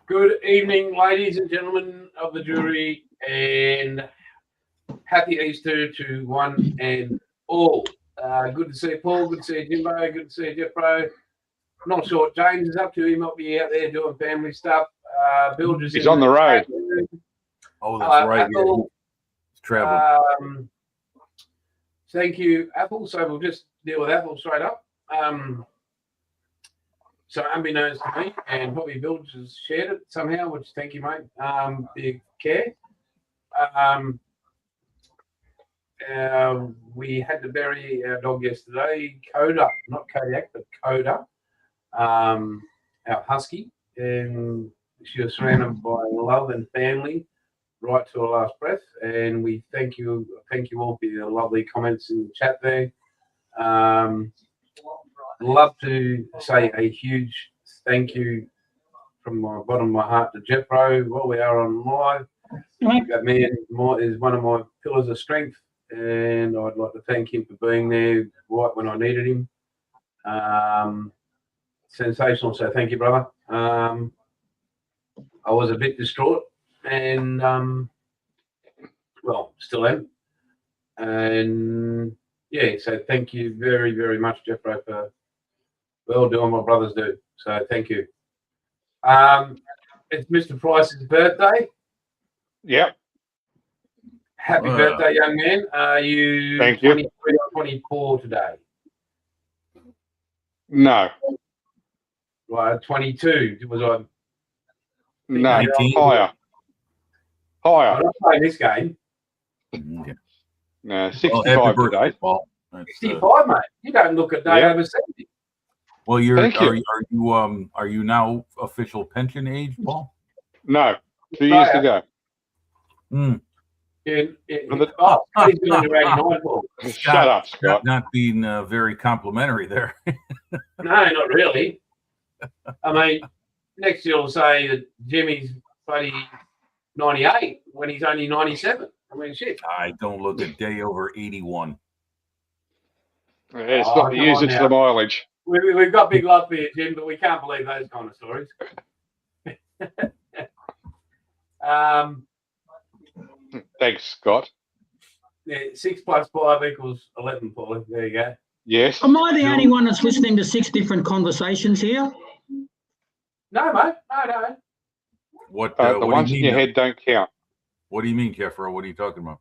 Good evening, ladies and gentlemen of the jury, and happy Easter to one and all. Good to see Paul, good to see Jimbo, good to see Jeffro. Not sure what James is up to. He might be out there doing family stuff. Bill just He's on the road. Oh, that's right. Apple, He's traveling. Thank you, Apple. So we'll just deal with Apple straight up. So unbeknownst to me, and probably Bill just shared it somehow, which thank you, mate. Big care. We had to bury our dog yesterday, Coda, not Kodiak, but Coda, our husky, and she was surrounded by love and family right to her last breath. And we thank you all for your lovely comments in the chat there. Love to say a huge thank you from my bottom of my heart to Jeffro. While we are on live, that man is one of my pillars of strength, and I'd like to thank him for being there right when I needed him. Sensational. So thank you, brother. I was a bit distraught, and well, still am. And yeah, so thank you very, very much, Jeffro, for doing what brothers do. So thank you. It's Mr. Price's birthday. Yep. Happy birthday, young man. Are you 23 or 24 today? No. Right, 22. Was I? No, higher. Higher. I'm not playing this game. No, 65 today. Paul. 65, mate. You don't look a day over 70. Well, are you now official pension age, Paul? No, 2 years to go. Shut up, Scott. Not being very complimentary there. No, not really. I mean, next year will say that Jimmy's bloody 98 when he's only 97. I mean, shit. I don't look a day over 81. It's not the use, it's the mileage. We've got big love for you, Jim, but we can't believe those kind of stories. Thanks, Scott. Yeah, 6 + 5 = 11, Paulie. There you go. Yes. Am I the only one that's listening to 6 different conversations here? No, mate. No. What the what ones do in you your mean? head don't count. What do you mean, Jeffro? What are you talking about?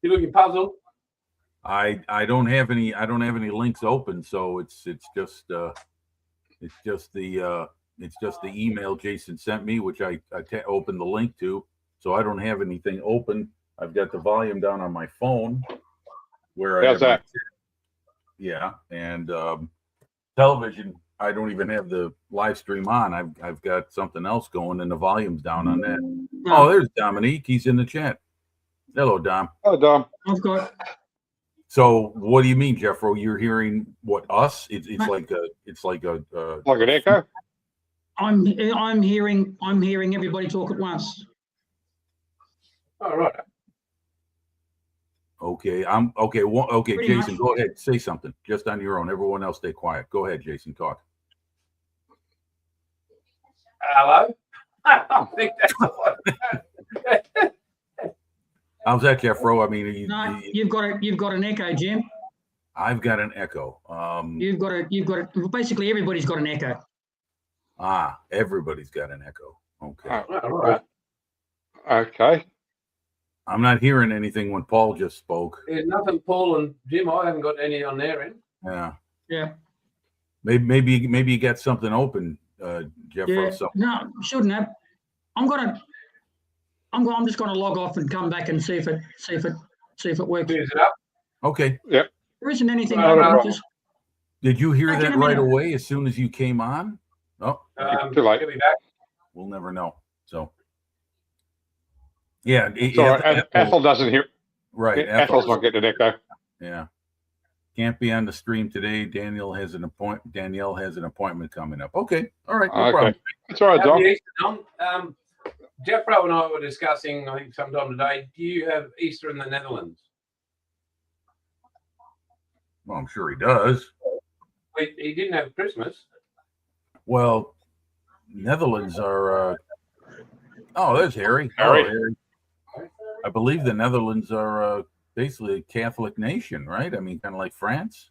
You looking puzzled? I don't have any links open, so it's just the email Jason sent me, which I opened the link to. So I don't have anything open. I've got the volume down on my phone. How's that? Yeah, and television. I don't even have the live stream on. I've got something else going, and the volume's down on that. Oh, there's Dominique. He's in the chat. Hello, Dom. Oh, Dom. I've got. So, what do you mean, Jeffro? You're hearing what us? It's like an echo. I'm hearing everybody talk at once. All right. Okay, okay. Pretty Jason, much. go ahead. Say something just on your own. Everyone else, stay quiet. Go ahead, Jason. Talk. Hello. I think that's all. How's that, Jeffro? I mean, You've got an echo, Jim. I've got an echo. You've got basically everybody's got an echo. Everybody's got an echo. Okay. All right. Okay. I'm not hearing anything when Paul just spoke. There's nothing, Paul and Jim. I haven't got any on their end. Yeah. Yeah. Maybe you got something open, Jeffro. Yeah. So. No, shouldn't have. I'm just going to log off and come back and see if it works. Clears it up. Okay. Yep. There isn't anything. Did you hear Back in that a right minute. away as soon as you came on? Oh, Too late. He'll be back. we'll never know. So, yeah. Ethel doesn't hear. Right. Ethel's not getting an echo. Yeah. Can't be on the stream today. Danielle has an appointment coming up. Okay. All right. No problem. That's all right, Dom. Happy Easter, Dom. Jeffro and I were discussing, I think sometime today, do you have Easter in the Netherlands? Well, I'm sure he does. he didn't have Christmas. Well, Netherlands are. Oh, there's Harry. Harry. Oh, Harry. I believe the Netherlands are basically a Catholic nation, right? I mean, kind of like France.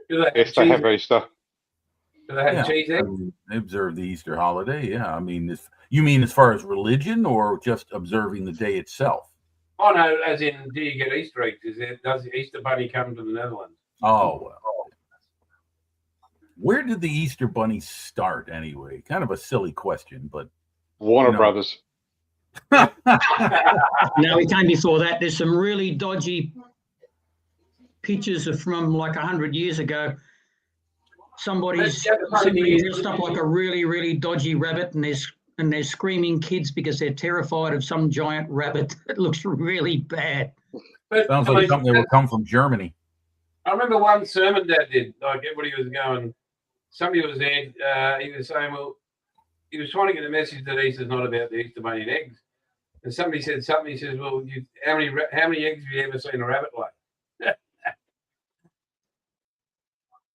Do they have Yes, they cheese? have Easter. Do they have Yeah. cheese I eggs? mean, they observe the Easter holiday. Yeah, I mean, if you mean as far as religion or just observing the day itself? Oh no, as in, do you get Easter eggs? Does the Easter Bunny come to the Netherlands? Oh well. Where did the Easter Bunny start anyway? Kind of a silly question, but Warner You know. Brothers. No, he came before that. There's some really dodgy pictures of from like 100 years ago. Somebody's dressed up like a really, really dodgy rabbit, and they're screaming kids because they're terrified of some giant rabbit. It looks really bad. But, sounds I like mean, something that would come from Germany. I remember one sermon Dad did. Like everybody was going. Somebody was there. He was saying, well, he was trying to get a message that Easter's not about the Easter Bunny and eggs. And somebody said something. He says, well, how many eggs have you ever seen a rabbit lay?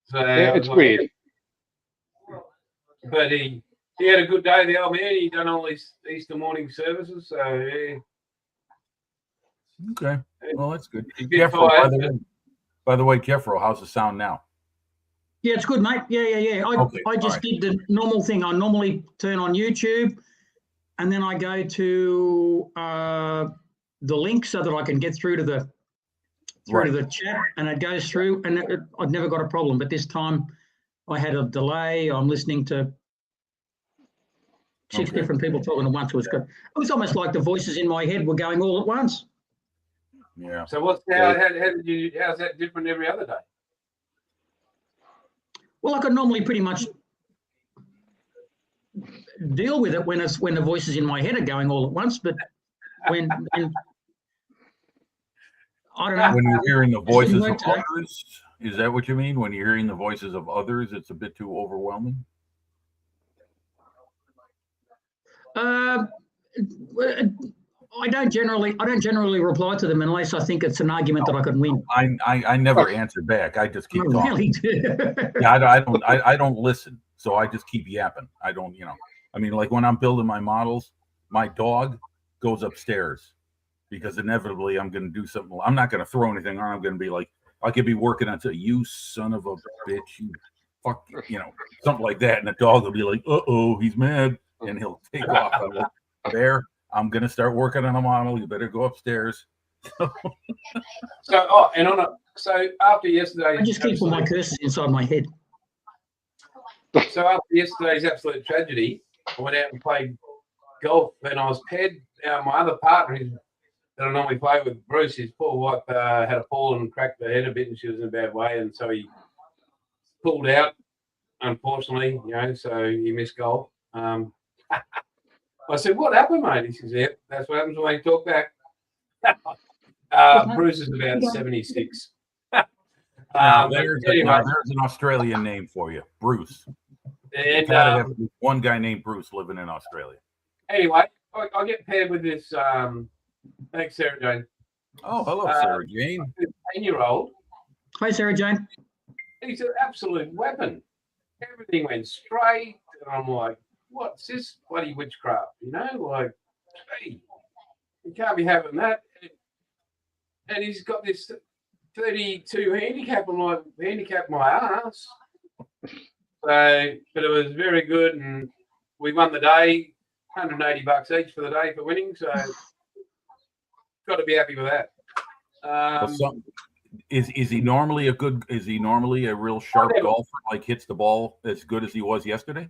So Yeah, it's weird. But he had a good day, the old man. He done all these Easter morning services. So yeah. Okay, well that's good. He's a bit Jeffro, tired, by the way, Jeffro, how's the sound now? Yeah, it's good, mate. Yeah. Okay, I just all did the normal thing. I normally turn on YouTube, and then I go to the link so that I can get through to the to the chat, and it goes through, and I've never got a problem. But this time, I had a delay. I'm listening to six Okay. different people talking at once. It was almost like the voices in my head were going all at once. Yeah. So how's that different every other day? Well, I could normally pretty much deal with it when the voices in my head are going all at once, but when I don't know. When you're hearing the voices of work today. others, is that what you mean? When you're hearing the voices of others, it's a bit too overwhelming. I don't generally reply to them unless I think it's an argument that I can win. I never answer back. I just keep I talking. really do. Yeah, I don't listen, so I just keep yapping. I don't, I mean, like when I'm building my models, my dog goes upstairs because inevitably I'm going to do something. I'm not going to throw anything on. I'm going to be like, I could be working until you son of a bitch, you fuck, something like that, and the dog will be like, uh-oh, he's mad, and he'll take off. I'm like, Bear, I'm going to start working on a model. You better go upstairs. So after yesterday's, I just keep all my curses inside my head. So after yesterday's absolute tragedy, I went out and played golf, and I was paired. My other partner that I normally play with, Bruce, his poor wife had a fall and cracked her head a bit, and she was in a bad way, and so he pulled out, unfortunately. So he missed golf. I said, "What happened, mate?" He says, "Yeah, that's what happens when you talk back." Bruce is about 76. There's an Australian name for you, Bruce. And Have one guy named Bruce living in Australia. anyway, I get paired with this. Thanks, Sarah Jane. Oh, hello, Sarah Jane. 10-year-old. Hi, Sarah Jane. He's an absolute weapon. Everything went straight, and I'm like, "What's this bloody witchcraft?" Like, hey, you can't be having that. And he's got this 32 handicap. I'm like, handicap my ass. So, but it was very good, and we won the day, $180 each for the day for winning. So, got to be happy with that. Is he normally a real sharp golfer? Like hits the ball as good as he was yesterday?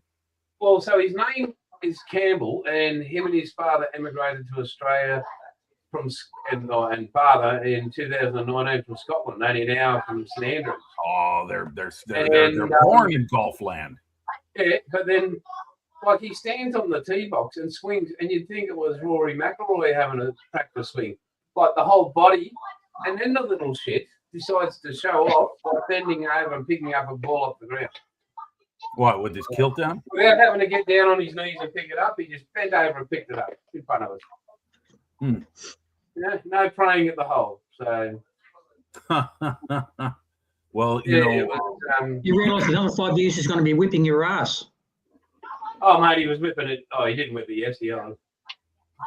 Well, so his name is Campbell, and him and his father emigrated to Australia and father in 2019 from Scotland, only an hour from St Andrews. Oh, they're born in golf land. Yeah, but then like he stands on the tee box and swings, and you'd think it was Rory McIlroy having a practice swing, like the whole body, and then the little shit decides to show off by bending over and picking up a ball off the ground. What, with his kilt down? Without having to get down on his knees and pick it up, he just bent over and picked it up in front of us. No praying at the hole. So, Well, Yeah, you know, it was, You realise another 5 years is going to be whipping your ass. oh, mate, he was whipping it. Oh, he didn't whip it yesterday on.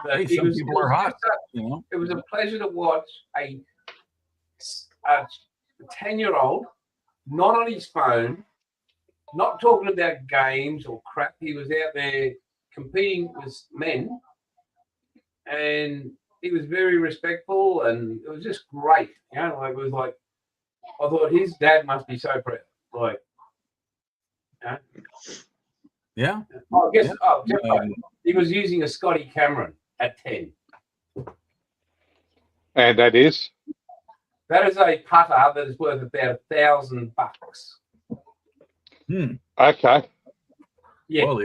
But hey, he some was, people are hot. You know, it was a pleasure to watch a 10-year-old not on his phone, not talking about games or crap. He was out there competing with men, and he was very respectful, and it was just great. You know, like it was like I thought his dad must be so proud. Like, you know? yeah. Oh, I guess. Yeah. Oh, Jeff, he was using a Scotty Cameron at 10. And that is? That is a putter that is worth about $1,000. Okay. Yeah. Well,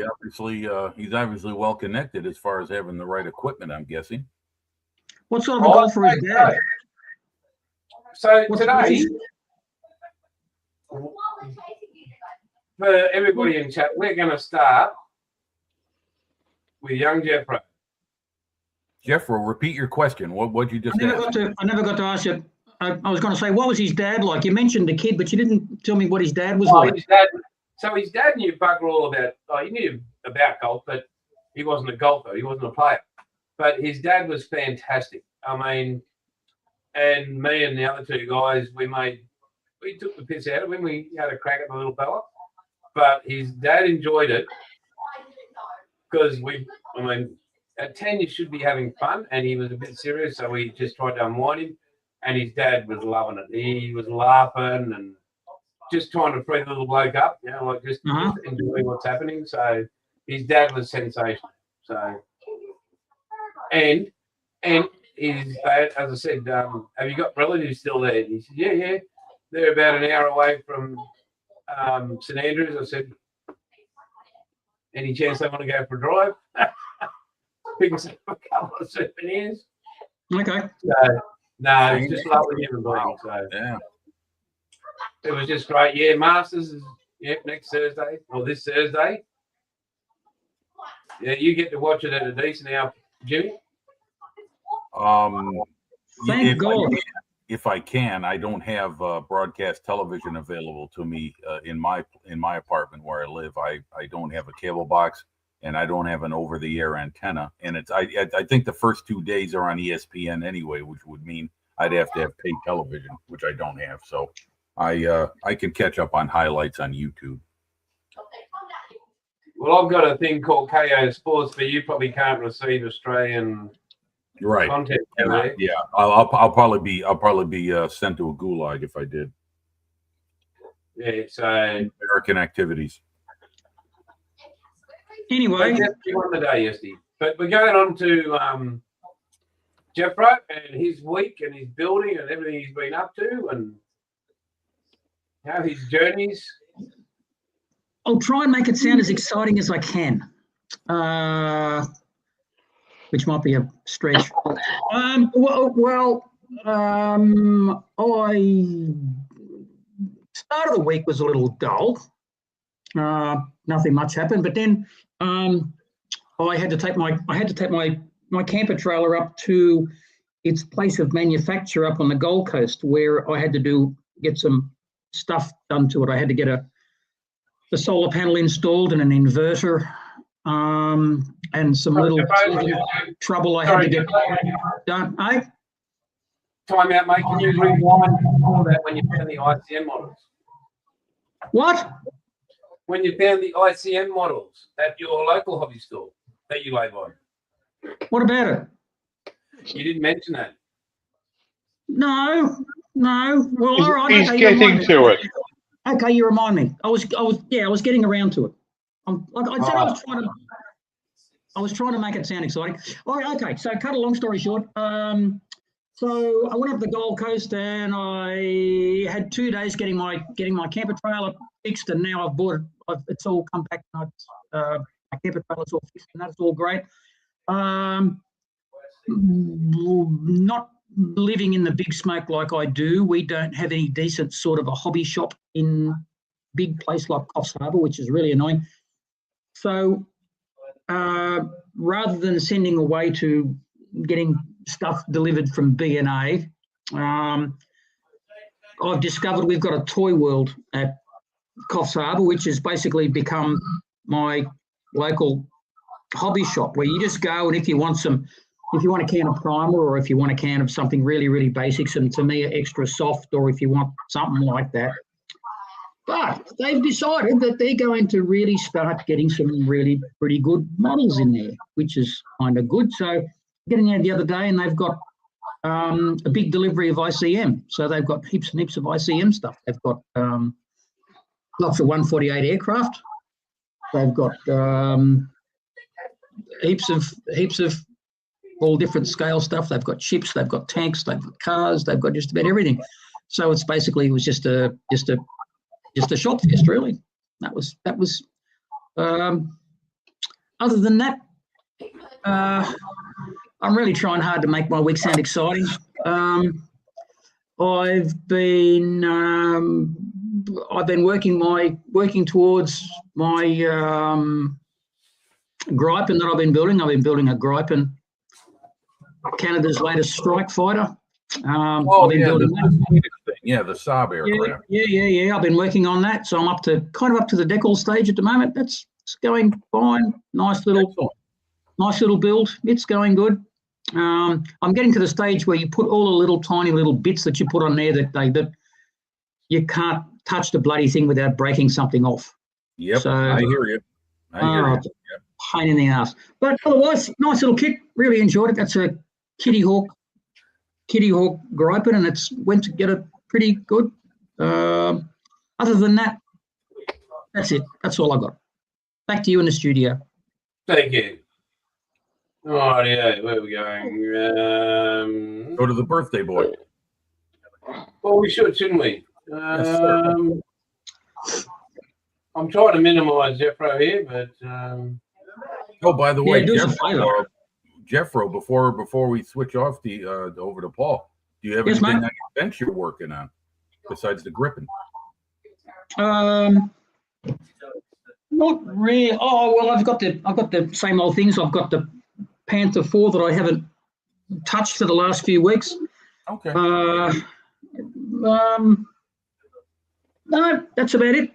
he's obviously well connected as far as having the right equipment, I'm guessing. What sort of a golfer is dad? So What's today, his- for everybody in chat, we're going to start with young Jeffro. Jeffro, repeat your question. What you just I never got to ask you. I was going to say, what was his dad like? You mentioned the kid, but you didn't tell me what his dad was like. His dad knew bugger all about. Oh, he knew about golf, but he wasn't a golfer. He wasn't a player. But his dad was fantastic. I mean, and me and the other two guys, we took the piss out of him. We had a crack at the little fella, but his dad enjoyed it because at 10 you should be having fun, and he was a bit serious, so we just tried to unwind him, and his dad was loving it. He was laughing and just trying to free the little bloke up, you know, like just enjoy what's happening. So his dad was sensational. So and his dad, as I said, have you got relatives still there? And he said, yeah, they're about an hour away from St Andrews. I said, any chance they want to go for a drive? Pick us up a couple of souvenirs. Okay. So, no, it's just lovely everybody. So Yeah. it was just great. Yeah, Masters is next Thursday or this Thursday. Yeah, you get to watch it at a decent hour, Jimmy. Thank God. If I can, I don't have broadcast television available to me in my apartment where I live. I don't have a cable box, and I don't have an over-the-air antenna. And I think the first 2 days are on ESPN anyway, which would mean I'd have to have paid television, which I don't have. So I can catch up on highlights on YouTube. Well, I've got a thing called KO Sports, but you probably can't receive Australian content. Yeah, I'll probably be sent to a gulag if I did. Yeah, so American activities. Anyway, you won the day yesterday. But we're going on to Jeffro and his week and his building and everything he's been up to and how his journeys. I'll try and make it sound as exciting as I can, which might be a stretch. I start of the week was a little dull. Nothing much happened, but then I had to take my camper trailer up to its place of manufacture up on the Gold Coast, where I had to get some stuff done to it. I had to get a solar panel installed and an inverter, and some little trouble I had to get done. Time out, mate. Can you rewind all that when you found the ICM models? What? When you found the ICM models at your local hobby store that you lay by. What about it? You didn't mention that. No. Well, all right. He's okay, getting to it. Okay, you remind me. I was getting around to it. Like I said, I was trying to make it sound exciting. All right, okay. So, cut a long story short. So I went up the Gold Coast and I had 2 days getting my camper trailer fixed, and now I've bought it. It's all come back. My camper trailer's all fixed, and that's all great. Not living in the big smoke like I do. We don't have any decent sort of a hobby shop in big place like Coffs Harbour, which is really annoying. So rather than sending away to getting stuff delivered from B&A, I've discovered we've got a toy world at Coffs Harbour, which has basically become my local hobby shop, where you just go and if you want a can of primer, or if you want a can of something really, really basic, some Tamiya extra soft, or if you want something like that. But they've decided that they're going to really start getting some really pretty good models in there, which is kind of good. So getting there the other day, and they've got a big delivery of ICM. So they've got heaps and heaps of ICM stuff. They've got lots of 148 aircraft. They've got heaps of all different scale stuff. They've got ships, they've got tanks, they've got cars, they've got just about everything. So it was just a shop fest, really. That was other than that, I'm really trying hard to make my week sound exciting. I've been working towards my Gripen that I've been building. I've been building a Gripen, Canada's latest strike fighter. I've been building that. Yeah, the Saab aircraft. Yeah. I've been working on that, so I'm up to the decal stage at the moment. It's going fine. Nice little build. It's going good. I'm getting to the stage where you put all the little tiny little bits that you put on there that you can't touch the bloody thing without breaking something off. Yep, So, I hear you. Yep. Pain in the ass. But otherwise, nice little kit. Really enjoyed it. That's a Kitty Hawk Gripen, and it's went to get it pretty good. Other than that, that's it. That's all I got. Back to you in the studio. Thank you. Oh, yeah, where are we going? Go to the birthday boy. Well, we should, shouldn't we? Yes, sir. I'm trying to minimise Jeffro here, but Oh, by the way, do us a favor. Jeffro, before we switch off the over to Paul, do you have Yes, anything mate. on your bench you're working on besides the Gripen? Not really. Oh well, I've got the same old things. I've got the Panther 4 that I haven't touched for the last few weeks. Okay. No, that's about it.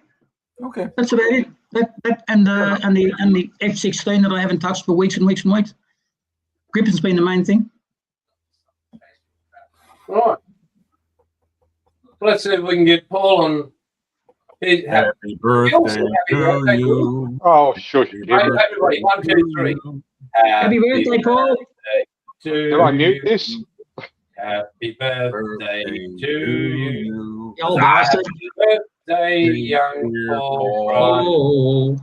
Okay. That's about it. That and the F-16 that I haven't touched for weeks and weeks and weeks. Gripen's been the main thing. right. Let's see if we can get Paul on. Happy birthday to you. Oh, shush. Everybody, 1, 2, 3. Happy birthday, Paul. Did I mute this? Happy birthday to you. You old bastard. Happy birthday, young Paul. Oh,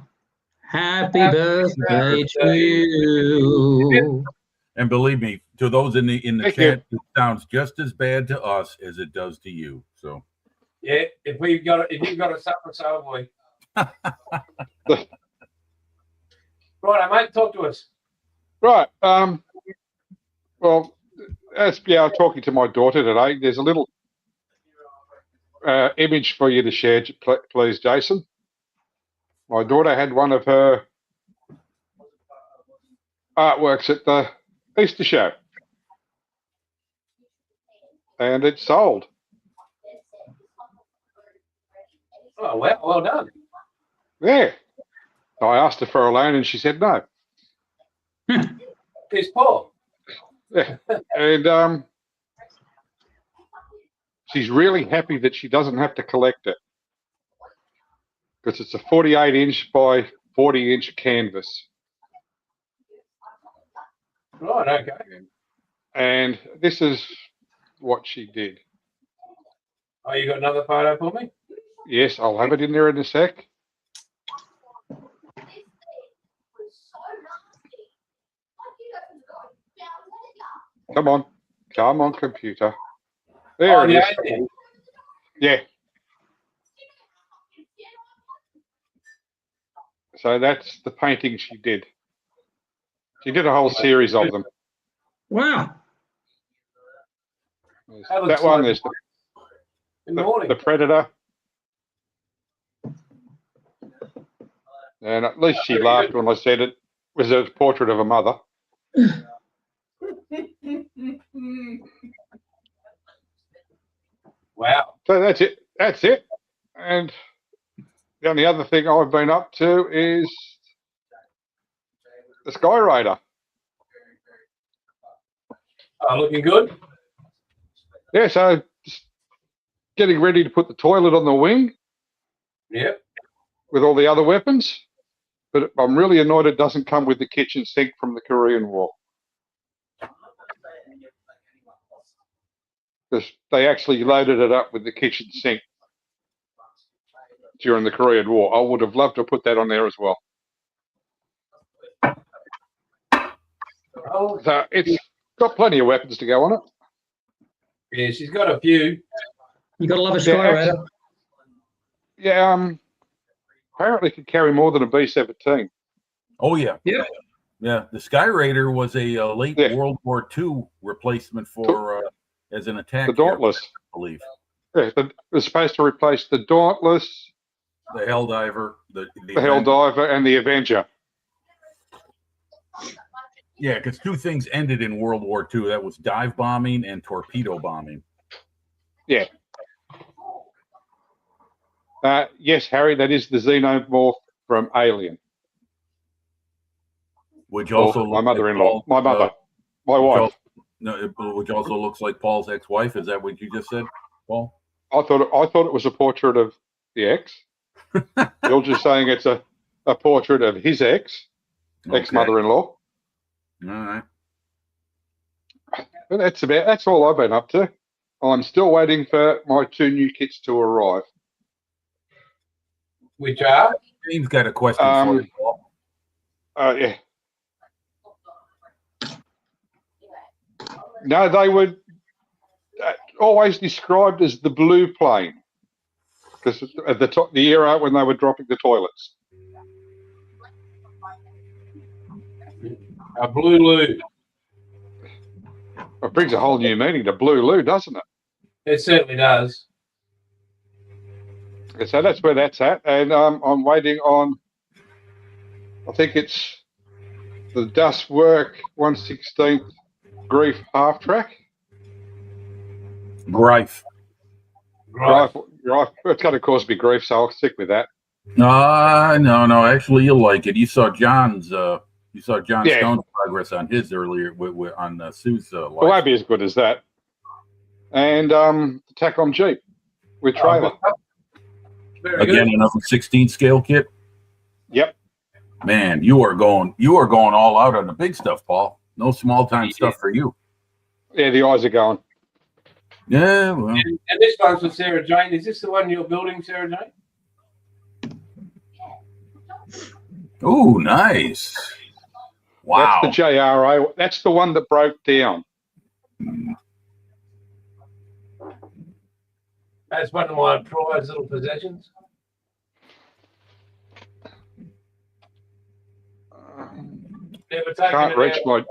happy birthday to you. And believe me, to those in the Thank chat, it sounds just as bad to us as it does to you. So Yeah, if you've got a supper, so have we. Right, mate, talk to us. Right. Well, as talking to my daughter today, there's a little image for you to share, please, Jason. My daughter had one of her artworks at the Easter show, and it sold. Oh, well done. Yeah. I asked her for a loan, and she said no. Here's Paul. Yeah. And she's really happy that she doesn't have to collect it, because it's a 48-inch by 40-inch canvas. Right, okay. And this is what she did. Oh, you got another photo for me? Yes, I'll have it in there in a sec. Come on, computer. There it is. Yeah. So that's the painting she did. She did a whole series of them. Wow. There's that one. There's In the morning. the Predator. And at least she laughed when I said it was a portrait of a mother. Wow. So that's it. That's it. And the only other thing I've been up to is the Sky Raider. Looking good. Yeah, so just getting ready to put the toilet on the wing Yep. with all the other weapons. But I'm really annoyed it doesn't come with the kitchen sink from the Korean War. Because they actually loaded it up with the kitchen sink during the Korean War. I would have loved to put that on there as well. Oh, So it's got plenty of weapons to go on it. yeah, she's got a few. You gotta love a Sky Raider. Yeah, apparently it could carry more than a B-17. Oh yeah. Yeah. Yeah. The Sky Raider was a late Yeah. World War II replacement for as an attack. The Dauntless. aircraft, I believe. Yeah, it was supposed to replace the Dauntless, The Helldiver. The Helldiver, and the Avenger. Yeah, because two things ended in World War II. That was dive bombing and torpedo bombing. Yeah. Yes, Harry, that is the xenomorph from Alien. Which also my looks mother-in-law, like my mother, my which wife. also- no, which also looks like Paul's ex-wife. Is that what you just said, Paul? I thought it was a portrait of the ex. You're just saying it's a portrait of his ex-mother-in-law. All right. But that's all I've been up to. I'm still waiting for my 2 new kits to arrive. Which are? James got a question for you, Paul. Yeah. No, they were always described as the blue plane because at the era when they were dropping the toilets. A blue loo. It brings a whole new meaning to blue loo, doesn't it? It certainly does. So that's where that's at, and I'm waiting on. I think it's the Dustwork 1/16 Grief half track. Greif. Right. Grief. It's going to cause me grief, so I'll stick with that. No. Actually, you'll like it. You saw John's. You saw John Yeah. Stone's progress on his earlier on Sue's It won't be as good as that. And the Tacom Jeep with trailer. Very Again, good. another 16 scale kit. Yep. Man, you are going all out on the big stuff, Paul. No small time stuff for you. Yeah, the eyes are going. Yeah, well, And this one's for Sarah Jane. Is this the one you're building, Sarah Jane? oh, nice. Wow. That's the JRA. That's the one that broke down. That's one of my prized little possessions. Never taken Can't it reach out.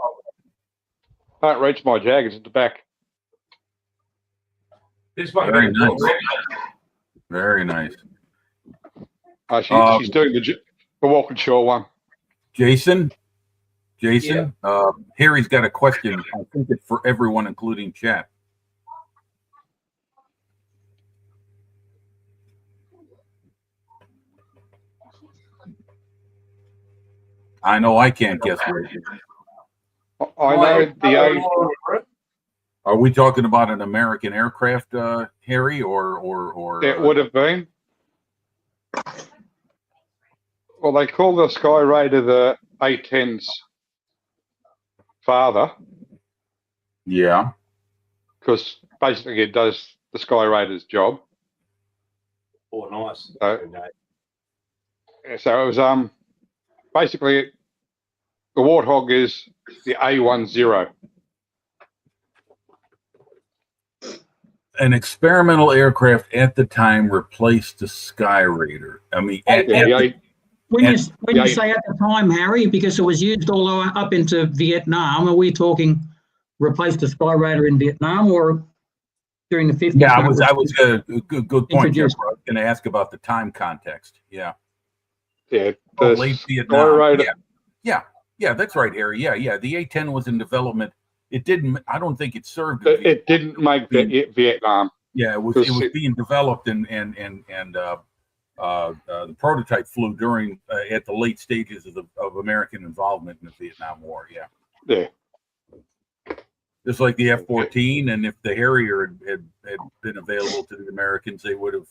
Can't reach my Jag. It's at the back. This one. Very nice. Very nice. She's doing the Walkinshaw one. Jason, Harry's got a question. I think it's for everyone, including chat. I know I can't guess what it is. I know the Are we talking about an American aircraft, Harry, or it would have been. Well, they call the Sky Raider the A-10's father yeah. because basically it does the Sky Raider's job. Oh, nice. So it was basically the Warthog is the A10. An experimental aircraft at the time replaced the Sky Raider. I mean, When you Yeah. say at the time, Harry, because it was used all the way up into Vietnam, are we talking replaced the Sky Raider in Vietnam or during the 50s? yeah, I was good point. Introduced. Jeff. I was going to ask about the time context. Yeah. Yeah, Oh, the late Sky Vietnam. Raider. Yeah, that's right, Harry. Yeah. The A-10 was in development. It didn't. I don't think it served. in It didn't make Vietnam. Yeah, it was being developed and the prototype flew during at the late stages of American involvement in the Vietnam War. Yeah. Yeah. Just like the F-14, and if the Harrier had been available to the Americans, they would have.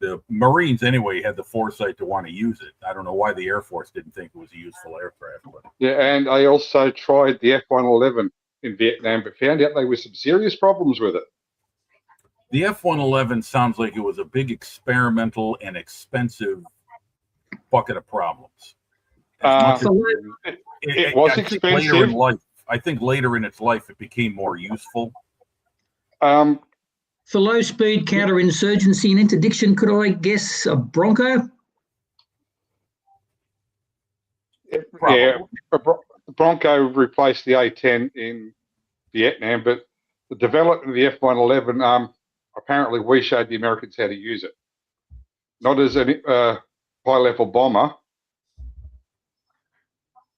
The Marines anyway had the foresight to want to use it. I don't know why the Air Force didn't think it was a useful aircraft. But. Yeah, and I also tried the F-111 in Vietnam, but found out there were some serious problems with it. The F-111 sounds like it was a big experimental and expensive bucket of problems. It was expensive. Later in life, I think later in its life, it became more useful. For low-speed counterinsurgency and interdiction, could I guess a Bronco? Yeah, Bronco replaced the A-10 in Vietnam, but the development of the F-111, apparently we showed the Americans how to use it. Not as a high-level bomber,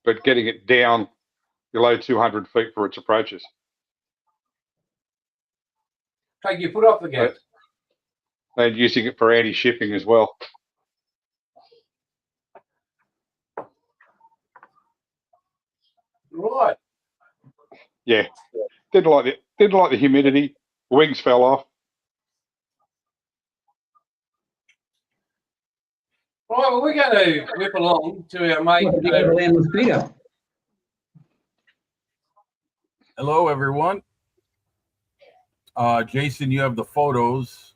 but getting it down below 200 feet for its approaches. Take your foot off the gas. And using it for anti-shipping as well. Right. Yeah. Didn't like the humidity. Wings fell off. Right, well, we're going to whip along to our mate. Hello, everyone. Jason, you have the photos,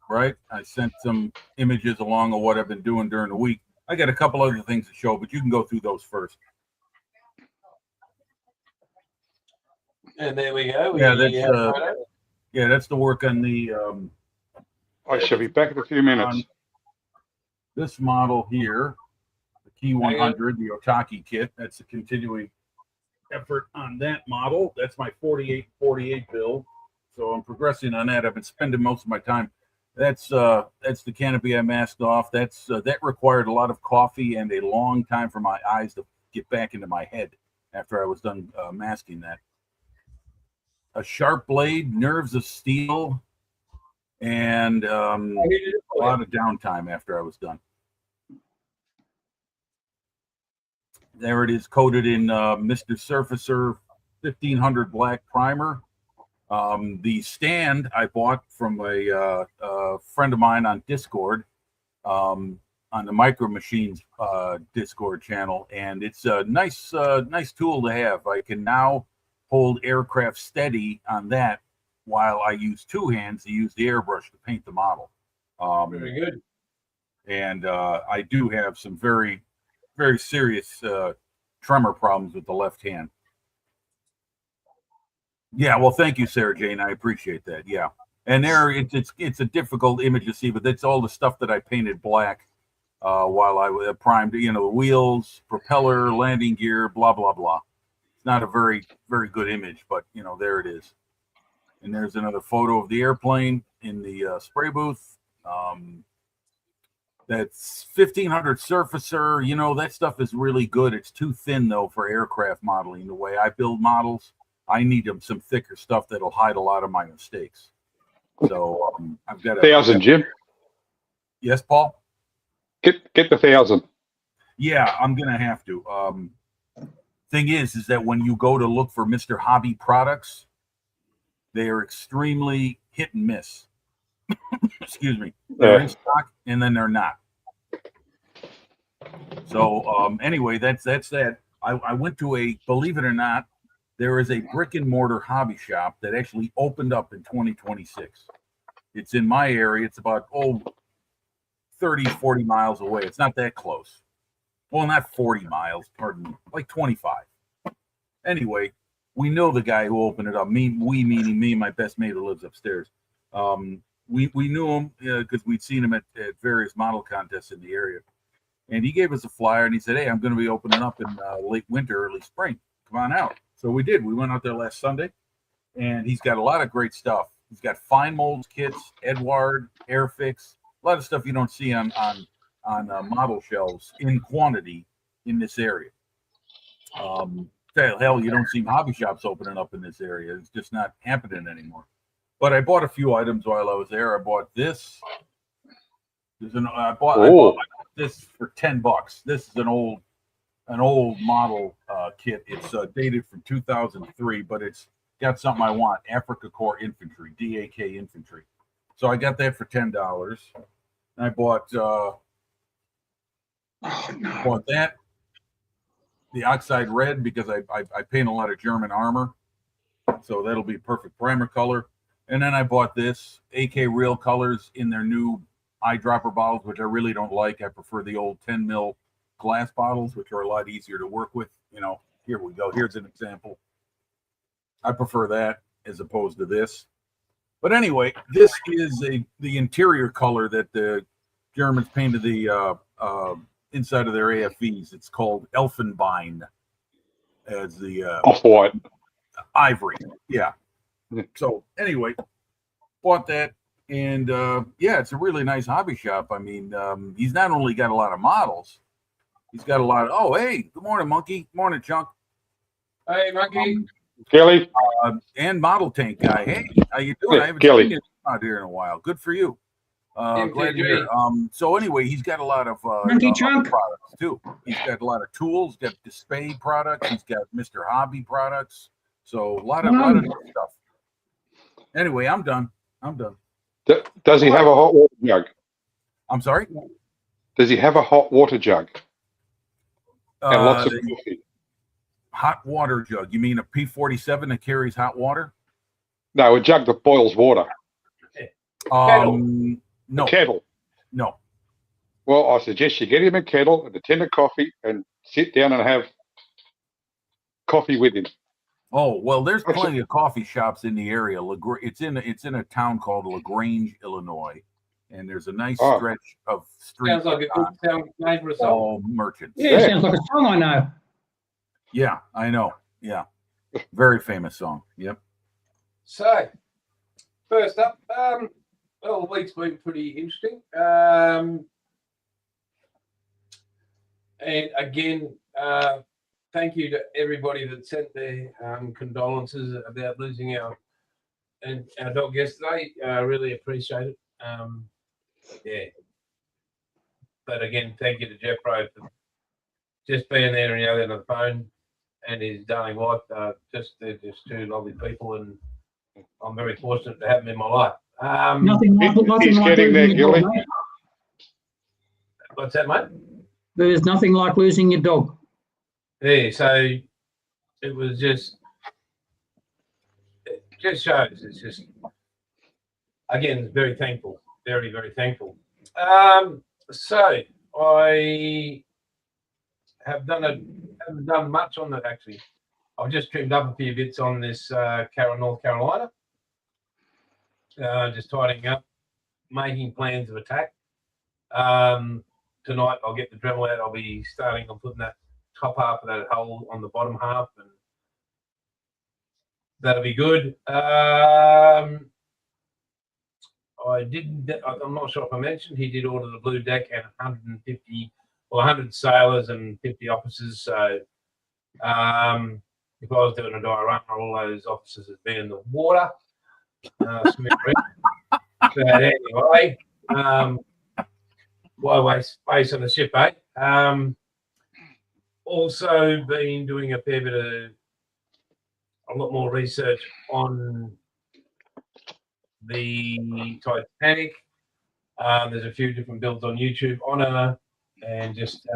right? I sent some images along of what I've been doing during the week. I got a couple other things to show, but you can go through those first. And there we go. That's the work on the. I shall be back in a few minutes. This model here, the Key 100, the Otaki kit. That's a continuing effort on that model. That's my 48 build. So I'm progressing on that. I've been spending most of my time. That's the canopy I masked off. That required a lot of coffee and a long time for my eyes to get back into my head after I was done masking that. A sharp blade, nerves of steel, and a lot of downtime after I was done. There it is, coated in Mr. Surfacer 1500 black primer. The stand I bought from a friend of mine on Discord, on the Micro Machines Discord channel, and it's a nice tool to have. I can now hold aircraft steady on that while I use two hands to use the airbrush to paint the model. Very good. And I do have some very, very serious tremor problems with the left hand. Yeah, well, thank you, Sarah Jane. I appreciate that. Yeah, and there it's a difficult image to see, but that's all the stuff that I painted black while I primed. You know, the wheels, propeller, landing gear, blah blah blah. It's not a very good image, but you know, there it is. And there's another photo of the airplane in the spray booth. That's 1500 Surfacer. You know, that stuff is really good. It's too thin though for aircraft modeling. The way I build models, I need some thicker stuff that'll hide a lot of my mistakes. So I've got 1,000, Jim. Yes, Paul. Get the 1,000. Yeah, I'm gonna have to. Thing is that when you go to look for Mr. Hobby products, they are extremely hit and miss. Excuse me. They're in stock and then they're not. So anyway, that's that. I went to believe it or not, there is a brick and mortar hobby shop that actually opened up in 2026. It's in my area. It's about 30, 40 miles away. It's not that close. Well, not 40 miles, pardon me, like 25. Anyway, we know the guy who opened it up. We meaning me and my best mate who lives upstairs. We knew him because we'd seen him at various model contests in the area. And he gave us a flyer and he said, hey, I'm going to be opening up in late winter, early spring. Come on out. So we did. We went out there last Sunday, and he's got a lot of great stuff. He's got fine molds kits, Edward, Airfix, a lot of stuff you don't see on model shelves in quantity in this area. Hell, you don't see hobby shops opening up in this area. It's just not happening anymore. But I bought a few items while I was there. I bought this. I bought this for $10. This is an old model kit. It's dated from 2003, but it's got something I want: Afrika Korps Infantry, DAK Infantry. So I got that for $10. And I bought that, the Oxide Red, because I paint a lot of German armor, so that'll be perfect primer color. And then I bought this AK Real Colors in their new eyedropper bottles, which I really don't like. I prefer the old 10 mil glass bottles, which are a lot easier to work with. You know, here we go. Here's an example. I prefer that as opposed to this. But anyway, this is the interior color that the Germans painted the inside of their AFVs. It's called Elfenbein, as the off-white ivory. Yeah. So anyway, bought that, and yeah, it's a really nice hobby shop. I mean, he's not only got a lot of models, he's got a lot of. Oh, hey, good morning, Monkey. Good morning, Chunk. Hey, Monkey. Kelly. And Model Tank Guy. Hey, how you doing? I haven't Kelly. seen you out here in a while. Good for you. Glad to hear. So anyway, he's got a lot of products too. He's got a lot of tools. Got display products. He's got Mr. Hobby products. So a lot of stuff. Anyway, I'm done. Does he have a hot water jug? I'm sorry? Does he have a hot water jug? And lots of coffee? Hot water jug. You mean a P-47 that carries hot water? No, a jug that boils water. No. A kettle. No. Well, I suggest you get him a kettle and a tin of coffee and sit down and have coffee with him. Oh, well, there's plenty of coffee shops in the area. It's in a town called LaGrange, Illinois, and there's a nice stretch of street. Sounds like a good name for a song. All merchants. Yeah, it sounds like a song I know. Yeah, I know. Yeah, very famous song. Yep. So, first up, well, the week's been pretty interesting. And again, thank you to everybody that sent their condolences about losing our dog yesterday. I really appreciate it. Yeah. But again, thank you to Jeff Rowe for just being there and the other end of the phone, and his darling wife. They're just two lovely people, and I'm very fortunate to have them in my life. Nothing like getting there, losing your Gilly. dog, mate. What's that, mate? There's nothing like losing your dog. Yeah, so it was just shows. It's just, again, very thankful, very, very thankful. So I haven't done much on that, actually. I've just trimmed up a few bits on this North Carolina. Just tidying up, making plans of attack. Tonight I'll get the Dremel out. I'll be starting on putting that top half of that hole on the bottom half, and that'll be good. I'm not sure if I mentioned, he did order the blue deck and 100 sailors and 50 officers. So if I was doing a diorama, all those officers would be in the water. Swimming around. So anyway, why waste space on the ship, eh? Also been doing a lot more research on the Titanic. There's a few different builds on YouTube on her, and just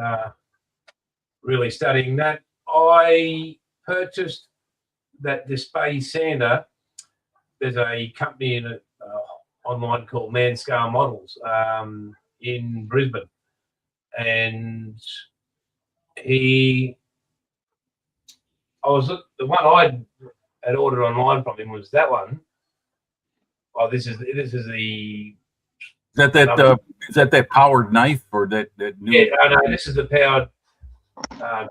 really studying that. I purchased that display sander. There's a company online called Manscar Models in Brisbane, and the one I had ordered online from him was that one. Oh, this is the. Is that powered knife or that new? Yeah, no, this is the powered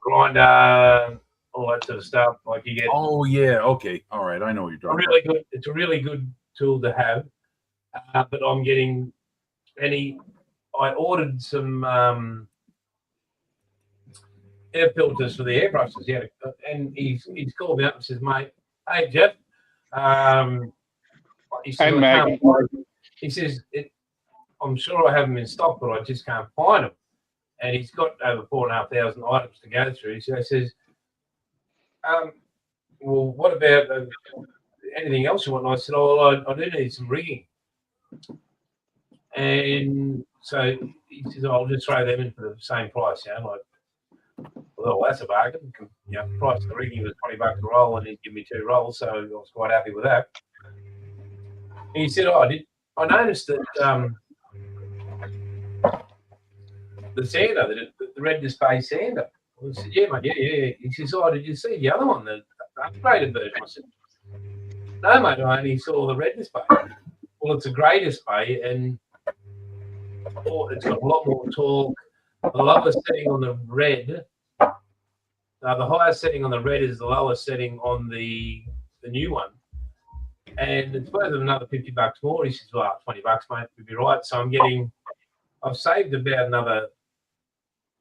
grinder, all that sort of stuff. Like you get. Oh yeah, okay, all right, I know what you're talking really good. It's a really good tool to have, but I'm getting I ordered some air filters for the airbrushes. Yeah, and he's called me up and says, "Mate, hey Jeff, He says, And I Maggie. can't, he says, I'm sure I have them in stock, but I just can't find them. And he's got over 4,500 items to go through. So he says, well, what about anything else you want? And I said, oh, I do need some rigging. And so he says, I'll just throw them in for the same price. You know, like, well, that's a bargain. You know, price of the rigging was $20 a roll, and he'd give me 2 rolls, so I was quite happy with that. And he said, I noticed that the sander, the red display sander. I said, yeah, mate, yeah. He says, oh, did you see the other one, the upgraded version? I said, no, mate, I only saw the red display. Well, it's a grey display, and it's got a lot more torque. The lowest setting on the red, the highest setting on the red is the lowest setting on the new one. And it's worth another $50 more. He says, well, $20, mate, would be right. So I've saved about another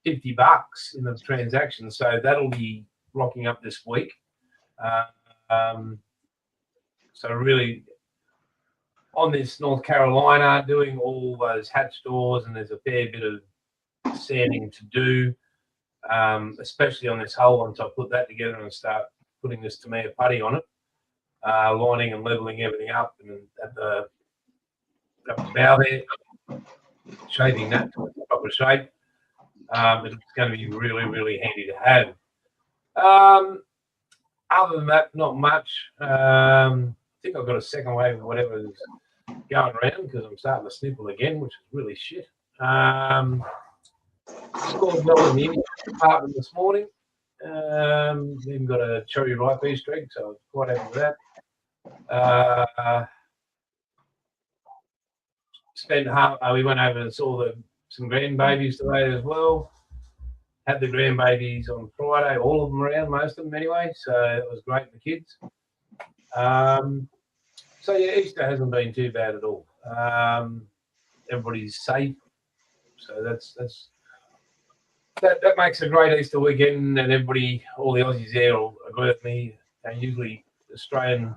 $50 in the transaction. So that'll be rocking up this week. So really, on this North Carolina, doing all those hatch doors, and there's a fair bit of sanding to do, especially on this hull. Once I put that together and start putting this Tamiya putty on it, lining and leveling everything up, and at the bow there, shaping that to a proper shape. It's going to be really, really handy to have. Other than that, not much. I think I've got a second wave of whatever is going around because I'm starting to sniffle again, which is really shit. Scored well in the department this morning. Even got a cherry ripe Easter egg, so I was quite happy with that. We went over and saw some grandbabies today as well. Had the grandbabies on Friday, all of them around, most of them anyway. So it was great for the kids. So yeah, Easter hasn't been too bad at all. Everybody's safe, so that makes a great Easter weekend, and all the Aussies there will agree with me. Usually Australian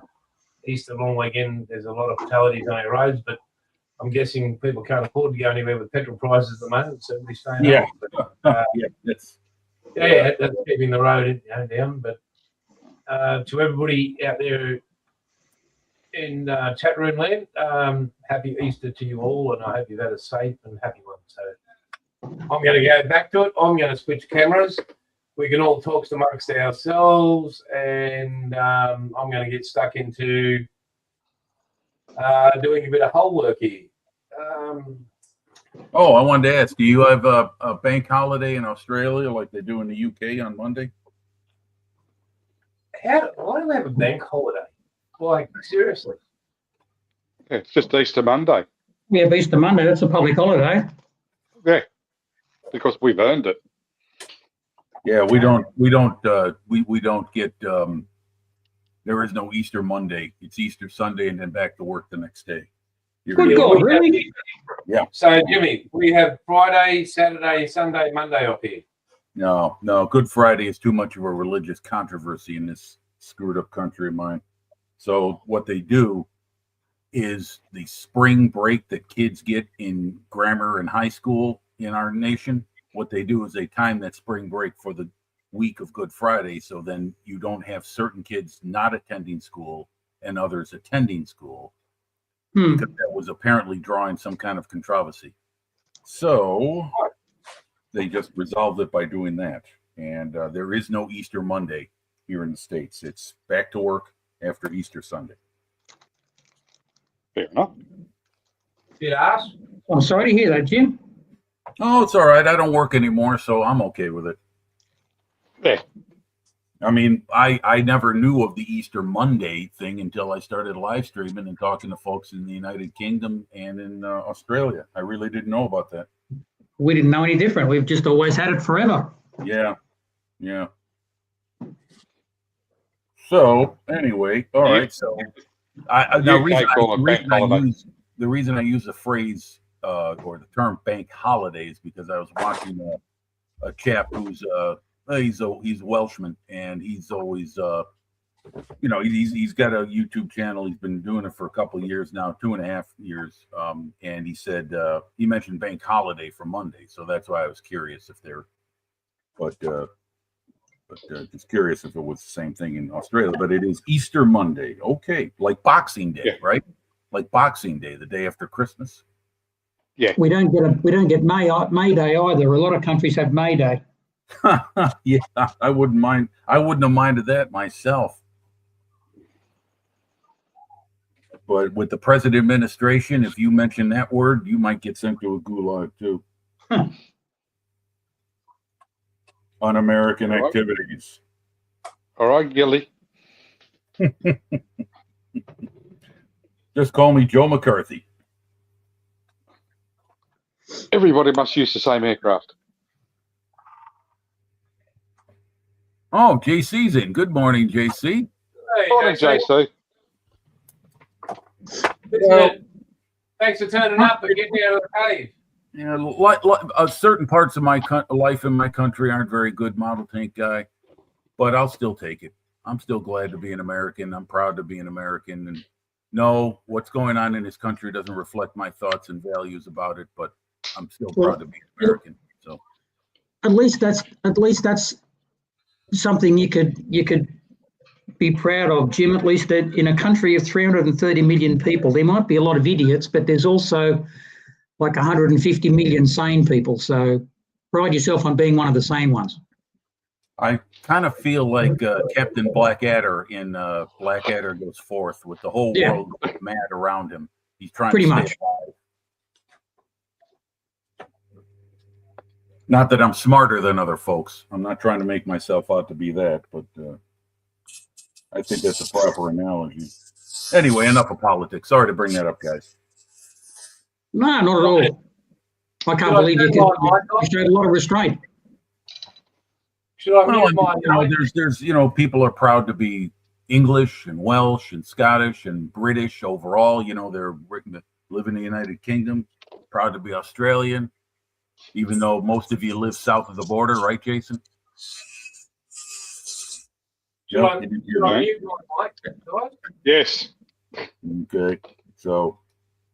Easter long weekend, there's a lot of fatalities on our roads, but I'm guessing people can't afford to go anywhere with petrol prices at the moment, so everybody's staying home. That's keeping the road down. But to everybody out there in chat room land, happy Easter to you all, and I hope you've had a safe and happy one. So I'm going to go back to it. I'm going to switch cameras. We can all talk amongst ourselves, and I'm going to get stuck into doing a bit of hull work here. I wanted to ask, do you have a bank holiday in Australia like they do in the UK on Monday? Why do we have a bank holiday? Like, seriously? Yeah, it's just Easter Monday. Yeah, Easter Monday, that's a public holiday. Yeah, because we've earned it. Yeah, we don't get, there is no Easter Monday. It's Easter Sunday and then back to work the next day. Good God, really? Yeah. So, Jimmy, we have Friday, Saturday, Sunday, Monday up here. No, Good Friday is too much of a religious controversy in this screwed up country of mine. So what they do is the spring break that kids get in grammar and high school in our nation. What they do is they time that spring break for the week of Good Friday. So then you don't have certain kids not attending school and others attending school. Because that was apparently drawing some kind of controversy. So they just resolved it by doing that. And there is no Easter Monday here in the States. It's back to work after Easter Sunday. Fair enough. Did I ask? I'm sorry to hear that, Jim. Oh, it's all right. I don't work anymore, so I'm okay with it. Yeah. I mean, I never knew of the Easter Monday thing until I started live streaming and talking to folks in the United Kingdom and in Australia. I really didn't know about that. We didn't know any different. We've just always had it forever. Yeah. So anyway, all right. So the reason I use the phrase or the term bank holiday is because I was watching a chap who's he's a Welshman, and he's always you know, he's got a YouTube channel. He's been doing it for a couple of years now, 2.5 years. And he said he mentioned bank holiday for Monday, so that's why I was curious if they're, but just curious if it was the same thing in Australia. But it is Easter Monday, okay, like Boxing Day, right? Like Boxing Day, the day after Christmas. Yeah, We don't get May Day either. A lot of countries have May Day. Yeah, I wouldn't mind. I wouldn't have minded that myself. But with the present administration, if you mention that word, you might get sent to a gulag too. Un-American activities. All right, Gilly. Just call me Joe McCarthy. Everybody must use the same aircraft. Oh, JC's in. Good morning, JC. Hey, Morning, JC. Thanks for turning up and getting out of the cave. Yeah, certain parts of my life in my country aren't very good, model tank guy, but I'll still take it. I'm still glad to be an American. I'm proud to be an American. And no, what's going on in this country doesn't reflect my thoughts and values about it, but I'm still proud to be an American. So at least that's something you could be proud of, Jim. At least that in a country of 330 million people, there might be a lot of idiots, but there's also like 150 million sane people. So pride yourself on being one of the sane ones. I kind of feel like Captain Blackadder in Blackadder Goes Forth, with the whole world mad around him. He's trying Pretty to stay much. alive. Not that I'm smarter than other folks. I'm not trying to make myself out to be that, but I think that's a proper analogy. Anyway, enough of politics. Sorry to bring that up, guys. No, not at all. I can't believe you showed a lot of restraint. Should I Well, mute my there's people are proud to be English and Welsh and Scottish and British overall. They're live in the United Kingdom, proud to be Australian, even though most of you live south of the border, right, Jason? Should I mute my mic, guys? Yes. Okay. So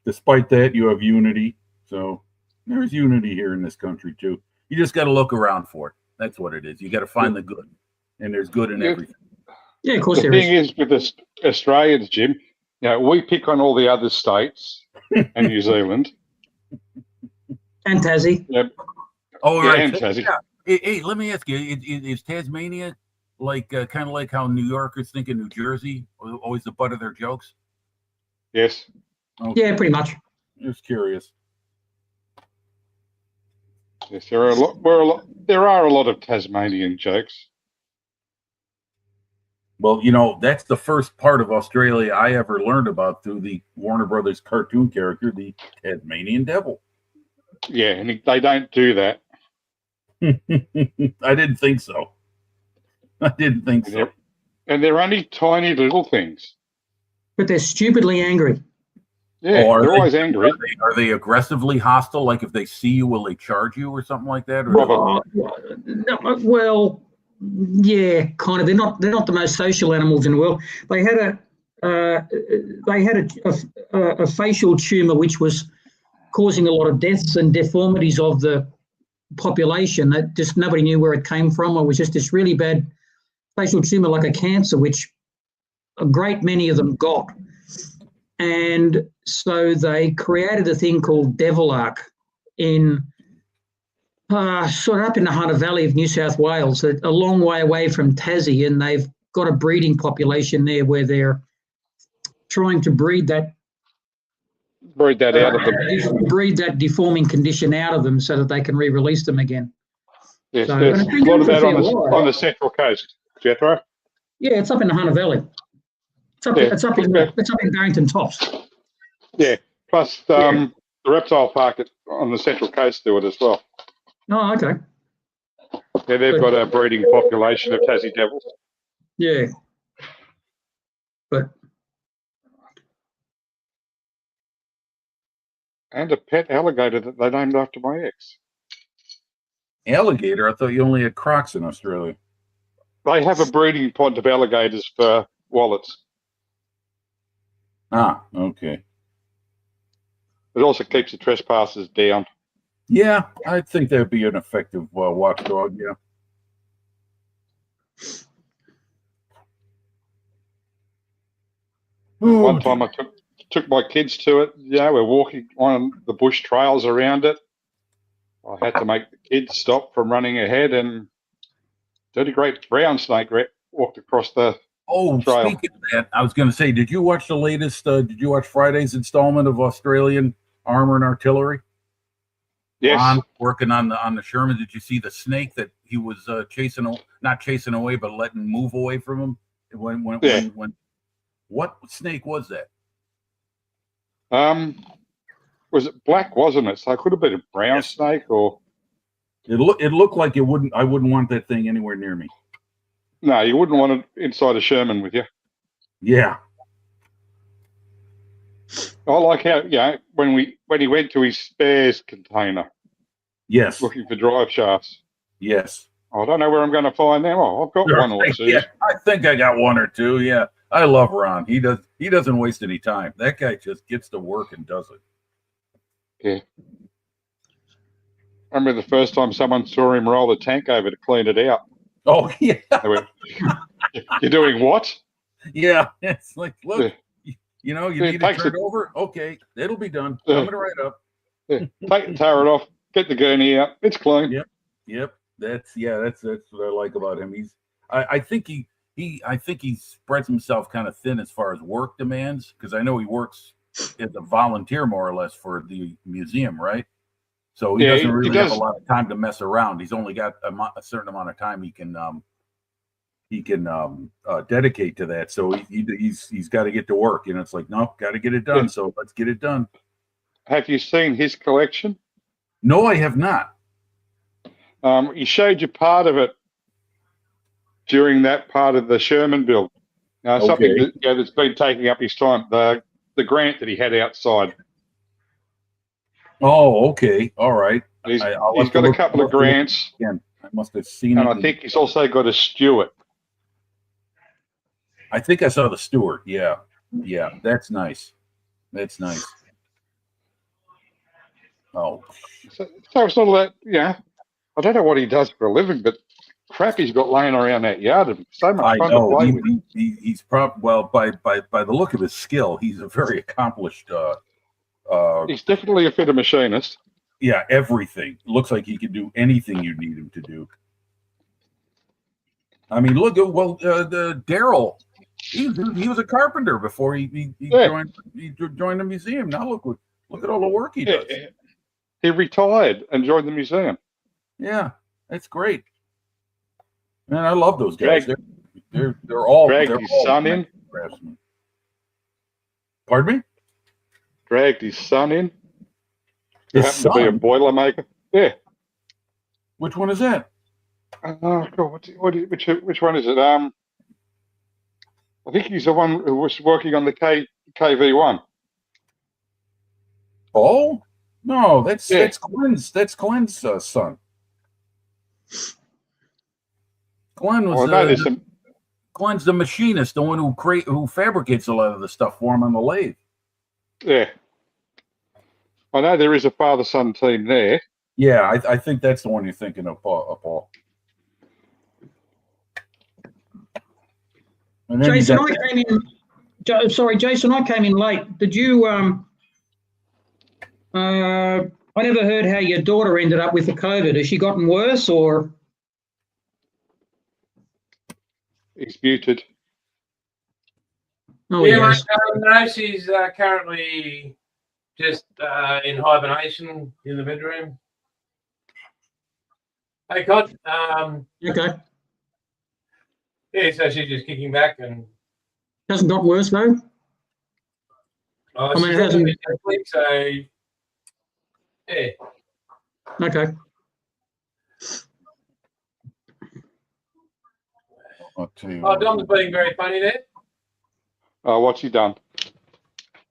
despite that, you have unity. So there's unity here in this country too. You just got to look around for it. That's what it is. You got to find the good, and there's good in everything. Yeah, of course The thing is with the Australians, Jim, we pick on all the other states and New Zealand. And Tassie. Yep. Oh, Yeah, right. and Tassie. Yeah. Hey, let me ask you: is Tasmania like kind of like how New Yorkers think of New Jersey, always the butt of their jokes? Yes. Okay. Yeah, pretty much. Just curious. Yes, there are a lot of Tasmanian jokes. Well, that's the first part of Australia I ever learned about through the Warner Brothers cartoon character, the Tasmanian Devil. Yeah, and they don't do that. I didn't think so. And they're only tiny little things. But they're stupidly angry. Yeah, they're always angry. Are they aggressively hostile? Like if they see you, will they charge you or something like that? Well, yeah, kind of. They're not the most social animals in the world. They had a facial tumor which was causing a lot of deaths and deformities of the population. That just nobody knew where it came from. It was just this really bad facial tumor, like a cancer, which a great many of them got. And so they created a thing called Devilark in sort of up in the Hunter Valley of New South Wales, a long way away from Tassie, and they've got a breeding population there where they're trying to breed that out of them. Breed that deforming condition out of them so that they can re-release them again. Yes, So, there's a lot of that on the Central Coast, Jethro. Yeah, it's up in the Hunter Valley. It's up in Barrington Tops. Yeah. Plus, the reptile park on the Central Coast do it as well. Oh, okay. Yeah, they've got a breeding population of Tassie devils. Yeah. And a pet alligator that they named after my ex. Alligator? I thought you only had crocs in Australia. They have a breeding pod of alligators for wallets. Ah, okay. It also keeps the trespassers down. Yeah, I think that'd be an effective watchdog. Yeah. One time I took my kids to it. We're walking on the bush trails around it. I had to make the kids stop from running ahead, and dirty great brown snake walked across the trail. Speaking of that, I was going to say, did you watch the latest? Did you watch Friday's installment of Australian Armor and Artillery? Yes. Ron working on the Sherman. Did you see the snake that he was not chasing away, but letting move away from him? When what snake was that? Was it black? Wasn't it? So it could have been a brown snake, or it looked like it wouldn't. I wouldn't want that thing anywhere near me. No, you wouldn't want it inside a Sherman with you. Yeah. I like how when he went to his spares container. Yes. Looking for drive shafts. Yes. I don't know where I'm going to find them. Oh, I've got one or two. Yeah, I think I got one or two. Yeah, I love Ron. He doesn't waste any time. That guy just gets to work and does it. Yeah. I remember the first time someone saw him roll the tank over to clean it out. Oh yeah. They went, "You're doing what?" Yeah, it's like, look, you need to turn it over. Okay, it'll be done. Coming right up. Take the turret off. Get the gurney out. It's clean. Yep. That's what I like about him. I think he spreads himself kind of thin as far as work demands, because I know he works as a volunteer more or less for the museum, right? So he doesn't really have a lot of time to mess around. He's only got a certain amount of time he can dedicate to that. So he's got to get to work. It's like, nope, got to get it done. So let's get it done. Have you seen his collection? No, I have not. He showed you part of it during that part of the Sherman build. Something that's been taking up his time. The grant that he had outside. Oh, okay. All right. He's got a couple of grants. Again. I must have seen it. And I think he's also got a Stewart. I think I saw the Stewart. Yeah. Yeah. That's nice. That's nice. Oh. So it's not that, I don't know what he does for a living, but crap he's got laying around that yard and so much fun to play with. He's probably, well, by the look of his skill, he's a very accomplished he's definitely a fitter machinist. Yeah, everything. Looks like he can do anything you need him to do. I mean, look at Daryl. He was a carpenter before he joined the museum. Now look at all the work he does. He retired and joined the museum. Yeah, that's great. Man, I love those guys. They're all his son in. Craftsmen. Pardon me? Dragged his son in. His happened son? to be a boiler maker. Yeah. Which one is that? Oh God, which one is it? I think he's the one who was working on the KV1. Oh no, that's Glenn's. That's Glenn's son. Glenn was Glenn's the machinist, the one who fabricates a lot of the stuff for him on the lathe. Yeah. I know there is a father-son team there. Yeah, I think that's the one you're thinking of, Paul. Jason, Jason, I came in late. Did you? I never heard how your daughter ended up with the COVID. Has she gotten worse, or? He's muted. Oh, yeah, no, she's currently just in hibernation in the bedroom. Hey, Cod. Okay. Yeah, so she's just kicking back and hasn't got worse though. I mean, it hasn't been sleep, so yeah. Okay. I'll tell you. Dom's being very funny there. What's he done?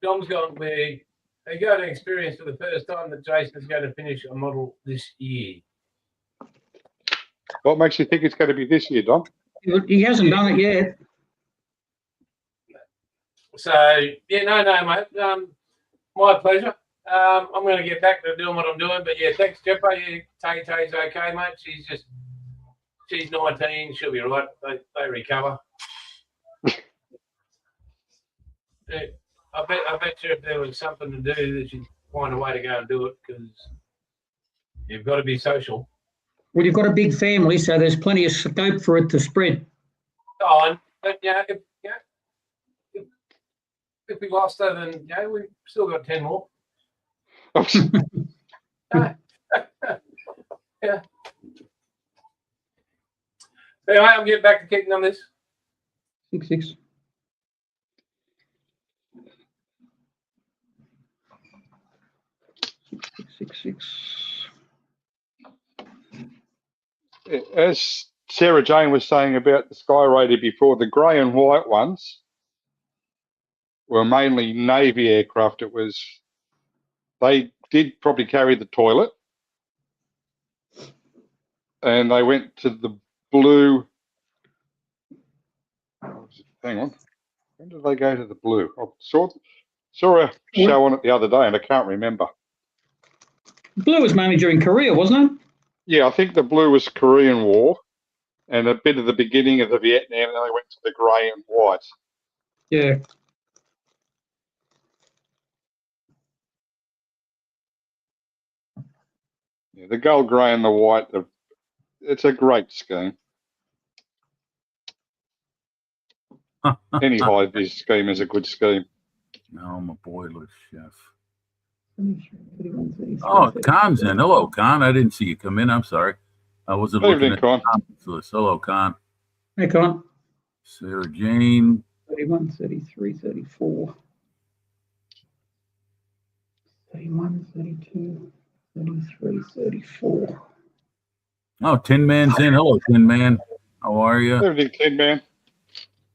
Dom's gone where they got an experience for the first time that Jason is going to finish a model this year. What makes you think it's going to be this year, Dom? He hasn't done it yet. So yeah, no, mate. My pleasure. I'm going to get back to doing what I'm doing, but yeah, thanks, Jeppo. Yeah, Tay's okay, mate. She's 19. She'll be right. They recover. Yeah, I bet you if there was something to do, that you'd find a way to go and do it, because you've got to be social. Well, you've got a big family, so there's plenty of scope for it to spread. Oh, but if we lost her, then we've still got 10 more. Yeah. Anyway, I'm getting back to kicking on this. 6. As Sarah Jane was saying about the Sky Raider before, the grey and white ones were mainly Navy aircraft. They did probably carry the toilet, and they went to the blue. Hang on, when did they go to the blue? I saw a show on it the other day, and I can't remember. Blue was mainly during Korea, wasn't it? Yeah, I think the blue was Korean War, and a bit of the beginning of the Vietnam, and then they went to the grey and white. Yeah. Yeah, the gold, grey, and the white. It's a great scheme. Any high-vis scheme is a good scheme. Now I'm a boiler chef. Oh, Con's in. Hello, Con. I didn't see you come in. I'm sorry. I wasn't looking at the comments list. Hello, Con. Hey, Con. Sarah Jane. 31, 33, 34. 31, 32, 33, 34. Oh, Tin Man's in. Hello, Tin Man. How are you? Everything, Tin Man.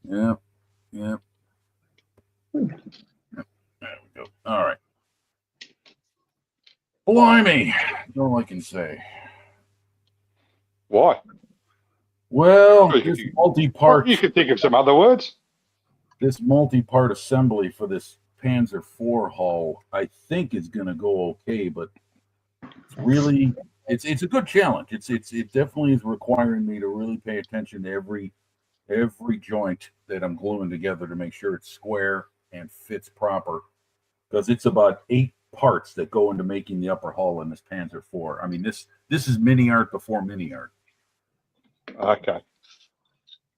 Yeah. There we go. All right. Blimey. That's all I can say. Why? Well, this multi-part. You could think of some other words. This multi-part assembly for this Panzer IV hull, I think, is going to go okay, but it's really it's a good challenge. It definitely is requiring me to really pay attention to every joint that I'm gluing together to make sure it's square and fits proper, because it's about 8 parts that go into making the upper hull in this Panzer IV. I mean, this is mini art before mini art. Okay.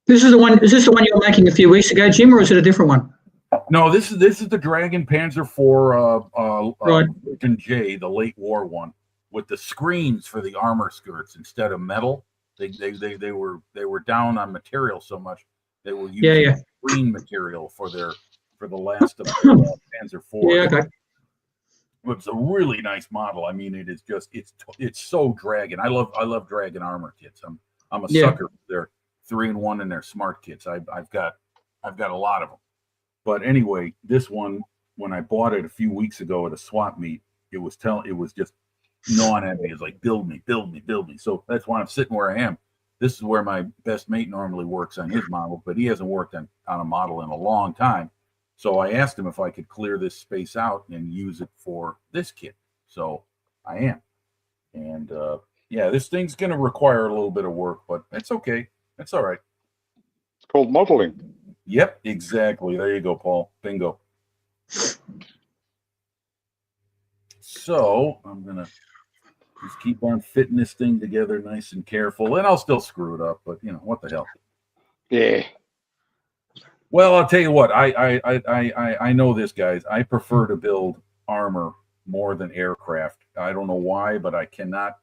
This is the one. Is this the one you were making a few weeks ago, Jim, or is it a different one? No, this is the Dragon Panzer IV Right. Version J, the late war one, with the screens for the armor skirts instead of metal. They were down on material so much they were using screen material for the last of the Panzer IV. Yeah, okay. It's a really nice model. I mean, it is just it's so Dragon. I love Dragon armor kits. I'm a sucker for their 3-in-1 and their smart kits. I've got a lot of them. But anyway, this one, when I bought it a few weeks ago at a swap meet, it was just gnawing at me. It's like, build me. So that's why I'm sitting where I am. This is where my best mate normally works on his model, but he hasn't worked on a model in a long time. So I asked him if I could clear this space out and use it for this kit. So I am. And this thing's going to require a little bit of work, but it's okay. It's all right. It's called modeling. Yep, exactly. There you go, Paul. Bingo. So I'm going to just keep on fitting this thing together nice and careful, and I'll still screw it up, but what the hell? Yeah. Well, I'll tell you what, I know this, guys. I prefer to build armor more than aircraft. I don't know why, but I cannot.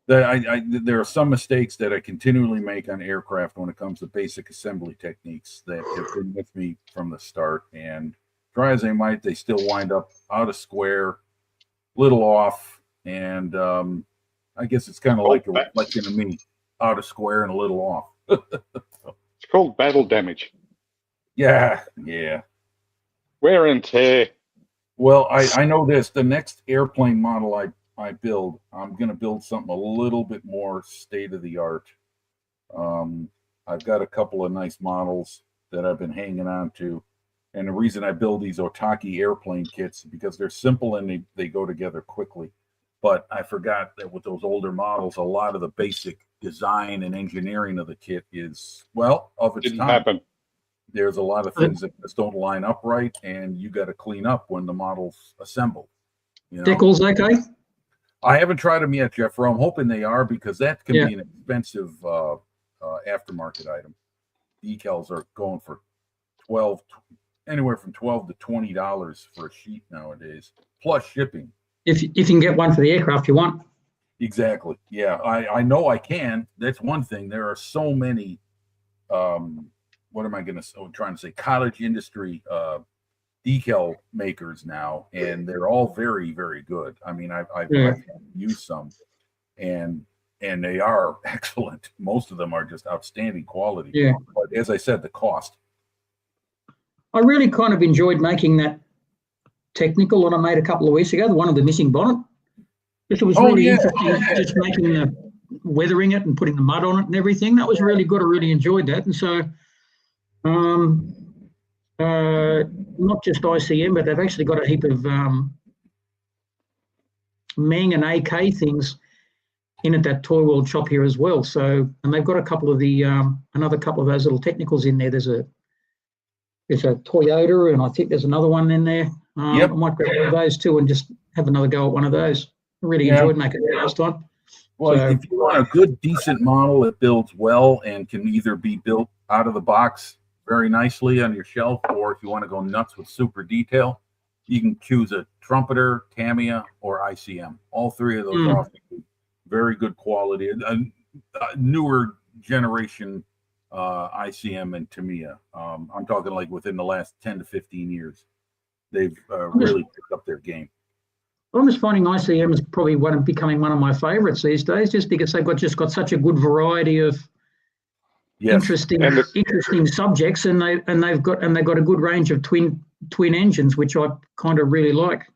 There are some mistakes that I continually make on aircraft when it comes to basic assembly techniques that have been with me from the start. And try as they might, they still wind up out of square, little off. And I guess it's kind of like a reflection of me, out of square and a little off. It's called battle damage. Yeah. Wear and tear. Well, I know this. The next airplane model I build, I'm going to build something a little bit more state-of-the-art. I've got a couple of nice models that I've been hanging on to, And the reason I build these Otaki airplane kits because they're simple and they go together quickly. But I forgot that with those older models, a lot of the basic design and engineering of the kit is, well, of its Didn't time. happen. There's a lot of things that just don't line up right, and you got to clean up when the model's assembled. You know? Decals okay? I haven't tried them yet, Jeffro. I'm hoping they are because that can Yeah. be an expensive aftermarket item. Decals are going for anywhere from $12 to $20 for a sheet nowadays, plus shipping. If you can get one for the aircraft you want. Exactly. Yeah, I know I can. That's one thing. There are so many. What am I going to? Trying to say cottage industry decal makers now, and they're all very, very good. I mean, I've used some, and they are excellent. Most of them are just outstanding quality. Yeah. But as I said, the cost. I really kind of enjoyed making that technical that I made a couple of weeks ago, the one of the missing bonnet. It was really interesting, just making weathering it and putting the mud on it and everything. That was really good. I really enjoyed that. And so, not just ICM, but they've actually got a heap of Meng and AK things in at that Toy World shop here as well. So, and they've got a couple of the another couple of those little technicals in there. There's a Toyota, and I think there's another one in there. I might grab one of those too and just have another go at one of those. I really enjoyed making it last time. Well, if you want a good, decent model that builds well and can either be built out of the box very nicely on your shelf, or if you want to go nuts with super detail, you can choose a Trumpeter, Tamiya, or ICM. All three of those offer very good quality. A newer generation ICM and Tamiya. I'm talking like within the last 10 to 15 years. They've really picked up their game. I'm just finding ICM is probably becoming one of my favourites these days, just because they've got such a good variety of interesting subjects, and they've got a good range of twin engines, which I kind of really like.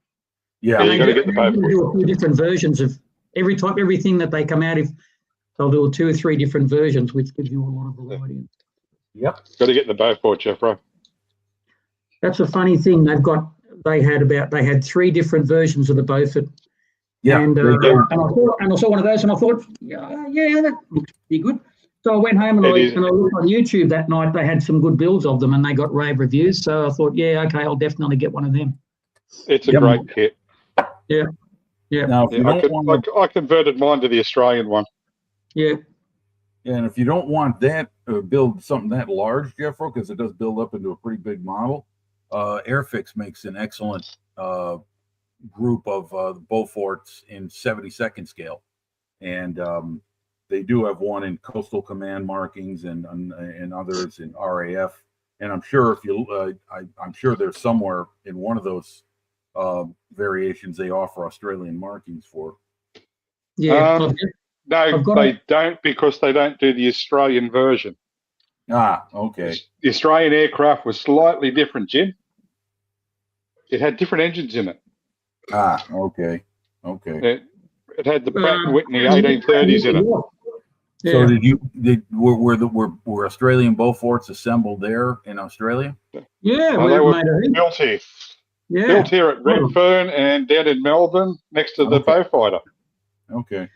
Yeah, you got to get the boat. Do a few different versions of everything that they come out. If they'll do 2 or 3 different versions, which gives you a lot of variety. Yep, got to get the Beaufort, Jeffro. That's a funny thing. They had 3 different versions of the Beaufort. Yeah, and I saw one of those, and I thought, yeah, that looks pretty good. So I went home and I looked on YouTube that night. They had some good builds of them, and they got rave reviews. So I thought, yeah, okay, I'll definitely get one of them. It's a great kit. Yeah, yeah. Now, I converted mine to the Australian one. Yeah. And if you don't want that, build something that large, Jeffro, because it does build up into a pretty big model, Airfix makes an excellent group of Beauforts in 72nd scale, and they do have one in Coastal Command markings and others in RAF. And I'm sure I'm sure there's somewhere in one of those variations they offer Australian markings for. Yeah. No, they don't, because they don't do the Australian version. Ah, okay. The Australian aircraft was slightly different, Jim. It had different engines in it. Ah, okay. Okay. It had the Pratt & Whitney 1830s in it. Yeah. So were Australian Beauforts assembled there in Australia? Yeah, they were built here. Yeah. Built here at Redfern and down in Melbourne next to the Beaufighter. Okay.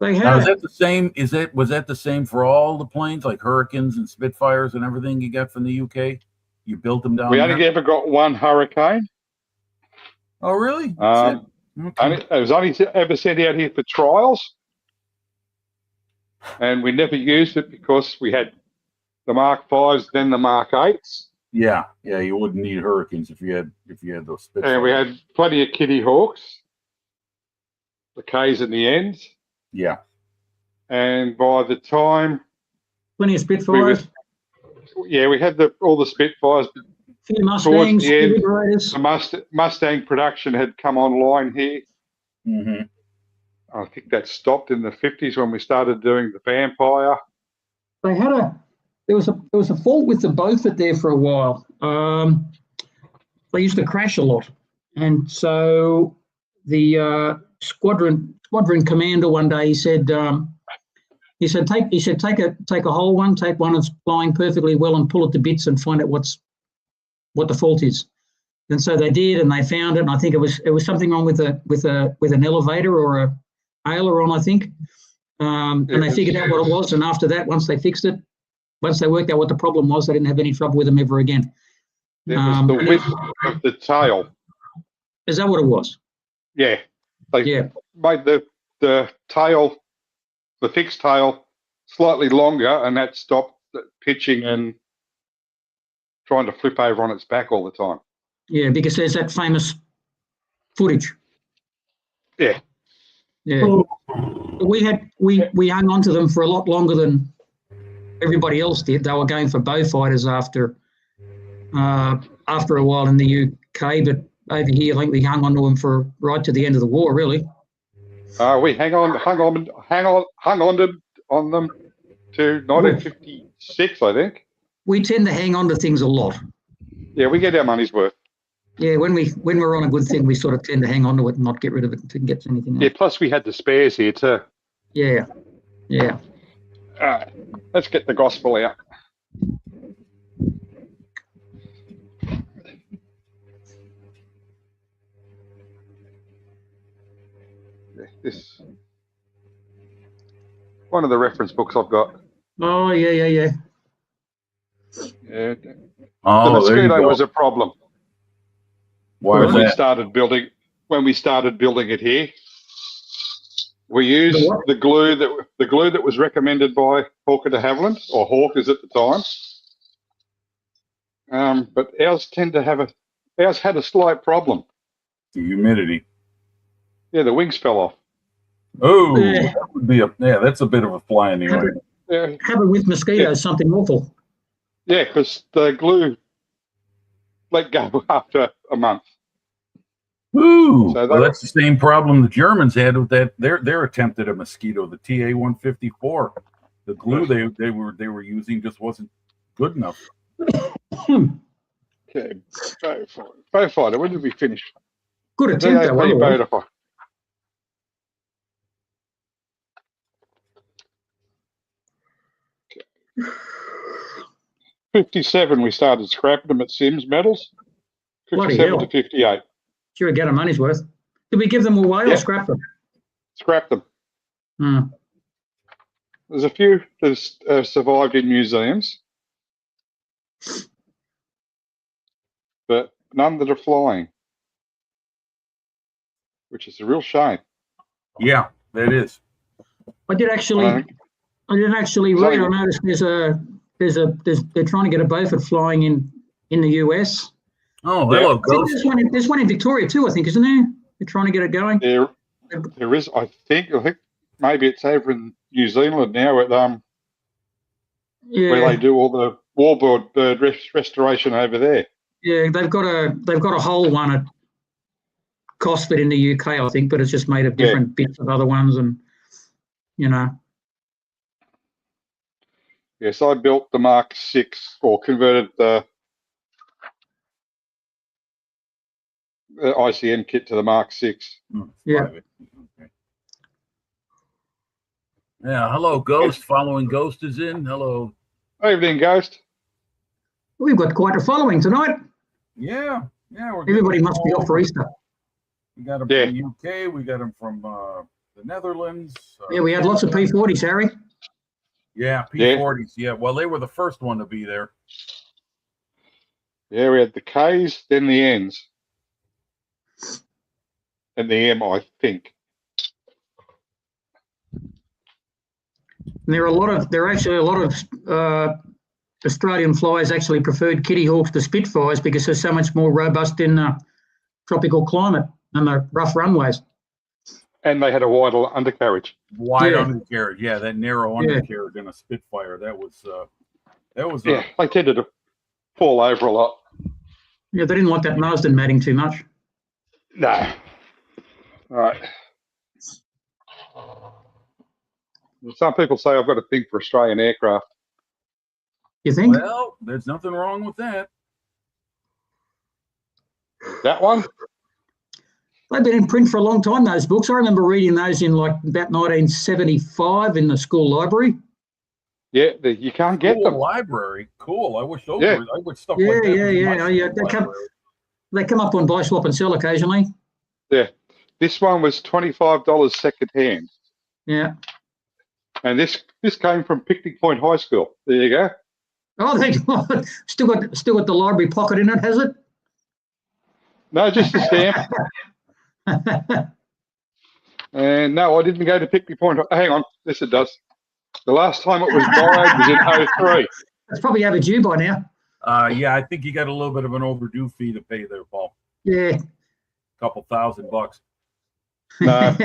Now, is that the same? Was that the same for all the planes, like Hurricanes and Spitfires and everything you got from the UK? You built them down there? We only ever got one Hurricane. Oh, really? It was only ever sent out here for trials, and we never used it because we had the Mark 5s, then the Mark 8s. Yeah, you wouldn't need Hurricanes if you had those Spitfires. And we had plenty of Kitty Hawks, the K's and the N's. Yeah. And by the time plenty of Spitfires. We had all the Spitfires. A few Mustangs, the Mustang production had come online here. Mm-hmm. I think that stopped in the 50s when we started doing the Vampire. They had there was a fault with the Beaufort there for a while. They used to crash a lot, and so the squadron commander one day he said take a whole one, take one that's flying perfectly well and pull it to bits and find out what's what the fault is. And so they did, and they found it. And I think it was something wrong with an elevator or a aileron, I think. And they figured out what it was. And after that, once they fixed it, once they worked out what the problem was, they didn't have any trouble with them ever again. It was the width of the tail. Is that what it was? Yeah. They made the tail, the fixed tail, slightly longer, and that stopped it pitching and trying to flip over on its back all the time. Yeah, because there's that famous footage. Yeah. Yeah. We hung on to them for a lot longer than everybody else did. They were going for bow fighters after a while in the UK, but over here, I think we hung on to them for right to the end of the war, really. We hung on them to 1956, I think. We tend to hang on to things a lot. Yeah, we get our money's worth. Yeah, when we're on a good thing, we sort of tend to hang on to it and not get rid of it until it gets anything else. Yeah, plus we had the spares here too. Yeah. All right, let's get the gospel out. This one of the reference books I've got. Oh, yeah. Yeah. Oh, the mosquito was a problem. Why when is we that? started building it here, we used the glue that was recommended by Hawker de Havilland, or Hawkers at the time. But ours had a slight problem. The humidity. Yeah, the wings fell off. Oh, that would be that's a bit of a fly in the eye. Yeah, Having with mosquitoes something awful. yeah, because the glue let go after a month. Ooh, So well, that's the same problem the Germans had with that their attempt at a mosquito, the TA-154. The glue they were using just wasn't good enough. Okay, bow fighter. When did we finish? Good attempt, though. DAP Otherwise. Vodafone. Okay. 57, we started scrapping them at Sims Metals. Bloody 57 hell. to 58. Sure, get our money's worth. Did we give them away or Yeah. scrap them? Scrap them. Hmm. There's a few that survived in museums, but none that are flying, which is a real shame. Yeah, that is. I didn't actually read. I noticed they're trying to get a Beaufort flying in the US. Oh, hello, Yeah. Ghost. There's one in Victoria too, I think, isn't there? They're trying to get it going. There is, I think maybe it's over in New Zealand now at where they do all the warbird bird restoration over there. Yeah, they've got a whole one at Cosford in the UK, I think, but it's just made of different bits of other ones, and Yes, I built the Mark 6 or converted the ICM kit to the Mark 6. Yeah. Okay. Yeah, hello, Ghost. Following Ghost is in. Hello. Evening, Ghost. We've got quite a following tonight. Yeah. Everybody must be off for Easter. We got them from the UK. We got them from the Netherlands. Yeah, we had lots of P40s, Harry. Yeah, P40s. Yeah, well, they were the first one to be there. Yeah, we had the Ks, then the Ns, and the M, I think. And there are actually a lot of Australian flyers actually preferred Kitty Hawks to Spitfires because they're so much more robust in tropical climate and the rough runways. And they had a wider undercarriage. Wide undercarriage. Yeah, that narrow undercarriage in a Spitfire. That was they tended to fall over a lot. Yeah, they didn't like that Marsden matting too much. No. All right. Some people say I've got a thing for Australian aircraft. You think? Well, there's nothing wrong with that. That one? They've been in print for a long time, those books. I remember reading those in like about 1975 in the school library. Yeah, you can't get Cool them. library. Cool. I wish those Yeah. were. I wish stuff Yeah, like that. yeah, was in my yeah. Yeah, school library. they come up on Buy, Swap and Sell occasionally. Yeah. This one was $25 second hand. Yeah. And this came from Picnic Point High School. There you go. Oh, they still got the library pocket in it, has it? No, just a stamp. And no, I didn't go to Picnic Point. Hang on. Yes, it does. The last time it was borrowed was in 03. It's probably overdue by now. Yeah, I think you got a little bit of an overdue fee to pay there, Paul. Yeah. Couple $1,000. No,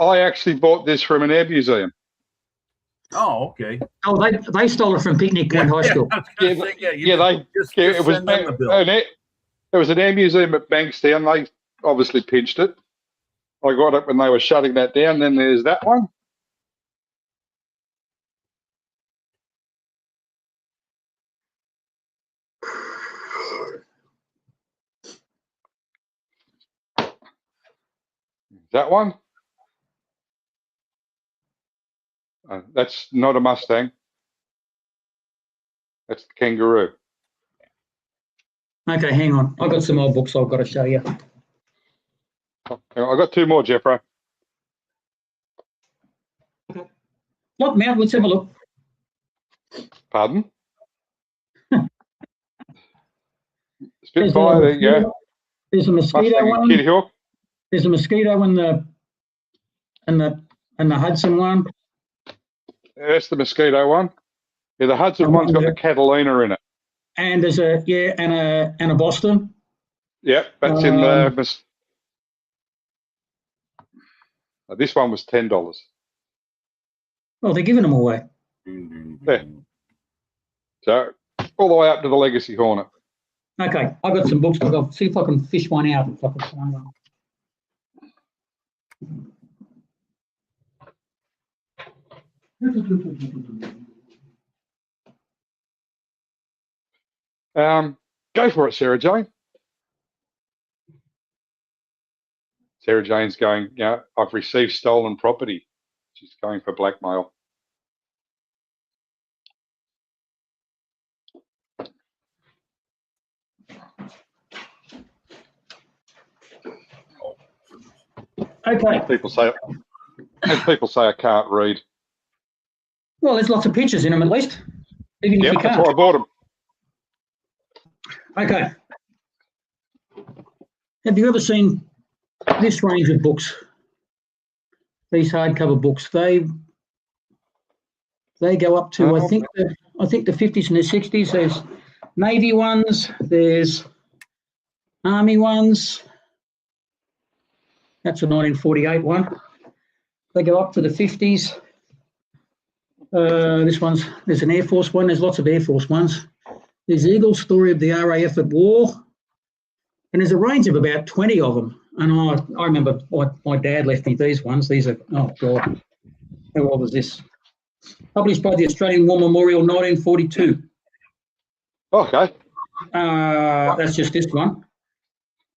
I actually bought this from an air museum. Oh, okay. Oh, they stole it from Picnic Point High School. I was gonna say, It was send them the bill. it was an air museum at Bankstown. They obviously pinched it. I got it when they were shutting that down. Then there's that one. That one. That's not a Mustang. That's the Kangaroo. Okay, hang on. I've got some old books I've got to show you. I've got two more, Jeffro. Look, Mount, let's have a look. Pardon? Spitfire, there you go. There's a mosquito Mustang one. and Kitty Hawk. There's a mosquito in the Hudson one. That's the Mosquito one. Yeah, the Hudson one's got the Catalina in it. And there's and a Boston. Yep, that's in the. This one was $10. Oh, they're giving them away. Yeah. So all the way up to the Legacy Hornet. Okay, I've got some books. I'll see if I can fish one out. If I can find one. Go for it, Sarah Jane. Sarah Jane's going, I've received stolen property. She's going for blackmail. Okay. People say I can't read. Well, there's lots of pictures in them at least. Even if Yep, you that's can't. why I bought them. Okay. Have you ever seen this range of books? These hardcover books. They go up to I think the 50s and the 60s. There's Navy ones. There's Army ones. That's a 1948 one. They go up to the 50s. There's an Air Force one. There's lots of Air Force ones. There's Eagle's Story of the RAF at War. And there's a range of about 20 of them. And I remember my dad left me these ones. These are, oh God, how old is this? Published by the Australian War Memorial, 1942. Okay. That's just this one.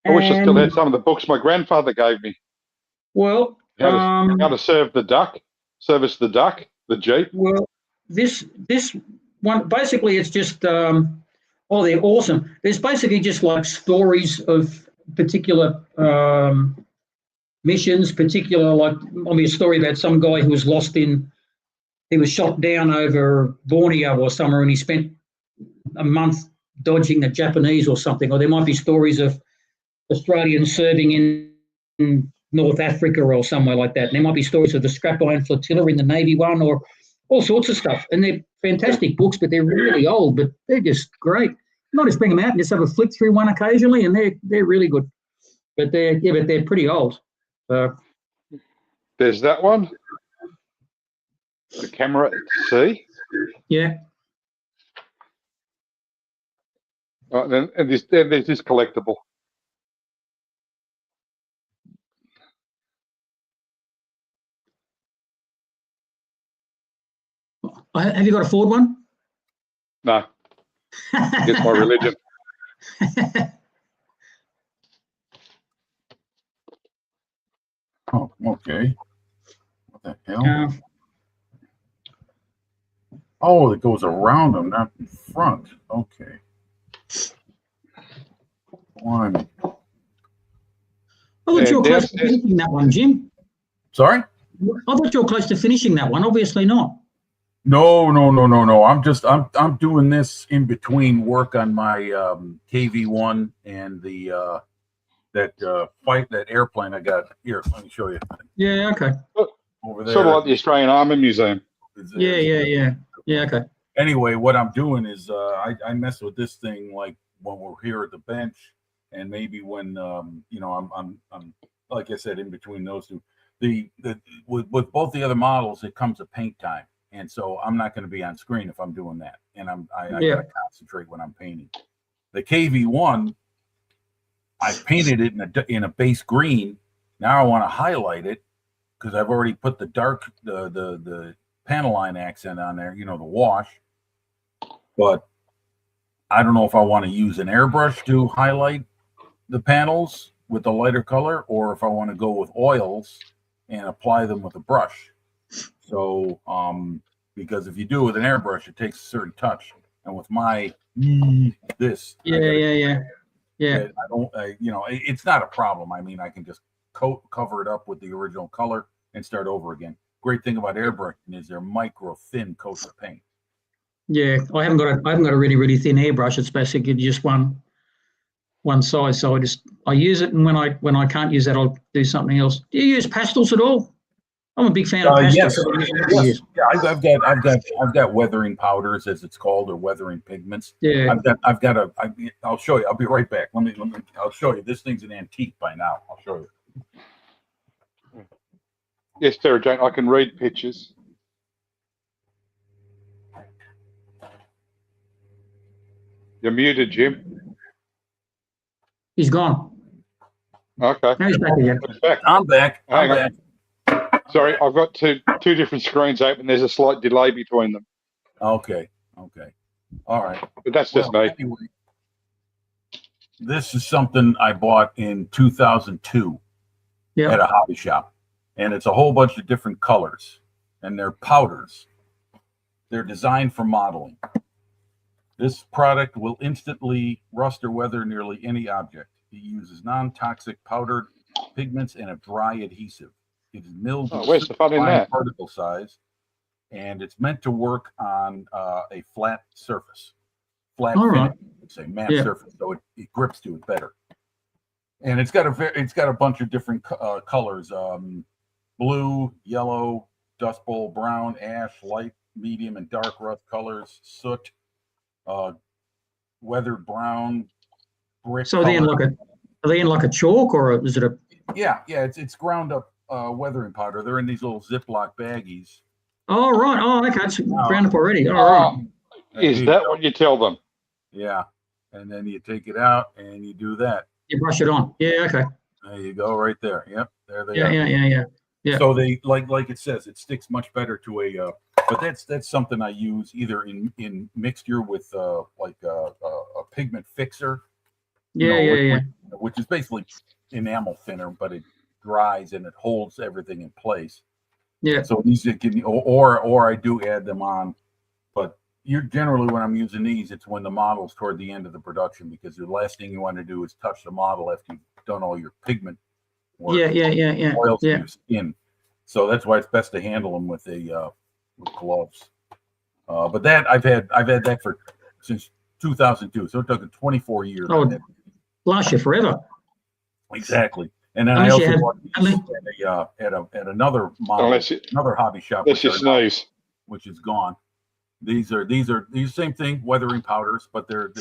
I wish I still had some of the books my grandfather gave me. Well, How to service the duck, the Jeep. Well, this one, basically it's just, they're awesome. There's basically just like stories of particular missions, a story about some guy who was he was shot down over Borneo or somewhere and he spent a month dodging the Japanese or something. Or there might be stories of Australians serving in North Africa or somewhere like that. And there might be stories of the Scrap Iron Flotilla in the Navy one or all sorts of stuff. And they're fantastic books, but they're really old, but they're just great. You might just bring them out and just have a flick through one occasionally, and they're really good. But they're pretty old. There's that one. The Camera at Sea. Yeah. And there's this collectible. Have you got a Ford one? No. It's my religion. Oh, okay. What the hell? Oh, it goes around them, not in front. Okay. One. I thought you were close to finishing that one, Jim. Sorry? I thought you were close to finishing that one. Obviously not. No. I'm doing this in between work on my KV1 and the that airplane I got here. Let me show you. Yeah. Okay. Over there. Sort of like the Australian Army Museum. Yeah. Okay. Anyway, what I'm doing is I mess with this thing like when we're here at the bench, and maybe when I'm like I said, in between those two. With both the other models, it comes at paint time, and so I'm not going to be on screen if I'm doing that, and I got to concentrate when I'm painting. The KV1, I painted it in a base green. Now I want to highlight it because I've already put the panel line accent on there, the wash. But I don't know if I want to use an airbrush to highlight the panels with the lighter color, or if I want to go with oils and apply them with a brush. So, because if you do it with an airbrush, it takes a certain touch, and with my this, Yeah. it's not a problem. I mean, I can just cover it up with the original color and start over again. Great thing about airbrushing is they're micro thin coats of paint. Yeah, I haven't got a really, really thin airbrush. It's basically just one size. So I use it, and when I can't use that, I'll do something else. Do you use pastels at all? I'm a big fan of pastels. Yes. Yeah, I've got weathering powders, as it's called, or weathering pigments. Yeah. I'll show you. I'll be right back. I'll show you. This thing's an antique by now. I'll show you. Yes, Sarah Jane, I can read pictures. You're muted, Jim. He's gone. Okay. Now he's back again. I'm back. Hang on. Sorry, I've got two different screens open. There's a slight delay between them. Okay. All right. But that's just me. Anyway, this is something I bought in 2002 at a hobby shop. And it's a whole bunch of different colors. And they're powders. They're designed for modeling. This product will instantly rust or weather nearly any object. It uses non-toxic powdered pigments and a dry adhesive. It is milled to where's the fun in that? particle size, and it's meant to work on a flat surface. Flat finish, say matte surface, so it grips to it better. And it's got a bunch of different colors: blue, yellow, dust bowl brown, ash, light, medium, and dark rust colors, soot, weathered brown, brick. So are they in like a chalk, or is it a? Yeah, it's ground up weathering powder. They're in these little Ziploc baggies. Oh right. Oh, okay. It's ground up already. All right. Is that what you tell them? Yeah, and then you take it out and you do that. You brush it on. Yeah. Okay. There you go, right there. Yep, there they are. Yeah. So they like it says, it sticks much better to a. But that's something I use either in mixture with like a pigment fixer. Which is basically enamel thinner, but it dries and it holds everything in place. Yeah. So these can, or I do add them on, but generally when I'm using these, it's when the model's toward the end of the production, because the last thing you want to do is touch the model after you've done all your pigment work. Oils in your skin. So that's why it's best to handle them with with gloves. But that I've had that since 2002. So it took 24 years. Oh, last year forever. Exactly. And then I also bought these at another model, another hobby shop, which is gone. These same thing, weathering powders, but they're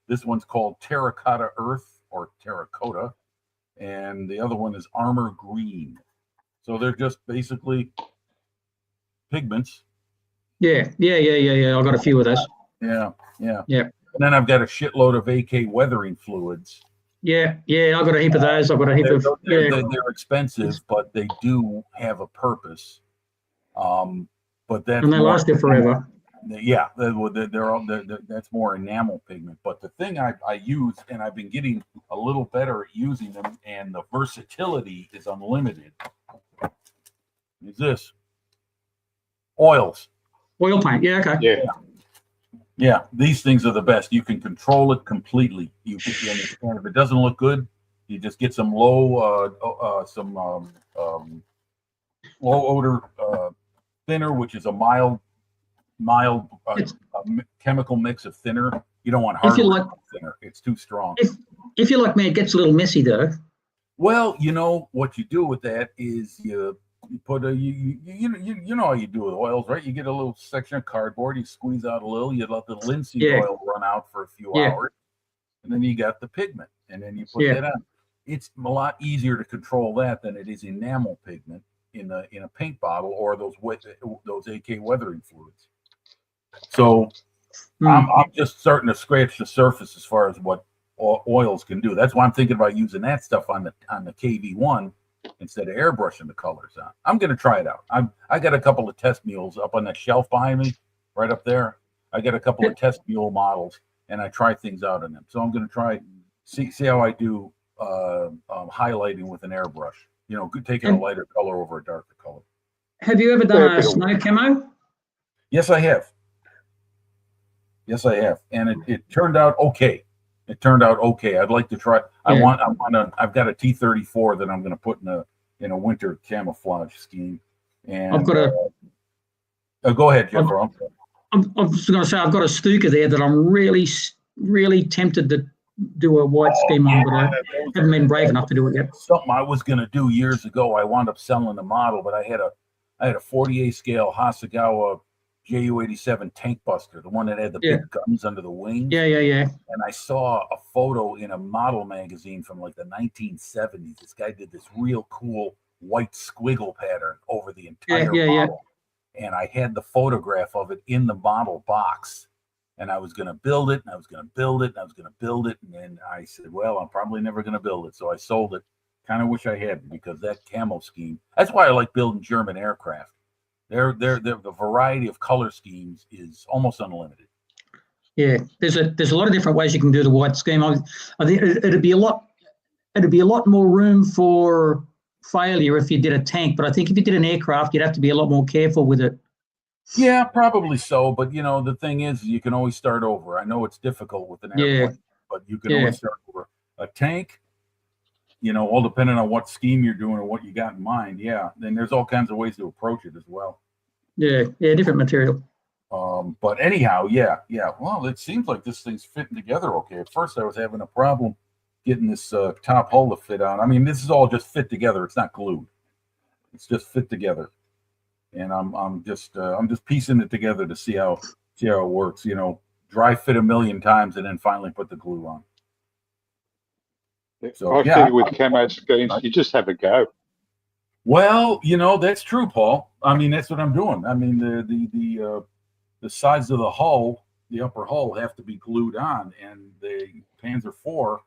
this one's called Terracotta Earth or Terracotta, and the other one is Armor Green. So they're just basically pigments. Yeah. I've got a few of those. Yeah. And then I've got a shitload of AK weathering fluids. Yeah, I've got a heap of those. I've got a heap of. They're expensive, but they do have a purpose. But that's and they last you forever. Yeah, that's more enamel pigment. But the thing I use, and I've been getting a little better at using them, and the versatility is unlimited, is this. Oils. Oil paint. Yeah. Okay. Yeah. Yeah, these things are the best. You can control it completely. You can, and if it doesn't look good, you just get some low odor thinner, which is a mild chemical mix of thinner. You don't want hard thinner; it's too strong. If you like me, it gets a little messy though. Well, what you do with that is you put you know how you do with oils, right? You get a little section of cardboard, you squeeze out a little, you let the linseed oil run out for a few hours, and then you got the pigment, and then you put that on. It's a lot easier to control that than it is enamel pigment in a paint bottle or those AK weathering fluids. So I'm just starting to scratch the surface as far as what oils can do. That's why I'm thinking about using that stuff on the KV1 instead of airbrushing the colors on. I'm going to try it out. I got a couple of test mules up on that shelf behind me, right up there. I got a couple of test mule models, and I try things out on them. So I'm going to try see how I do highlighting with an airbrush. Taking a lighter color over a darker color. Have you ever done a snow camo? Yes, I have. And it turned out okay. I'd like to try. I've got a T-34 that I'm going to put in a winter camouflage scheme. And I've got go ahead, Jeff. I'm just going to say I've got a Stuka there that I'm really, really tempted to do a white scheme on, but I haven't been brave enough to do it yet. Something I was going to do years ago. I wound up selling the model, but I had a 48 scale Hasegawa JU-87 tank buster, the one that had the big guns under the wings. Yeah. And I saw a photo in a model magazine from like the 1970s. This guy did this real cool white squiggle pattern over the entire model. And I had the photograph of it in the model box. And I was going to build it, and I was going to build it, and I was going to build it. And then I said, well, I'm probably never going to build it. So I sold it. Kind of wish I hadn't, because that camo scheme, that's why I like building German aircraft. The variety of color schemes is almost unlimited. Yeah, there's a lot of different ways you can do the white scheme. I think it'd be a lot more room for failure if you did a tank, but I think if you did an aircraft, you'd have to be a lot more careful with it. Yeah, probably so. But the thing is, you can always start over. I know it's difficult with an airplane, but you can always start over. A tank, all depending on what scheme you're doing or what you got in mind. Yeah, then there's all kinds of ways to approach it as well. Yeah, different material. But anyhow, yeah. Well, it seems like this thing's fitting together okay. At first, I was having a problem getting this top hull to fit on. I mean, this is all just fit together. It's not glued. It's just fit together. And I'm just piecing it together to see how it works. Dry fit 1,000,000 times and then finally put the glue on. So I think with camo schemes, you just have a go. Well, that's true, Paul. I mean, that's what I'm doing. I mean, the sides of the hull, the upper hull, have to be glued on, and the Panzer IV,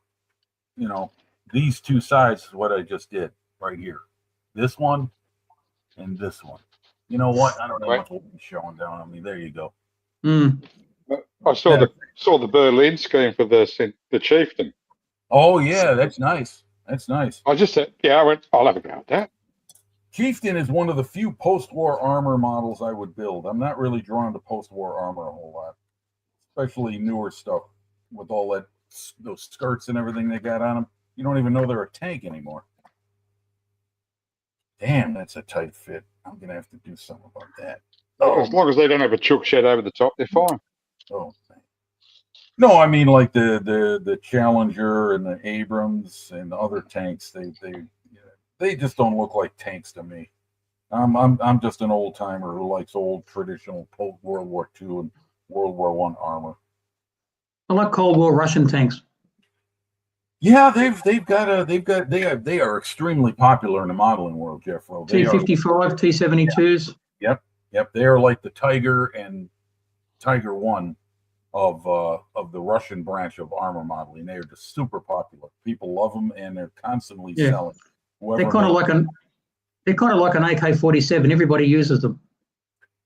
these two sides is what I just did right here. This one and this one. You know what? I don't know what's showing down on me. There you go. I saw the Berlin scheme for the Chieftain. Oh yeah, that's nice. That's nice. I just said, I went, I'll have a go at that. Chieftain is one of the few post-war armor models I would build. I'm not really drawn to post-war armor a whole lot, especially newer stuff with all those skirts and everything they got on them. You don't even know they're a tank anymore. Damn, that's a tight fit. I'm gonna have to do something about that. As long as they don't have a chook shed over the top, they're fine. Oh, no, I mean like the Challenger and the Abrams and the other tanks. They just don't look like tanks to me. I'm just an old timer who likes old traditional post World War II and World War I armor. I like Cold War Russian tanks. Yeah, they are extremely popular in the modeling world, Jeffro. T-55, T-72s. Yep. They are like the Tiger and Tiger One of the Russian branch of armor modeling. They are just super popular. People love them, and they're constantly selling. They're kind of like an AK-47. Everybody uses them.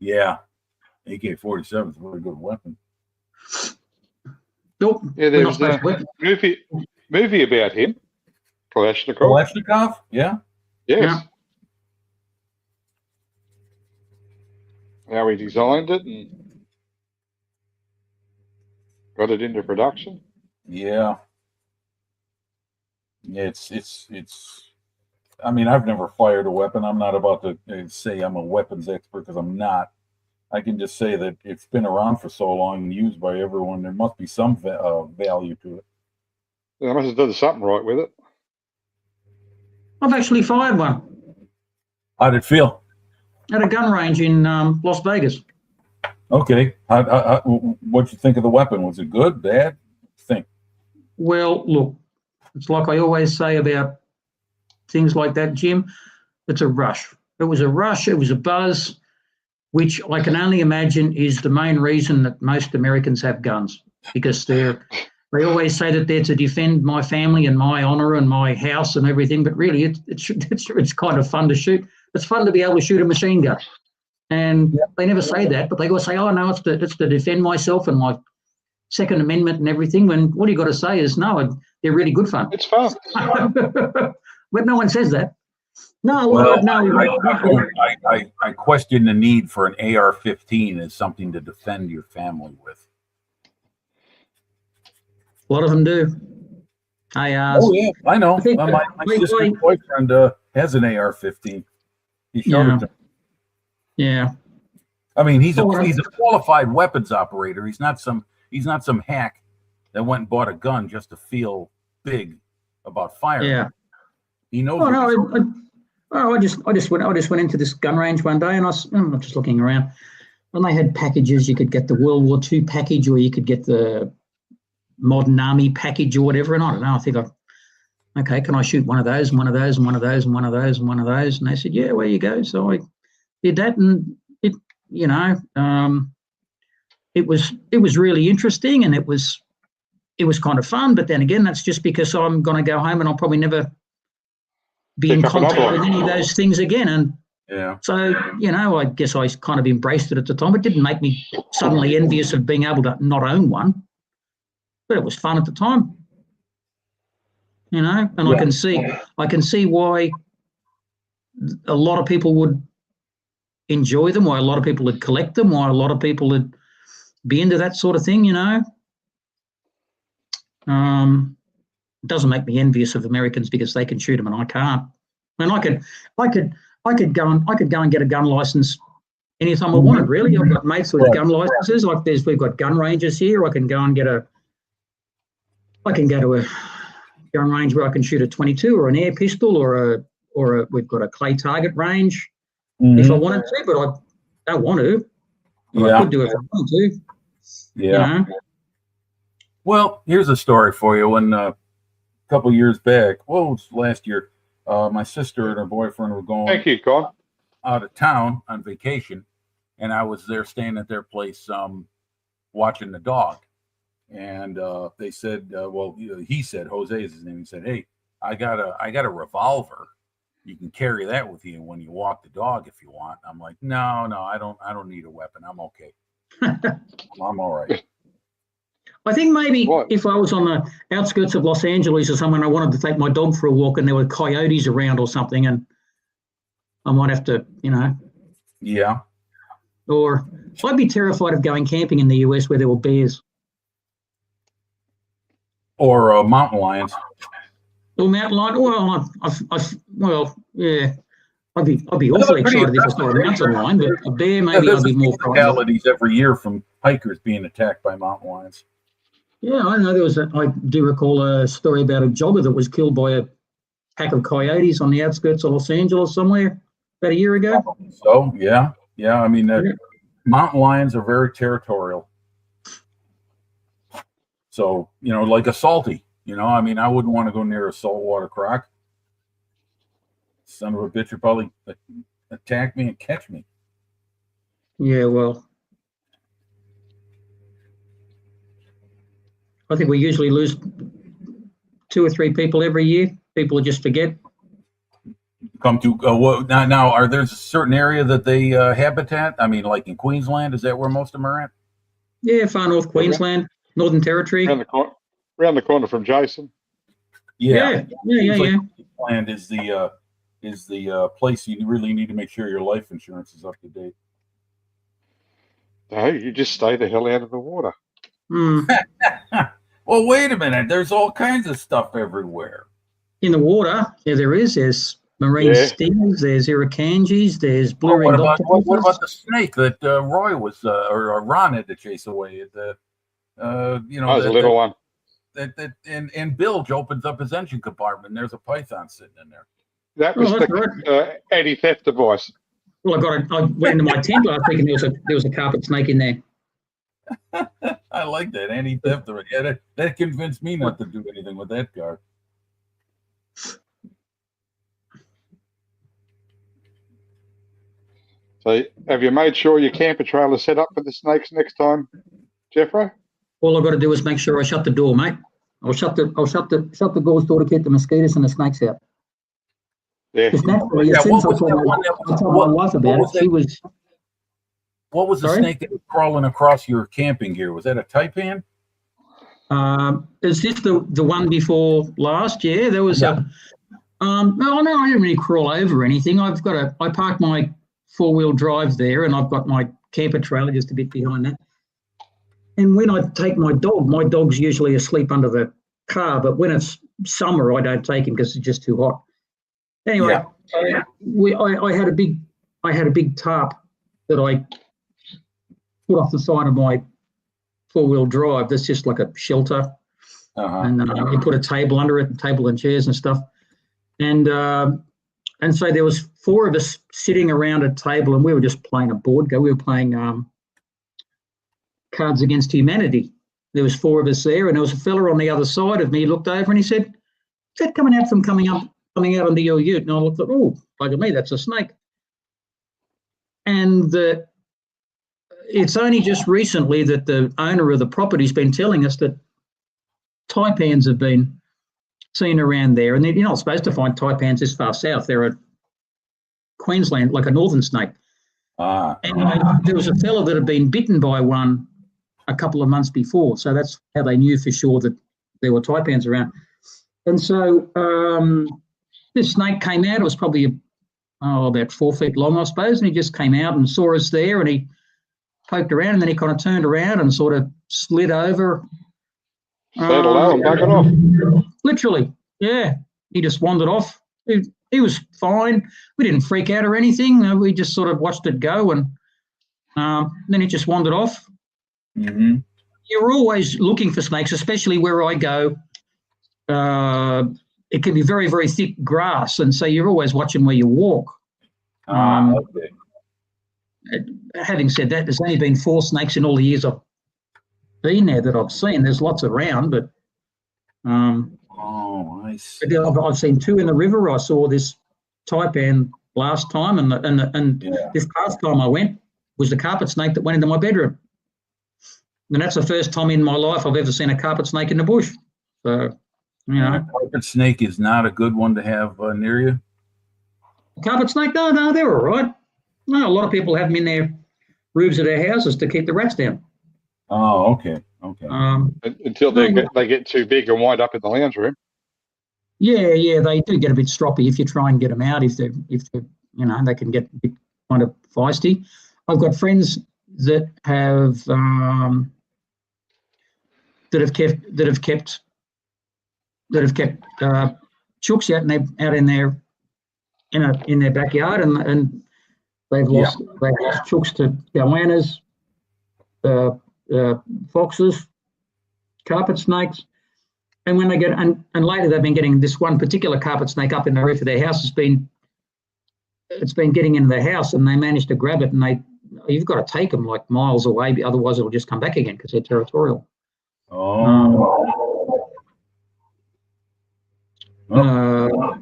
Yeah, AK-47 is a very good weapon. Nope. Yeah, there's a movie about him, Kalashnikov. Kalashnikov? Yeah. Yes. how he designed it and got it into production. Yeah. It's I mean, I've never fired a weapon. I'm not about to say I'm a weapons expert because I'm not. I can just say that it's been around for so long and used by everyone. There must be some value to it. They must have done something right with it. I've actually fired one How'd it feel? at a gun range in Las Vegas. Okay. What'd you think of the weapon? Was it good, bad? Think. Well, look, it's like I always say about things like that, Jim. It's a rush. It was a rush. It was a buzz, which I can only imagine is the main reason that most Americans have guns, because they always say that they're to defend my family and my honor and my house and everything. But really, it's kind of fun to shoot. It's fun to be able to shoot a machine gun. And they never say that, but they go say, "Oh no, it's to defend myself and my Second Amendment and everything." When all you got to say is, "No, they're really good fun." It's fun. But no one says that. No, Well, no. I question the need for an AR-15 as something to defend your family with. A lot of them do. ARs. Oh yeah, I know. I think My sister's boyfriend has an AR-15. He showed it to me. Yeah. I mean, he's a Well, qualified weapons operator. He's not some hack that went and bought a gun just to feel big about firing. Yeah. He knows. I just went into this gun range one day, and I'm just looking around, and they had packages. You could get the World War II package, or you could get the Modern Army package, or whatever. And I don't know. I think okay, can I shoot one of those, and one of those, and one of those, and one of those, and one of those? And they said, yeah, where you go. So I did that, and it was really interesting, and it was kind of fun. But then again, that's just because I'm going to go home and I'll probably never be in contact with any of those things again. And Yeah. so, I guess I kind of embraced it at the time. It didn't make me suddenly envious of being able to not own one, but it was fun at the time. And I can see why a lot of people would enjoy them, why a lot of people would collect them, why a lot of people would be into that sort of thing, It doesn't make me envious of Americans because they can shoot them and I can't. And I could go and get a gun license anytime I wanted. Really, I've got mates with gun licenses. We've got gun ranges here. I can go to a gun range where I can shoot a 22 or an air pistol or we've got a clay target range if I wanted to, but I don't want to. But I could do it if I wanted to. Yeah. Well, here's a story for you. When a couple years back, last year, my sister and her boyfriend were going out of town on vacation, and I was there staying at their place watching the dog. And they said, he said, Jose is his name. He said, hey, I got a revolver. You can carry that with you when you walk the dog if you want. I'm like, no, I don't need a weapon. I'm okay. I'm all right. I think maybe if I was on the outskirts of Los Angeles or somewhere and I wanted to take my dog for a walk and there were coyotes around or something, and I might have to, Yeah. Or I'd be terrified of going camping in the US where there were bears. Or mountain lions. Or mountain lion. Yeah. I'd be awfully excited if I saw a mountain lion, but a bear maybe I'd be more fatalities every year from hikers being attacked by mountain lions. Yeah, I know I do recall a story about a jogger that was killed by a pack of coyotes on the outskirts of Los Angeles somewhere about a year ago. So, yeah. I mean, mountain lions are very territorial. So, like a salty, I mean, I wouldn't want to go near a saltwater croc. Son of a bitch would probably attack me and catch me. Yeah, well, I think we usually lose 2 or 3 people every year. People just forget. Come to now? Are there a certain area that they habitat? I mean, like in Queensland, is that where most of them are at? Yeah, far north Queensland, Northern Territory. Around the corner from Jason. Yeah. Queensland is the place you really need to make sure your life insurance is up to date. No, you just stay the hell out of the water. Mm. Well, wait a minute. There's all kinds of stuff everywhere. In the water, yeah, there is. There's marine Yeah. stingers, there's irukandjis, there's Oh, blue-ringed what octopuses. about the snake that Roy was, or Ron had to chase away? That was a little one. And Bilge opens up his engine compartment, and there's a python sitting in there. That was that's the anti-theft device. Well, I went into my tent last week and there was a carpet snake in there. I like that anti-theft. Yeah, that convinced me not to do anything with that car. So, have you made sure your camper trailer is set up for the snakes next time, Jeffro? All I've got to do is make sure I shut the door, mate. I'll shut the doors door to keep the mosquitoes and the snakes out. Yeah. Because naturally, Yeah, as soon as what I was that one told my wife about it, she was. What was the Sorry? snake that was crawling across your camping gear? Was that a taipan? Is this the one before last? Yeah, there was a. No, I didn't really crawl over anything. I parked my 4-wheel drive there, and I've got my camper trailer just a bit behind that. And when I take my dog's usually asleep under the car, but when it's summer, I don't take him because it's just too hot. Anyway, I had a big tarp that I put off the side of my 4-wheel drive. That's just like a shelter, and you put a table under it, table and chairs and stuff. And so there was 4 of us sitting around a table, and we were just playing a board game. We were playing Cards Against Humanity. There was 4 of us there, and there was a fella on the other side of me. He looked over and he said, "Is that coming out onto your ute?" And I looked at, oh, look at me, that's a snake. And it's only just recently that the owner of the property's been telling us that taipans have been seen around there, and you're not supposed to find taipans this far south. They're a Queensland, like a northern snake. And there was a fella that had been bitten by one a couple of months before, so that's how they knew for sure that there were taipans around. And so this snake came out. It was probably about 4 feet long, I suppose, and he just came out and saw us there, and he poked around, and then he kind of turned around and sort of slid over. Settle down and back it off. Literally, yeah. He just wandered off. He was fine. We didn't freak out or anything. We just sort of watched it go, and then it just wandered off. Mm-hmm. You're always looking for snakes, especially where I go. It can be very, very thick grass, and so you're always watching where you walk. Okay. Having said that, there's only been 4 snakes in all the years I've been there that I've seen. There's lots around, but I see. I've seen 2 in the river. I saw this taipan last time, and this past time I went was the carpet snake that went into my bedroom. And that's the first time in my life I've ever seen a carpet snake in the bush. So, A carpet snake is not a good one to have near you? A carpet snake? No, they're all right. No, a lot of people have them in their roofs of their houses to keep the rats down. Oh, okay. Until they get too big and wind up in the lounge room. Yeah, they do get a bit stroppy if you try and get them out. If they they can get a bit kind of feisty. I've got friends that have kept chooks out in their backyard, and they've lost chooks to goannas, foxes, carpet snakes. And when they get and later they've been getting this one particular carpet snake up in the roof of their house. It's been getting into their house, and they managed to grab it, and you've got to take them like miles away, otherwise it'll just come back again because they're territorial. But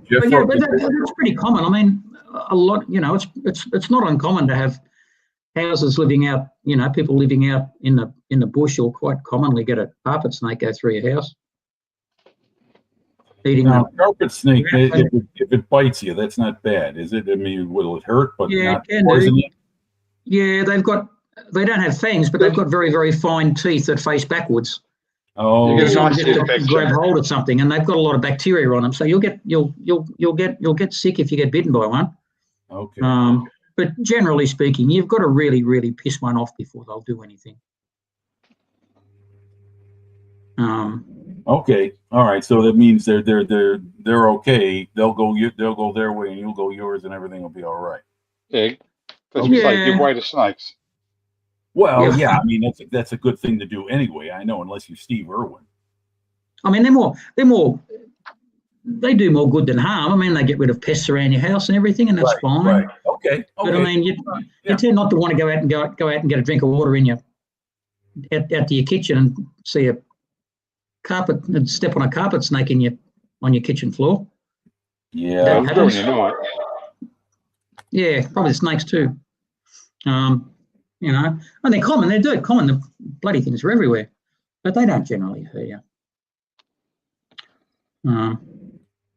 that's pretty common. I mean, a lot. It's not uncommon to have houses living out. People living out in the bush will quite commonly get a carpet snake go through your house. Eating up. Carpet snake, if it bites you, that's not bad, is it? I mean, will it hurt, but not it can poison you? Yeah, they don't have fangs, but they've got very, very fine teeth that face backwards. Oh, It's just to grab hold of something, and they've got a lot of bacteria on them, so you'll get sick if you get bitten by one. Okay. But generally speaking, you've got to really, really piss one off before they'll do anything. Okay, all right. So that means they're okay. They'll go their way, and you'll go yours, and everything will be all right. Yeah, because you say give way to snakes. Well, yeah. I mean, that's a good thing to do anyway. I know, unless you're Steve Irwin. I mean, they do more good than harm. I mean, they get rid of pests around your house and everything, and that's fine. Right. Okay. But I mean, you tend not to want to go out and get a drink of water in out to your kitchen and see a carpet and step on a carpet snake on your kitchen floor. Yeah. That happens. Yeah, probably the snakes too. And they're common. They're common. The bloody things are everywhere, but they don't generally hurt you.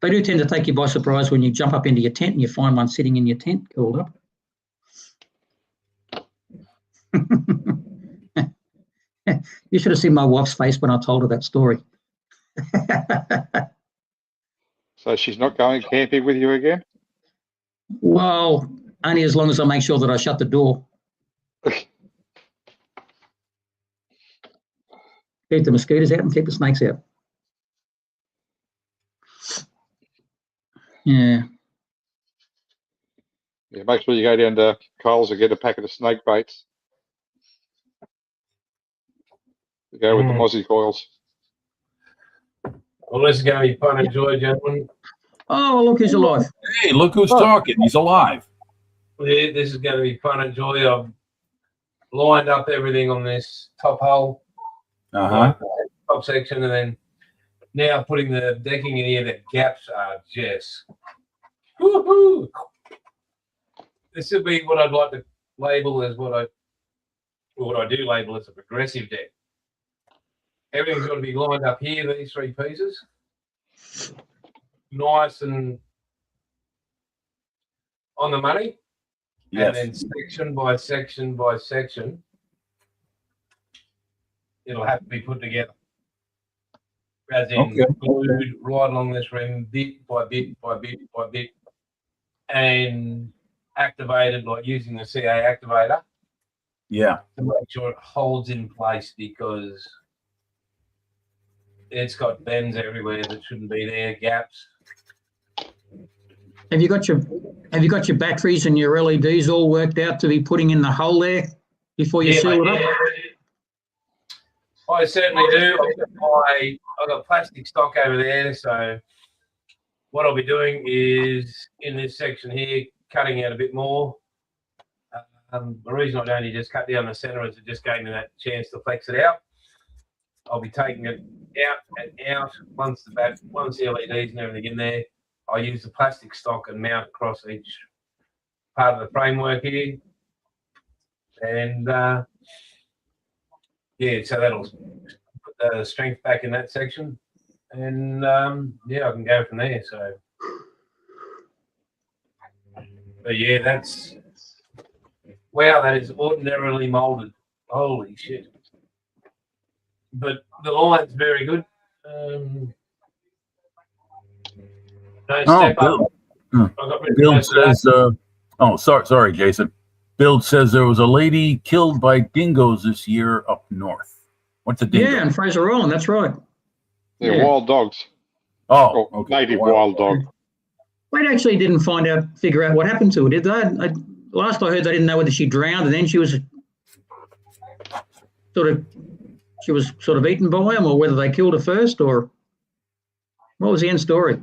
They do tend to take you by surprise when you jump up into your tent and you find one sitting in your tent curled up. You should have seen my wife's face when I told her that story. So she's not going camping with you again? Well, only as long as I make sure that I shut the door. Keep the mosquitoes out and keep the snakes out. Yeah. Yeah, make sure you go down to Coles and get a packet of snake baits. To go with the Mozzie coils. Well, this is going to be fun and joy, gentlemen. Oh, look who's alive. Hey, look who's talking. He's alive. Yeah, this is going to be fun and joy. I've lined up everything on this top hole, top section, and then now putting the decking in here. The gaps are just woohoo. This would be what I'd like to label as what I do label as a progressive deck. Everything's got to be lined up here, these three pieces. Nice and on the money. Yes. And then section by section by section, it'll have to be put together. As in glued right along this rim, bit by bit by bit by bit, and activated like using the CA activator. Yeah. To make sure it holds in place, because it's got bends everywhere that shouldn't be there, gaps. Have you got your batteries and your LEDs all worked out to be putting in the hole there before you seal it up? I certainly do. I've got plastic stock over there, so what I'll be doing is in this section here, cutting out a bit more. The reason I'd only just cut down the center is it just gave me that chance to flex it out. I'll be taking it out and out once the LEDs and everything in there. I'll use the plastic stock and mount across each part of the framework here. And so that'll put the strength back in that section. And I can go from there. So, but yeah, that is ordinarily molded. Holy shit. But the line's very good. Bill says, sorry, Jason. Bill says there was a lady killed by dingoes this year up north. What's a dingo? Yeah, in Fraser Island, that's right. They're wild dogs. Oh, okay. Native wild dog. They actually didn't figure out what happened to her, did they? Last I heard, they didn't know whether she drowned and then she was sort of eaten by them, or whether they killed her first, or what was the end story?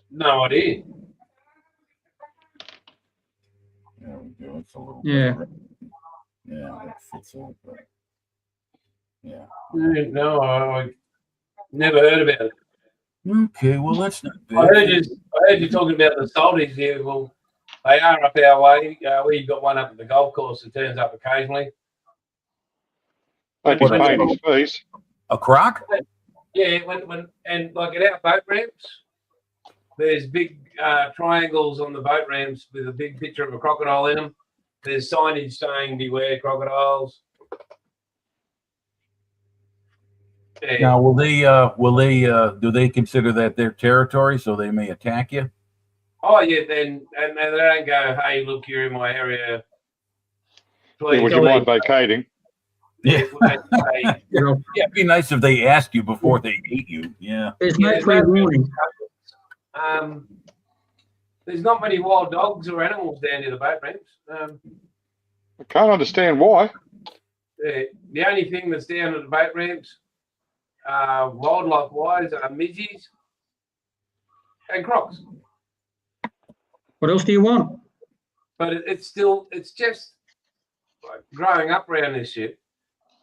No idea. There we go. It's a little Yeah. Yeah, that fits up. Yeah. No, I never heard about it. Okay, well that's not bad. I heard you talking about the salties here. Well, they are up our way. We've got one up at the golf course that turns up occasionally. I'd be paying his fees. A croc? Yeah, when like at our boat ramps, there's big triangles on the boat ramps with a big picture of a crocodile in them. There's signage saying "Beware crocodiles." Yeah. Now, will they do they consider that their territory, so they may attack you? Oh yeah, then and they don't go, hey, look, you're in my area. Please, Yeah, would you mind vacating? Yeah. They say, You know, Yeah, it'd be nice if they asked you before they ate you. Yeah. there's no Yeah, pre-warning. There's not many wild dogs or animals down near the boat ramps. I can't understand why. The only thing that's down at the boat ramps, wildlife-wise, are midges and crocs. What else do you want? But it's just like growing up around this shit.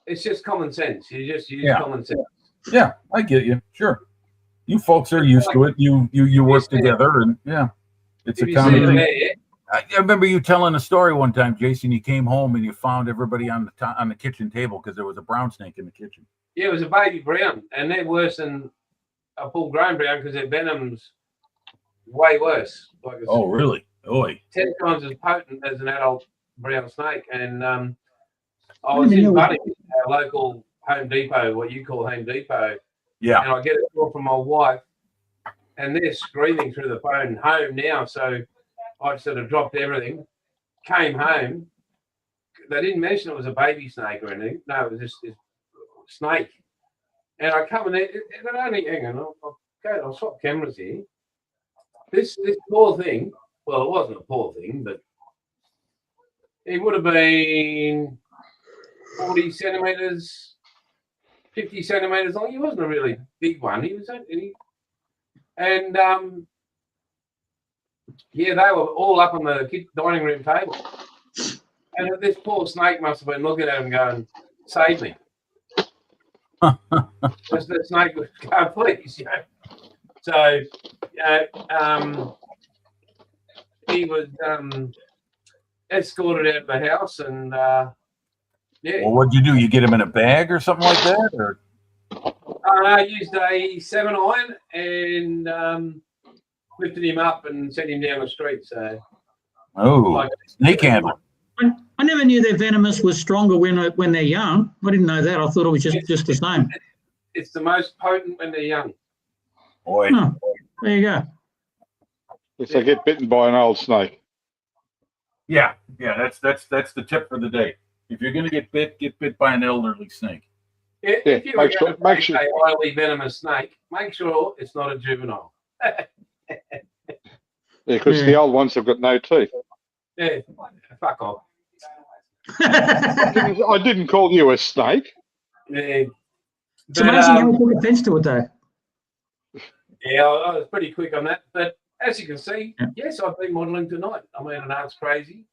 It's just common sense. You just use common sense. Yeah, I get you. Sure. You folks are used to it. You work together, and yeah, it's If a you see common it thing. there, I remember you telling a story one time, Jason. You came home and you found everybody on the kitchen table because there was a brown snake in the kitchen. yeah, it was a baby brown, and they're worse than a full-grown brown because their venom's way worse. Like it's Oh, really? Oi. 10 times as potent as an adult brown snake. And I What was the in hell? Bunnings, our local Home Depot, what you call Home Depot, Yeah. and I get a call from my wife, and they're screaming through the phone, home now. So I sort of dropped everything, came home. They didn't mention it was a baby snake or anything. No, it was just this snake. And I come in there, it only, hang on, I'll swap cameras here. This poor thing, well, it wasn't a poor thing, but it would have been 40 centimeters, 50 centimeters long. He wasn't a really big one. He was only, and yeah, they were all up on the dining room table. And this poor snake must have been looking at him going, save me. Because the snake was going, please, you know. So, he was escorted out of the house, and yeah. Well, what'd you do? You get him in a bag or something like that, or? I used a 7-iron and lifted him up and sent him down the street. So, Oh, like, snake handler. I never knew their venomous was stronger when they're young. I didn't know that. I thought it was just the same. it's the most potent when they're young. Boy. Oh, there you go. If they get bitten by an old snake. Yeah, that's the tip for the day. If you're gonna get bit by an elderly snake. If you make sure- make sure- a highly venomous snake, make sure it's not a juvenile. Yeah, because the old ones have got no teeth. Yeah, fuck off. I didn't call you a snake. Yeah. It's amazing how we put a fence to it, though. Yeah, I was pretty quick on that. But as you can see, yes, I've been modelling tonight. I mean, and that's crazy.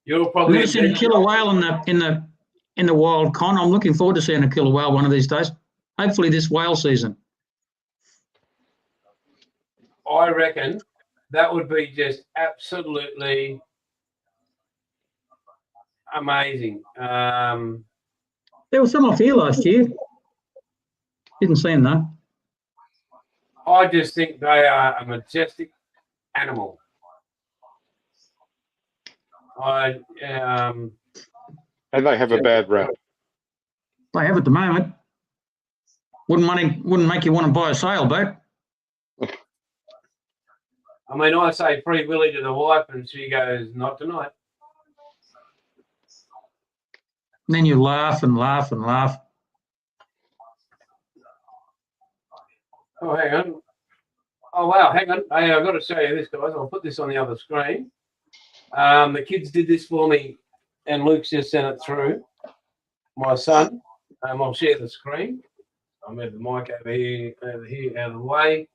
You're I've probably never seen a killer whale in the wild, Con. I'm looking forward to seeing a killer whale one of these days. Hopefully this whale season. I reckon that would be just absolutely amazing. There was some off here last year. Didn't see him though. I just think they are a majestic animal. And they have a bad rap. They have at the moment. Wouldn't make you want to buy a sailboat. I mean, I say Free Willy to the wife, and she goes, "Not tonight." And then you laugh and laugh and laugh. Oh, hang on. Oh, wow, hang on. Hey, I've got to show you this, guys. I'll put this on the other screen. The kids did this for me, and Luke's just sent it through. My son. I'll share the screen. I'll move the mic over here, out of the way.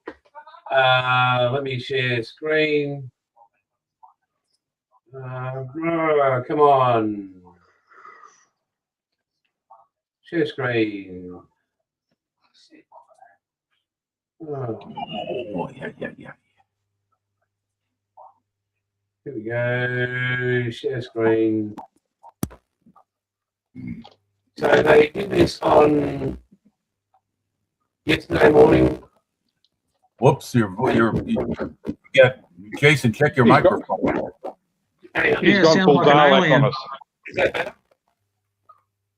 Let me share screen. Come on. Share screen. Oh, yeah. Here we go. Share screen. So they did this on yesterday morning. Whoops, yeah, Jason, check your microphone. He's gone sounds full like an Dalek alien. on us. Is that better?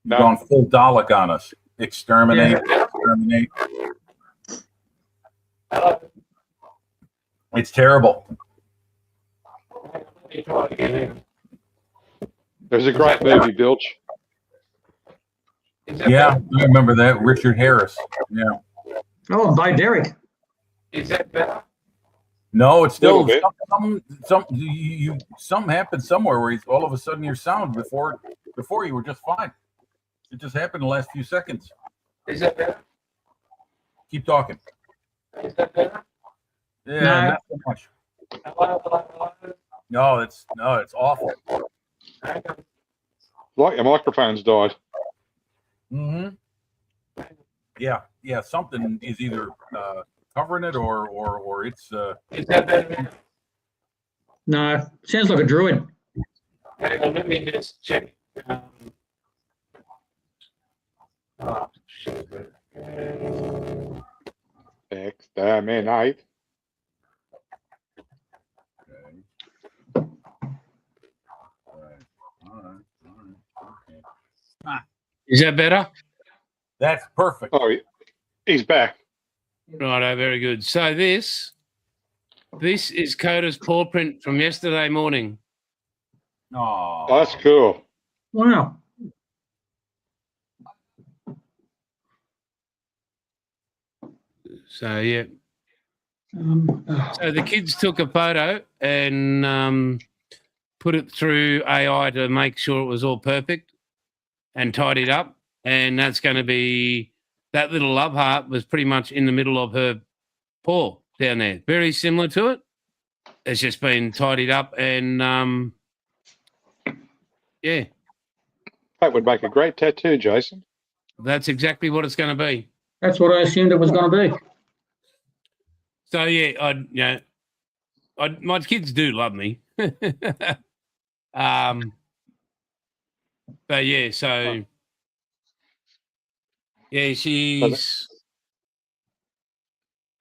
No. Gone full Dalek on us. Exterminate. Hello? It's terrible. You try it again. There's a great movie, Bilge. Is that Yeah, better? I remember that. Richard Harris. Yeah. Oh, by Derek. Is that better? No, it's still Little bit. something happened somewhere where all of a sudden your sound before you were just fine. It just happened in the last few seconds. Is that better? Keep talking. Is that better? Yeah, No. not so much. Hello, hello, hello. No, it's awful. Hang on. Like your microphone's died. Mm-hmm. Yeah. Something is either covering it or it's Is that better? No, sounds like a druid. Hang on, let me just check. Oh, shit. Exterminate. All right. Okay. Is that better? That's perfect. Oh, he's back. Righto, very good. So this is Coda's paw print from yesterday morning. Oh, Oh, that's cool. Wow. So yeah. Oh. So the kids took a photo and put it through AI to make sure it was all perfect and tidied up. And that's going to be that little love heart was pretty much in the middle of her paw down there. Very similar to it. It's just been tidied up and yeah, That would make a great tattoo, Jason. that's exactly what it's going to be. That's what I assumed it was going to be. So yeah, my kids do love me. But yeah, so yeah, she's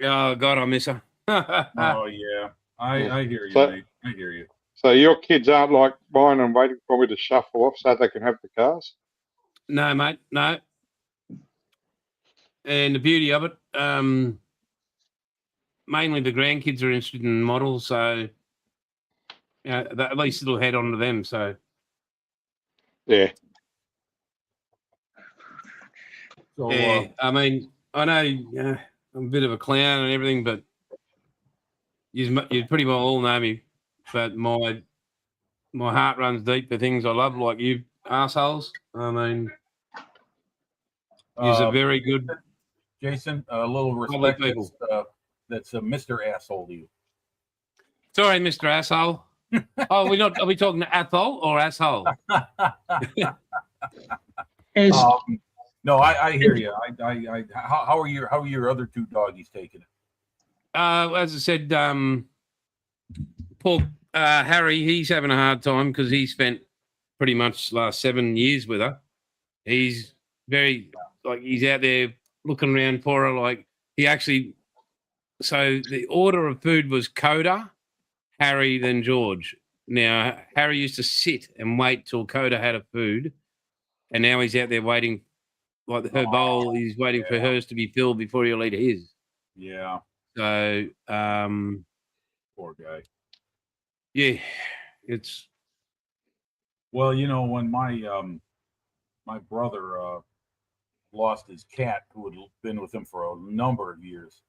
oh God, I miss her. oh yeah. I hear you, So- mate. I hear you. So your kids aren't like mine and waiting for me to shuffle off so they can have the cars? No, mate, no. And the beauty of it, mainly the grandkids are interested in models, so at least it'll head on to them. So Yeah. So yeah, I mean, I know I'm a bit of a clown and everything, but you pretty well all know me. But my heart runs deep for things I love, like you assholes. I mean, he's a very good. Jason, a little Lovely respect. people. That's a Mr. Asshole to you. Sorry, Mr. Asshole. Oh, are we talking Athol or asshole? As, No, I hear you. How are your other two doggies taking it? As I said, poor Harry, he's having a hard time because he spent pretty much the last 7 years with her. He's very he's out there looking around for her. Like he actually. So the order of food was Coda, Harry, then George. Now Harry used to sit and wait till Coda had her food, and now he's out there waiting. Like her bowl, he's waiting for hers to be filled before he'll eat his. Yeah, So, poor guy. yeah, it's Well, when my brother lost his cat, who had been with him for a number of years,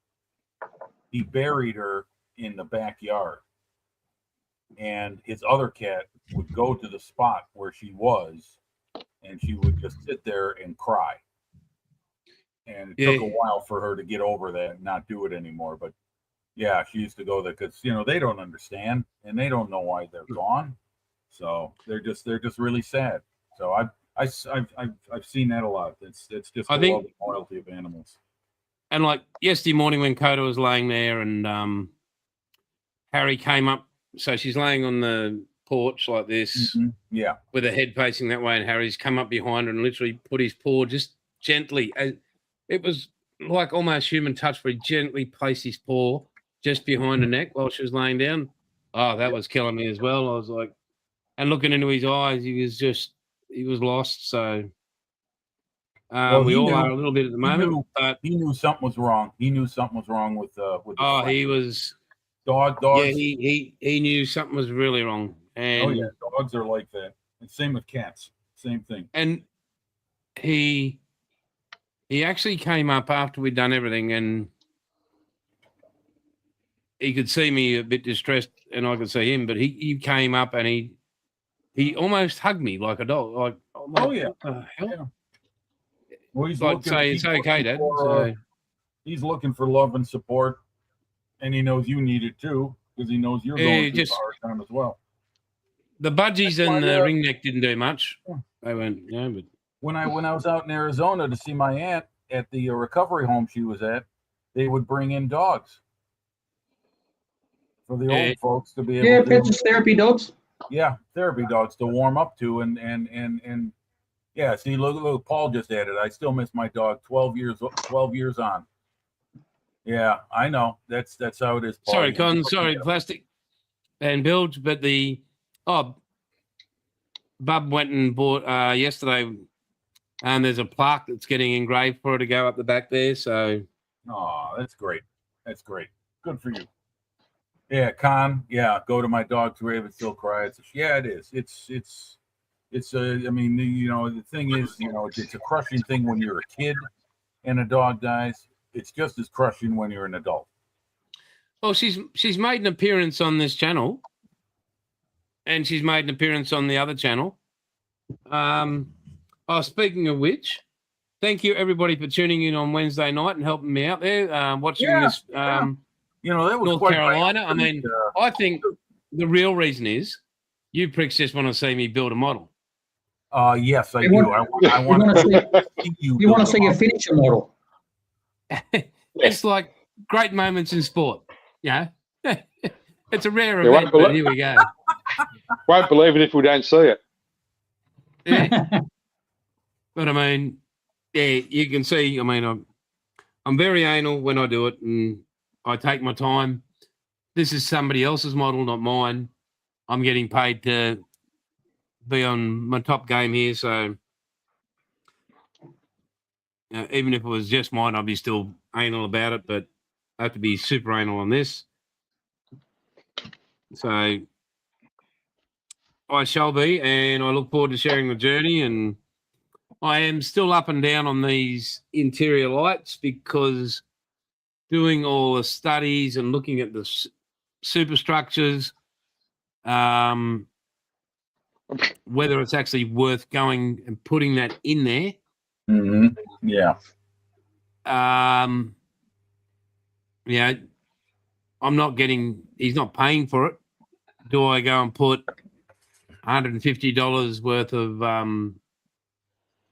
he buried her in the backyard, and his other cat would go to the spot where she was, and she would just sit there and cry. And it took a while for her to get over that and not do it anymore. But yeah, she used to go there because they don't understand and they don't know why they're gone. So they're just really sad. So I've seen that a lot. It's just I the think- love and loyalty of animals. and like yesterday morning when Coda was laying there and Harry came up, so she's laying on the porch like this Yeah. with her head facing that way, and Harry's come up behind her and literally put his paw just gently. It was like almost human touch, where he gently placed his paw just behind her neck while she was laying down. Oh, that was killing me as well. I was like, and looking into his eyes, he was lost. So Well, we he all knew- are a little bit at the moment, knew- but He knew something was wrong. He knew something was wrong with the oh, he was. dogs. Yeah, he knew something was really wrong. And Oh yeah, dogs are like that. And same with cats. Same thing. and he actually came up after we'd done everything, and he could see me a bit distressed, and I could see him. But he came up and he almost hugged me like a dog. Like, Oh, yeah. what the hell? Yeah. Well, he's Like, say it's okay, Dad. He's looking for love and support, and he knows you need it too, because he knows you're Yeah, going through just- a hard time as well. The budgies and the ringneck didn't do much. Yeah. They went, but When I was out in Arizona to see my aunt at the recovery home she was at, they would bring in dogs for the Yeah. old folks to be able Yeah, to. pets therapy dogs. Yeah, therapy dogs to warm up to, and yeah. See, look, Paul just added. I still miss my dog. 12 years on. Yeah, I know. That's how it is. Paul. sorry, Con, sorry, plastic and bilge, but Bub went and bought yesterday, and there's a plaque that's getting engraved for her to go up the back there. So Oh, that's great. That's great. Good for you. Yeah, Con. Yeah, go to my dog's grave and still cry. Yeah, it is. It's I mean, the thing is, it's a crushing thing when you're a kid and a dog dies. It's just as crushing when you're an adult. well, she's made an appearance on this channel, and she's made an appearance on the other channel. Speaking of which, thank you everybody for tuning in on Wednesday night and helping me out there. Watching Yeah, this that was North quite Carolina. I mean, I think the real reason is you pricks just want to see me build a model. Yes, I You do. want- I want wanna to see you. You want to build see a a finisher model. It's like great moments in sport. Yeah. It's a rare You won't event, but believe- here we go. Won't believe it if we don't see it. Yeah. But I mean, yeah, you can see. I mean, I'm very anal when I do it, and I take my time. This is somebody else's model, not mine. I'm getting paid to be on my top game here, so even if it was just mine, I'd be still anal about it. But I have to be super anal on this. So I shall be, and I look forward to sharing the journey. And I am still up and down on these interior lights because doing all the studies and looking at the superstructures, whether it's actually worth going and putting that in there. Mhm. Yeah. Yeah, he's not paying for it. Do I go and put $150 worth of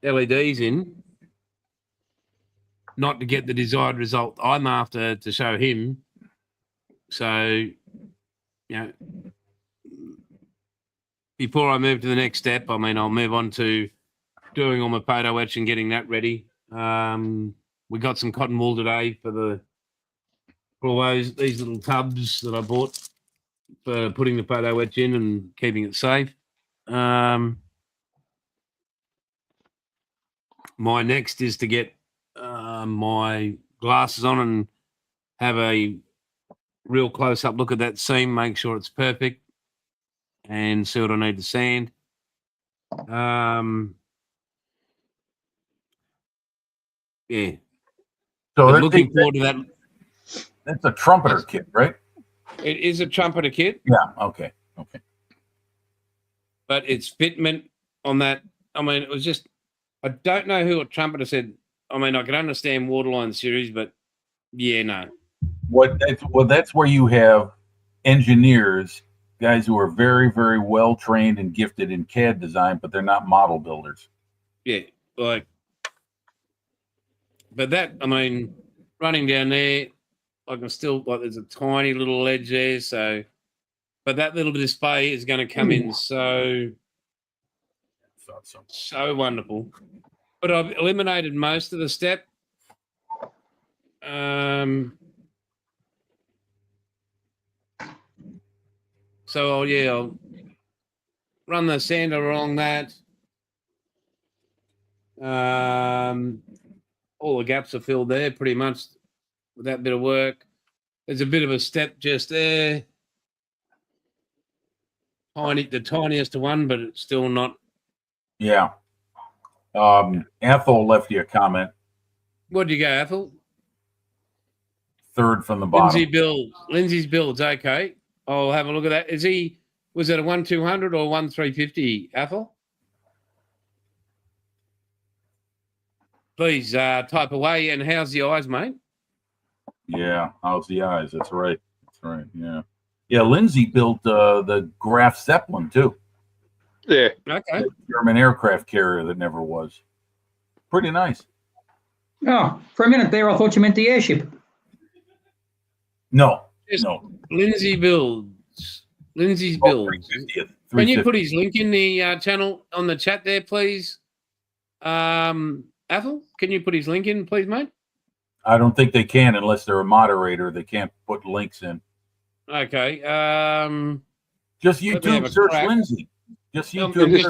LEDs in, not to get the desired result I'm after to show him? So, before I move to the next step, I mean, I'll move on to doing all my photo etch and getting that ready. We got some cotton wool today for all these little tubs that I bought for putting the photo etch in and keeping it safe. My next is to get my glasses on and have a real close-up look at that seam, make sure it's perfect, and see what I need to sand. Yeah. So But looking forward to that. that's a trumpeter kit, right? It is a trumpeter kit, Yeah. Okay. but it's fitment on that. I mean, it was just, I don't know who a trumpeter said. I mean, I can understand Waterline series, but yeah, no. That's where you have engineers, guys who are very, very well trained and gifted in CAD design, but they're not model builders. Yeah, like, but that, I mean, running down there, I can still, like, there's a tiny little ledge there, so, but that little display is going to come in so Thought so. so wonderful. But I've eliminated most of the step. So I'll run the sander along that. All the gaps are filled there pretty much with that bit of work. There's a bit of a step just there. the tiniest one, but it's still not. Yeah. Ethel left you a comment. What'd you go, Ethel? Third from the bottom. Lindsay's build's okay. I'll have a look at that. Was it a 1-200 or 1-350, Ethel? Please type away. And how's the eyes, mate? Yeah, how's the eyes? That's right. Yeah. Yeah, Lindsay built the Graf Zeppelin too. Yeah. Okay. The German aircraft carrier that never was. Pretty nice. Oh, for a minute there, I thought you meant the airship. No. Lindsay's builds. Can you put his link in the channel on the chat there, please? Ethel, can you put his link in, please, mate? I don't think they can unless they're a moderator. They can't put links in. Okay. Just YouTube search Lindsay. Just YouTube.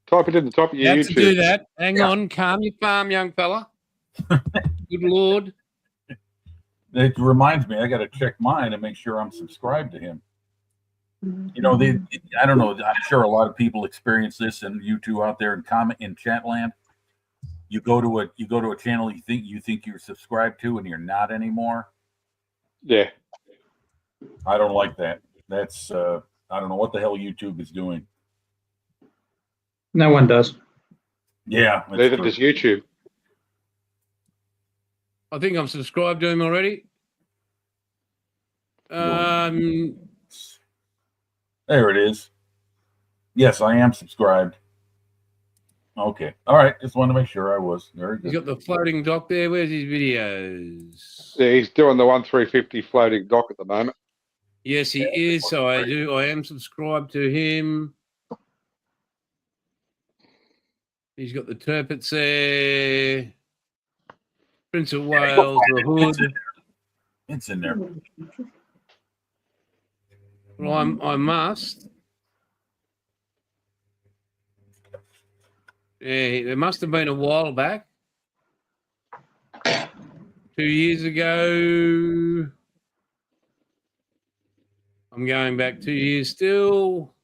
Type it in the top of your You have YouTube. to do that. Hang on. Calm your farm, young fella. Good Lord. It reminds me, I got to check mine and make sure I'm subscribed to him. You know, I don't know. I'm sure a lot of people experience this, and you two out there in chat land. You go to a channel you think you're subscribed to, and you're not anymore. Yeah. I don't like that. That's I don't know what the hell YouTube is doing. No one does. Yeah, Neither does YouTube. I think I'm subscribed to him already. There it is. Yes, I am subscribed. Okay. All right. Just wanted to make sure I was. Very good. He's got the floating dock there. Where's his videos? Yeah, he's doing the 1-350 floating dock at the moment. Yes, he is. So I am subscribed to him. He's got the Turpits there. Prince of Wales, the Hood. It's in there. Well, I must. Yeah, there must have been a while back. 2 years ago. I'm going back 2 years still.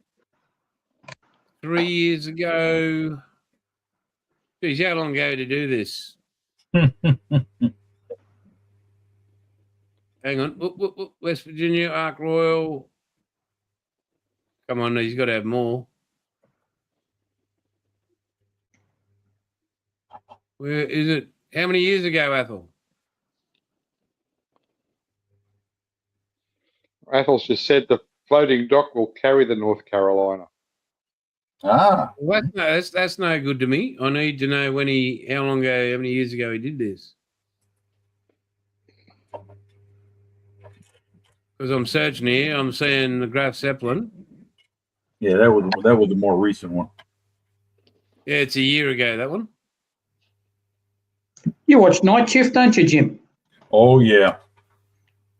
3 years ago. Geez, how long ago to do this? Hang on. Whoop, West Virginia, Ark Royal. Come on, he's got to have more. Where is it? How many years ago, Ethel? Athel's just said the floating dock will carry the North Carolina. Ah. Well, that's no good to me. I need to know how long ago, how many years ago he did this. Because I'm searching here, I'm seeing the Graf Zeppelin. Yeah, that was the more recent one. Yeah, it's a year ago, that one. You watch Night Shift, don't you, Jim? Oh yeah.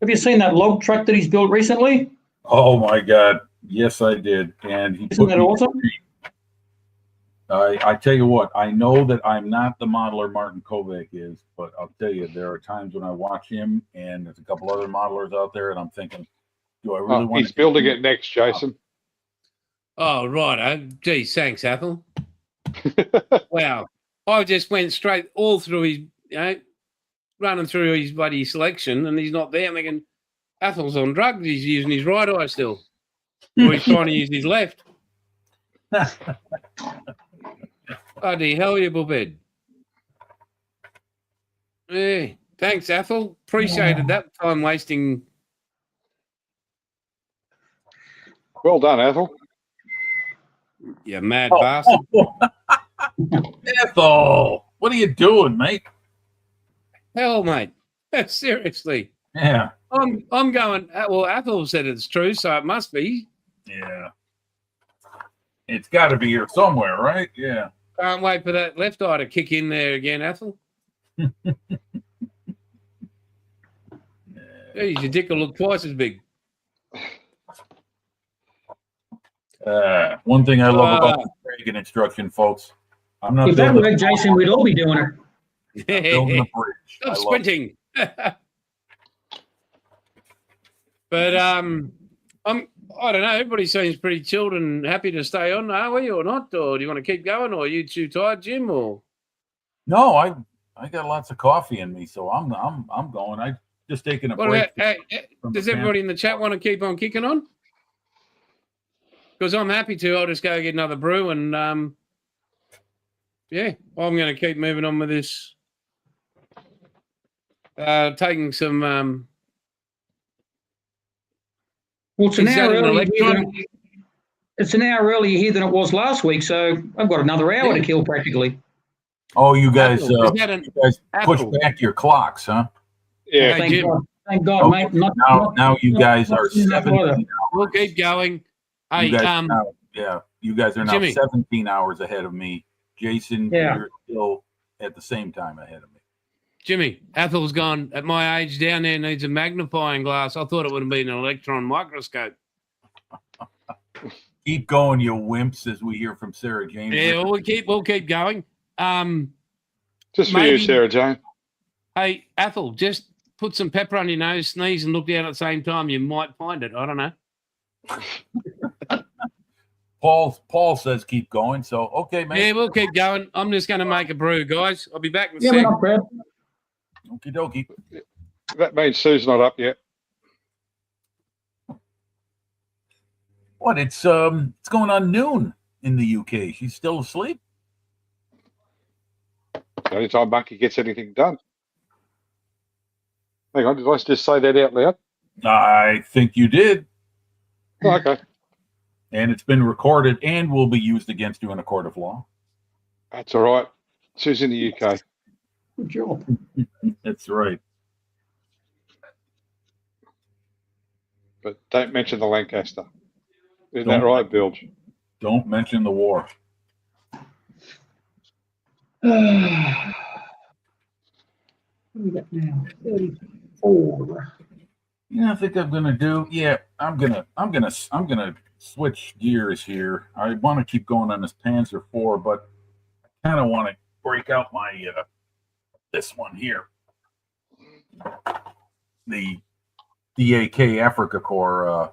Have you seen that log truck that he's built recently? Oh my God. Yes, I did. And he Isn't that awesome? I tell you what, I know that I'm not the modeler Martin Kovac is, but I'll tell you, there are times when I watch him and there's a couple other modelers out there, and I'm thinking, do I really want? He's building it next, Jason. Oh, right. Geez, thanks, Ethel. Wow. I just went straight all through his, running through his bloody selection, and he's not there. I'm thinking, Ethel's on drugs. He's using his right eye still. Or he's trying to use his left. Bloody hell, you bullbed. Hey, thanks, Ethel. Appreciated that time wasting. Well done, Ethel. You mad bastard. Ethel, what are you doing, mate? Hell, mate. Seriously. Yeah. I'm going, well, Ethel said it's true, so it must be. Yeah. It's got to be here somewhere, right? Yeah. Can't wait for that left eye to kick in there again, Ethel. Geez, your dick will look twice as big. One thing I love about the Reagan instruction, folks. I'm not If that building worked, Jason, we'd all be doing it. I'm building a bridge. Stop squinting. But I don't know. Everybody seems pretty chilled and happy to stay on, are we, or not? Or do you want to keep going, or are you too tired, Jim? Or No, I got lots of coffee in me, so I'm going. I just taking a what break. about, from does the everybody in the chat want to keep on kicking on? Because I'm happy to. I'll just go get another brew, and yeah, I'm going to keep moving on with this. Taking some. Well, it's an Is hour that an earlier here electron? it's an hour earlier here than it was last week, so I've got another hour to kill practically. Oh, you guys, Apple. Is that an you guys push Apple? back your clocks, huh? Yeah. Hey, Thank Jim. God. Thank God, Okay, mate. Not, now you guys are soon enough 17 either. hours. We'll keep going. Hey, You guys, you guys are now Jimmy. 17 hours ahead of me. Jason, Yeah. you're still at the same time ahead of me. Jimmy, Ethel's gone at my age down there needs a magnifying glass. I thought it would have been an electron microscope. Keep going, you wimps, as we hear from Sarah Jane. Yeah, well, we'll keep going. Just for Maybe- you, Sarah Jane. Hey, Ethel, just put some pepper on your nose, sneeze, and look down at the same time. You might find it. I don't know. Paul says keep going. So okay, man. Yeah, we'll keep going. I'm just going to make a brew, guys. I'll be back in a Yeah, we're sec. not bad. Okie dokie. That means Sue's not up yet. What? It's going on noon in the UK. She's still asleep. The only time Monkey gets anything done. Hang on, did I just say that out loud? I think you did, Oh, okay. and it's been recorded and will be used against you in a court of law. That's all right. Sue's in the UK. Good job. That's right. But don't mention the Lancaster. Isn't Don't. that right, Bilge? Don't mention the war. What do we got now? 34. You know, I think I'm gonna do. Yeah, I'm gonna switch gears here. I want to keep going on this Panzer IV, but I kind of want to break out my this one here, the DAK Africa Corps,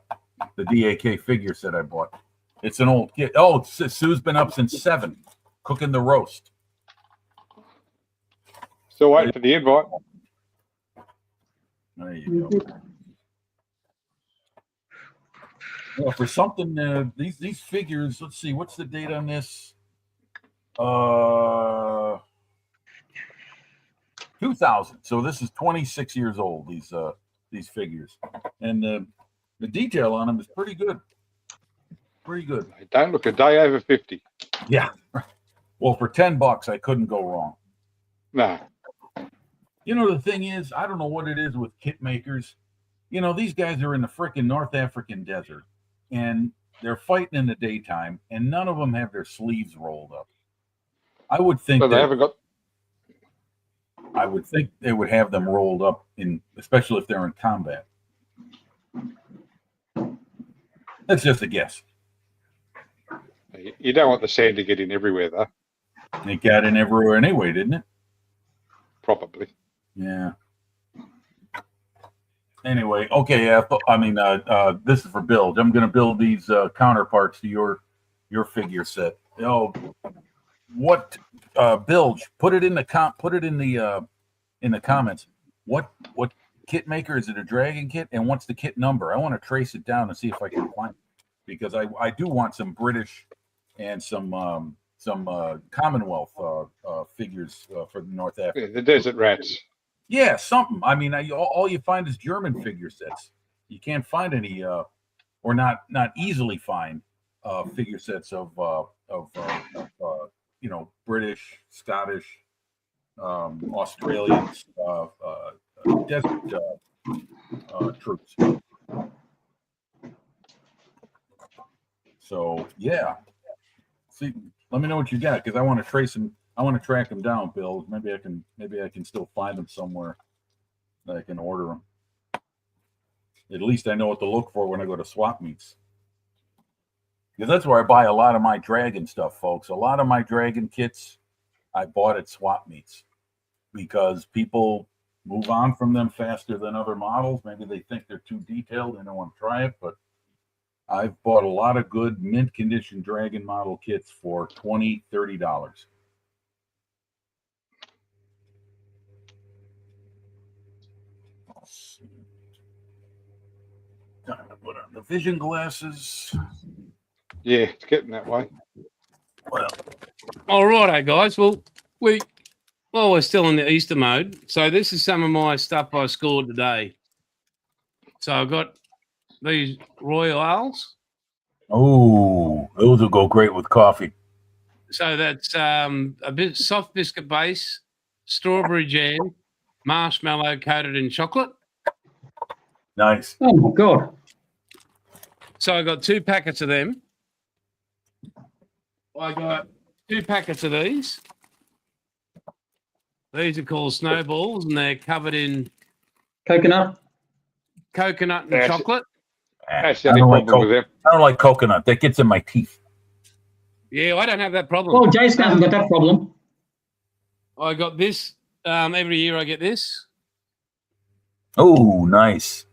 the DAK figure set I bought. It's an old kit. Oh, Sue's been up since 7, cooking the roast. Still waiting for the invite. There you go. Well, for something, these figures. Let's see, what's the date on this? 2000. So this is 26 years old. These figures, and the detail on them is pretty good. Pretty good. They don't look a day over 50. Yeah. Well, for $10, I couldn't go wrong. No. You know, the thing is, I don't know what it is with kit makers. You know, these guys are in the frickin' North African desert, and they're fighting in the daytime, and none of them have their sleeves rolled up. I would think But they haven't got. I would think they would have them rolled up especially if they're in combat. That's just a guess. You don't want the sand to get in everywhere, though. It got in everywhere anyway, didn't it? Probably. Yeah. Anyway, okay. This is for build. I'm going to build these counterparts to your figure set. Oh, what Bilge? Put it in the comments. What kit maker is it? A Dragon kit? And what's the kit number? I want to trace it down and see if I can find it, because I do want some British and some Commonwealth figures for the North Africa. Yeah, the Desert Rats. Yeah, something. I mean, all you find is German figure sets. You can't find any, or not easily find figure sets of British, Scottish, Australian desert troops. So yeah, see, let me know what you got, because I want to trace them. I want to track them down, Bill. Maybe I can still find them somewhere that I can order them. At least I know what to look for when I go to swap meets. Because that's where I buy a lot of my Dragon stuff, folks. A lot of my Dragon kits I bought at swap meets, because people move on from them faster than other models. Maybe they think they're too detailed and don't want to try it, but I've bought a lot of good mint condition Dragon model kits for $20, $30. Time to put on the vision glasses. Yeah, it's getting that way. Well, All righto, guys. Well, we're still in the Easter mode. So this is some of my stuff I scored today. So I've got these Royal Ales. oh, those will go great with coffee. So that's a bit soft biscuit base, strawberry jam, marshmallow coated in chocolate. Nice. Oh my God. So I got 2 packets of them. I got 2 packets of these. These are called snowballs, and they're covered in Coconut. coconut and That's- chocolate. That's the I only don't like problem with them. I don't like coconut. That gets in my teeth. Yeah, I don't have that problem. Oh, Jason hasn't got that problem. I got this. Every year I get this. Oh, nice.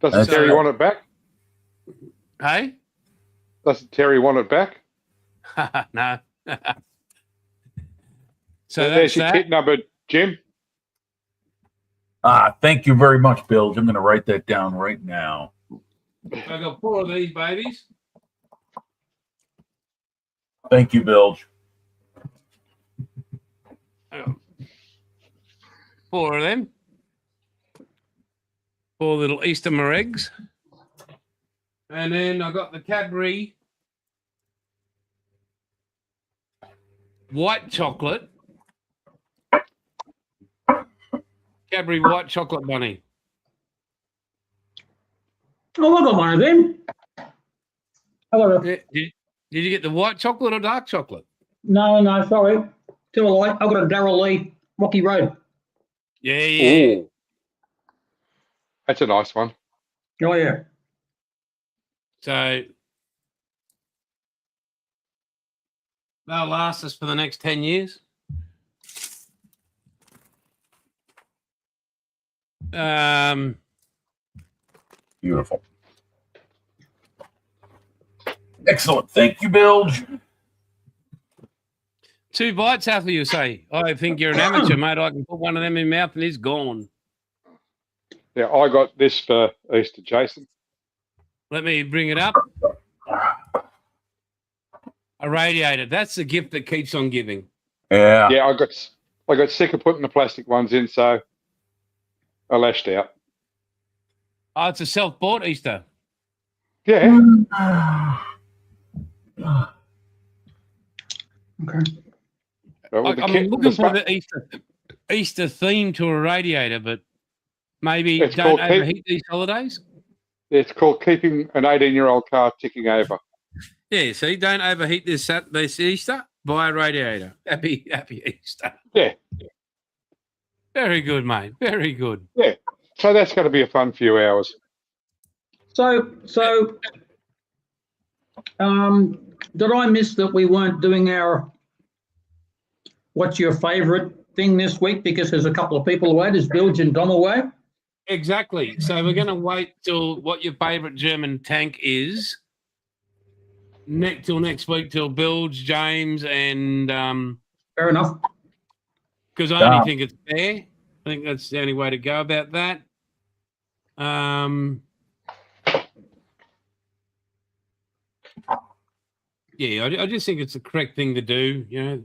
Doesn't That's- Terry want it back? Hey? Doesn't Terry want it back? No. So There's that's your that. kit number, Jim. Thank you very much, Bilge. I'm going to write that down right now. I got 4 of these babies. Thank you, Bilge. 4 of them. 4 little Easter eggs. And then I got the Cadbury white chocolate. Cadbury white chocolate bunny. Oh, I got one of them. I got a, Did you get the white chocolate or dark chocolate? no, sorry. Too light. I got a Darrell Lee Rocky Road. Yeah, yeah. Ooh. That's a nice one. Oh yeah. So they'll last us for the next 10 years. Beautiful. Excellent. Thank you, Bilge. 2 bites after you say, I think you're an amateur, mate. I can put one of them in my mouth and he's gone. Yeah, I got this for Easter, Jason. Let me bring it up. A radiator. That's the gift that keeps on giving. Yeah. Yeah, I got sick of putting the plastic ones in, so I lashed out. Oh, it's a self-bought Easter. Yeah. Okay. Well, with the I'm kit- looking the for spa- the Easter theme to a radiator, but maybe It's don't called overheat these holidays. It's called keeping an 18-year-old car ticking over. Yeah, see, don't overheat this Easter. Buy a radiator. Happy Easter. Yeah. Very good, mate. Very good. So that's going to be a fun few hours. So, did I miss that we weren't doing our what's your favourite thing this week because there's a couple of people away. There's Bilge and Dom away. Exactly. So we're going to wait till what your favourite German tank is. Till next week, till Bilge, James, and Fair enough. because I only think it's fair. I think that's the only way to go about that. Yeah, I just think it's the correct thing to do. You know,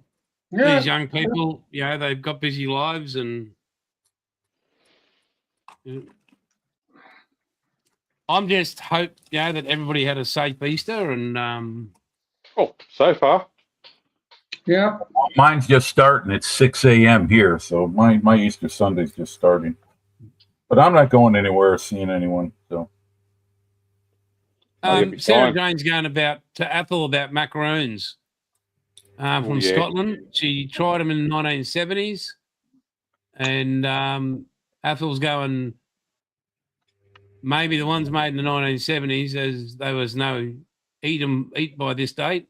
these young people, you know, they've got busy lives, and I'm just hope, you know, that everybody had a safe Easter, and Oh, so far. Yeah. Mine's just starting. It's 6 a.m. here, so my Easter Sunday's just starting. But I'm not going anywhere or seeing anyone. So you'll be Sarah fine. Jane's going to Athol about macaroons from yeah. Scotland. She tried them in the 1970s, and Athol's going maybe the ones made in the 1970s, as there was no eat by this date.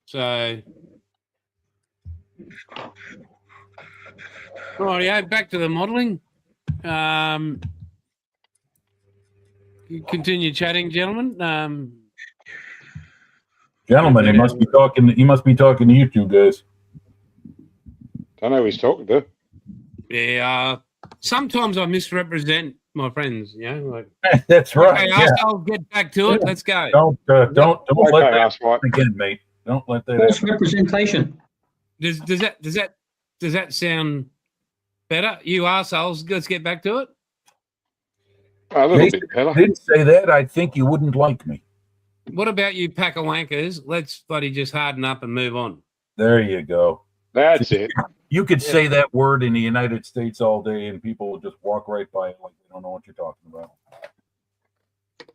So, right, back to the modelling. continue chatting, gentlemen. Gentlemen, he must be talking. He must be talking to you two guys. Don't know who he's talking to. Yeah. Sometimes I misrepresent my friends. You know, like That's right. okay, Yeah. I'll get back to it. Let's go. Don't let Okay, that ask what. happen again, mate. Don't let that False happen. representation. Does that sound better? You assholes. Let's get back to it. A little Jason, bit better. if I didn't say that, I think you wouldn't like me. What about you, pack of wankers? Let's bloody just harden up and move on. There you go. That's it. You could say that word in the United States all day, and people will just walk right by it like they don't know what you're talking about.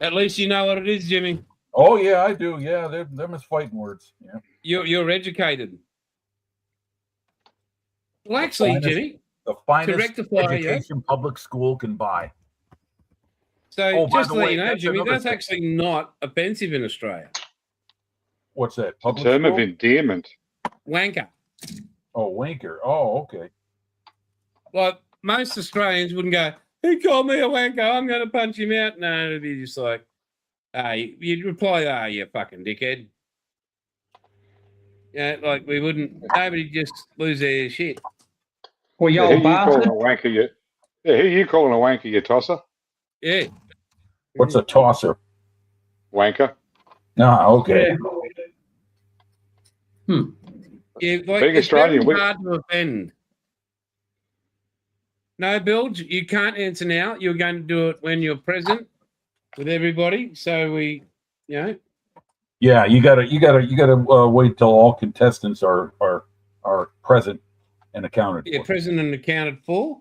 At least you know what it is, Jimmy. Oh yeah, I do. Yeah, them is fighting words. Yeah. You're educated. Well, actually, finest- Jimmy. The finest rectify, education public school can buy. So Oh, by just the to let way, you know, that's Jimmy, another that's thing. actually not offensive in Australia. What's that? A Public term of school? endearment. Wanker. Oh, wanker. Oh, okay. Like most Australians wouldn't go, he called me a wanker, I'm going to punch him out. No, it'd be just like, you'd reply, you fucking dickhead. Yeah, like we wouldn't, nobody just lose their shit. Or you Yeah, who old you calling bastard. a wanker? Who you calling a wanker? You tosser? Yeah. What's a tosser? Wanker. Ah, okay. Yeah. Yeah, like, Being it's Australian, very hard to offend. No, Bilge, you can't answer now. You're going to do it when you're present with everybody. So we, you know, Yeah, you gotta wait till all contestants are present and accounted yeah, for. present and accounted for.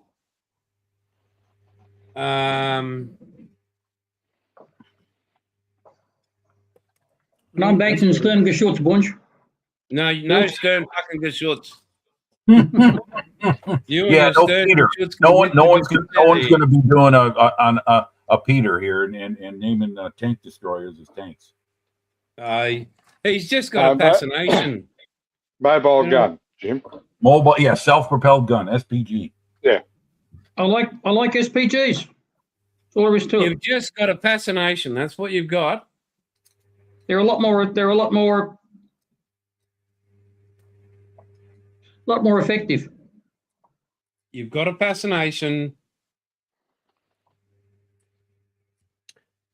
Non-banks and Stern Geschutz-Bunch. No Stern fucking Geschutz. You Yeah, and no your Stern Peter. Geschutz No can one's get gonna be doing a Peter here and naming tank destroyers as tanks. He's just got a but- fascination. Mobile Yeah. gun, Jim. Mobile, yeah, self-propelled gun, SPG. I like SPGs. That's all there is to it. You've just got a fascination. That's what you've got. They're a lot more effective. You've got a fascination.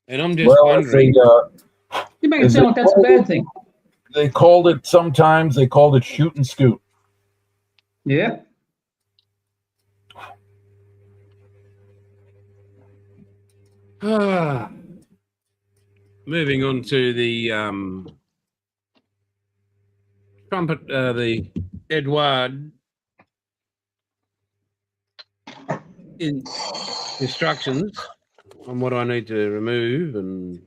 And I'm just Well, wondering. You make it Is sound it like that's a bad thing. they called it shoot and scoot. Yeah. Moving on to the trumpet, the Edward instructions on what I need to remove and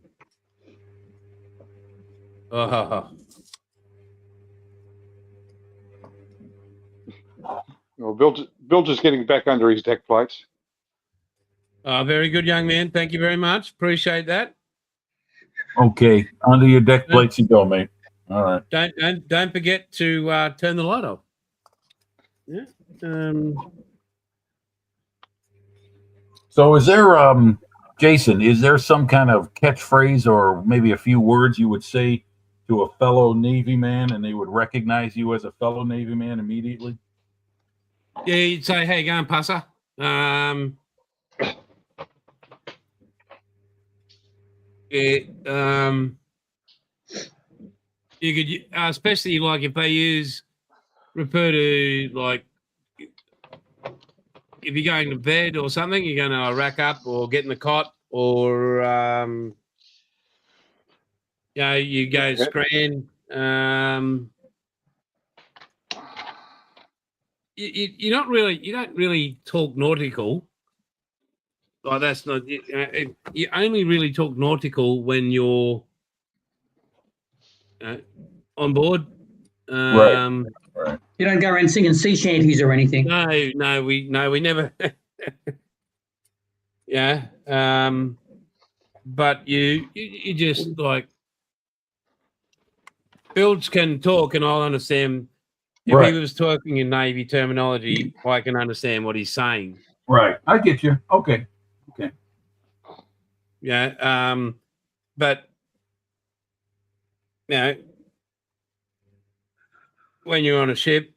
Well, Bill just getting back under his deck plates. very good, young man. Thank you very much. Appreciate that. Okay, under your deck plates you go, mate. All right. Don't forget to turn the light off. Yeah. So is there Jason, is there some kind of catchphrase or maybe a few words you would say to a fellow Navy man and they would recognize you as a fellow Navy man immediately? Yeah, you'd say, "Hey, going, passer." You could, especially like if they refer to like if you're going to bed or something, you're going to rack up or get in the cot or you go scran. You don't really talk nautical. Like that's not. You only really talk nautical when you're on board. Right. You don't go around singing sea shanties or anything. No, we never. Yeah. But you just like Bilge can talk and I'll understand. If Right. he was talking in Navy terminology, I can understand what he's saying. Right. I get you. Okay. Yeah. But you know, when you're on a ship,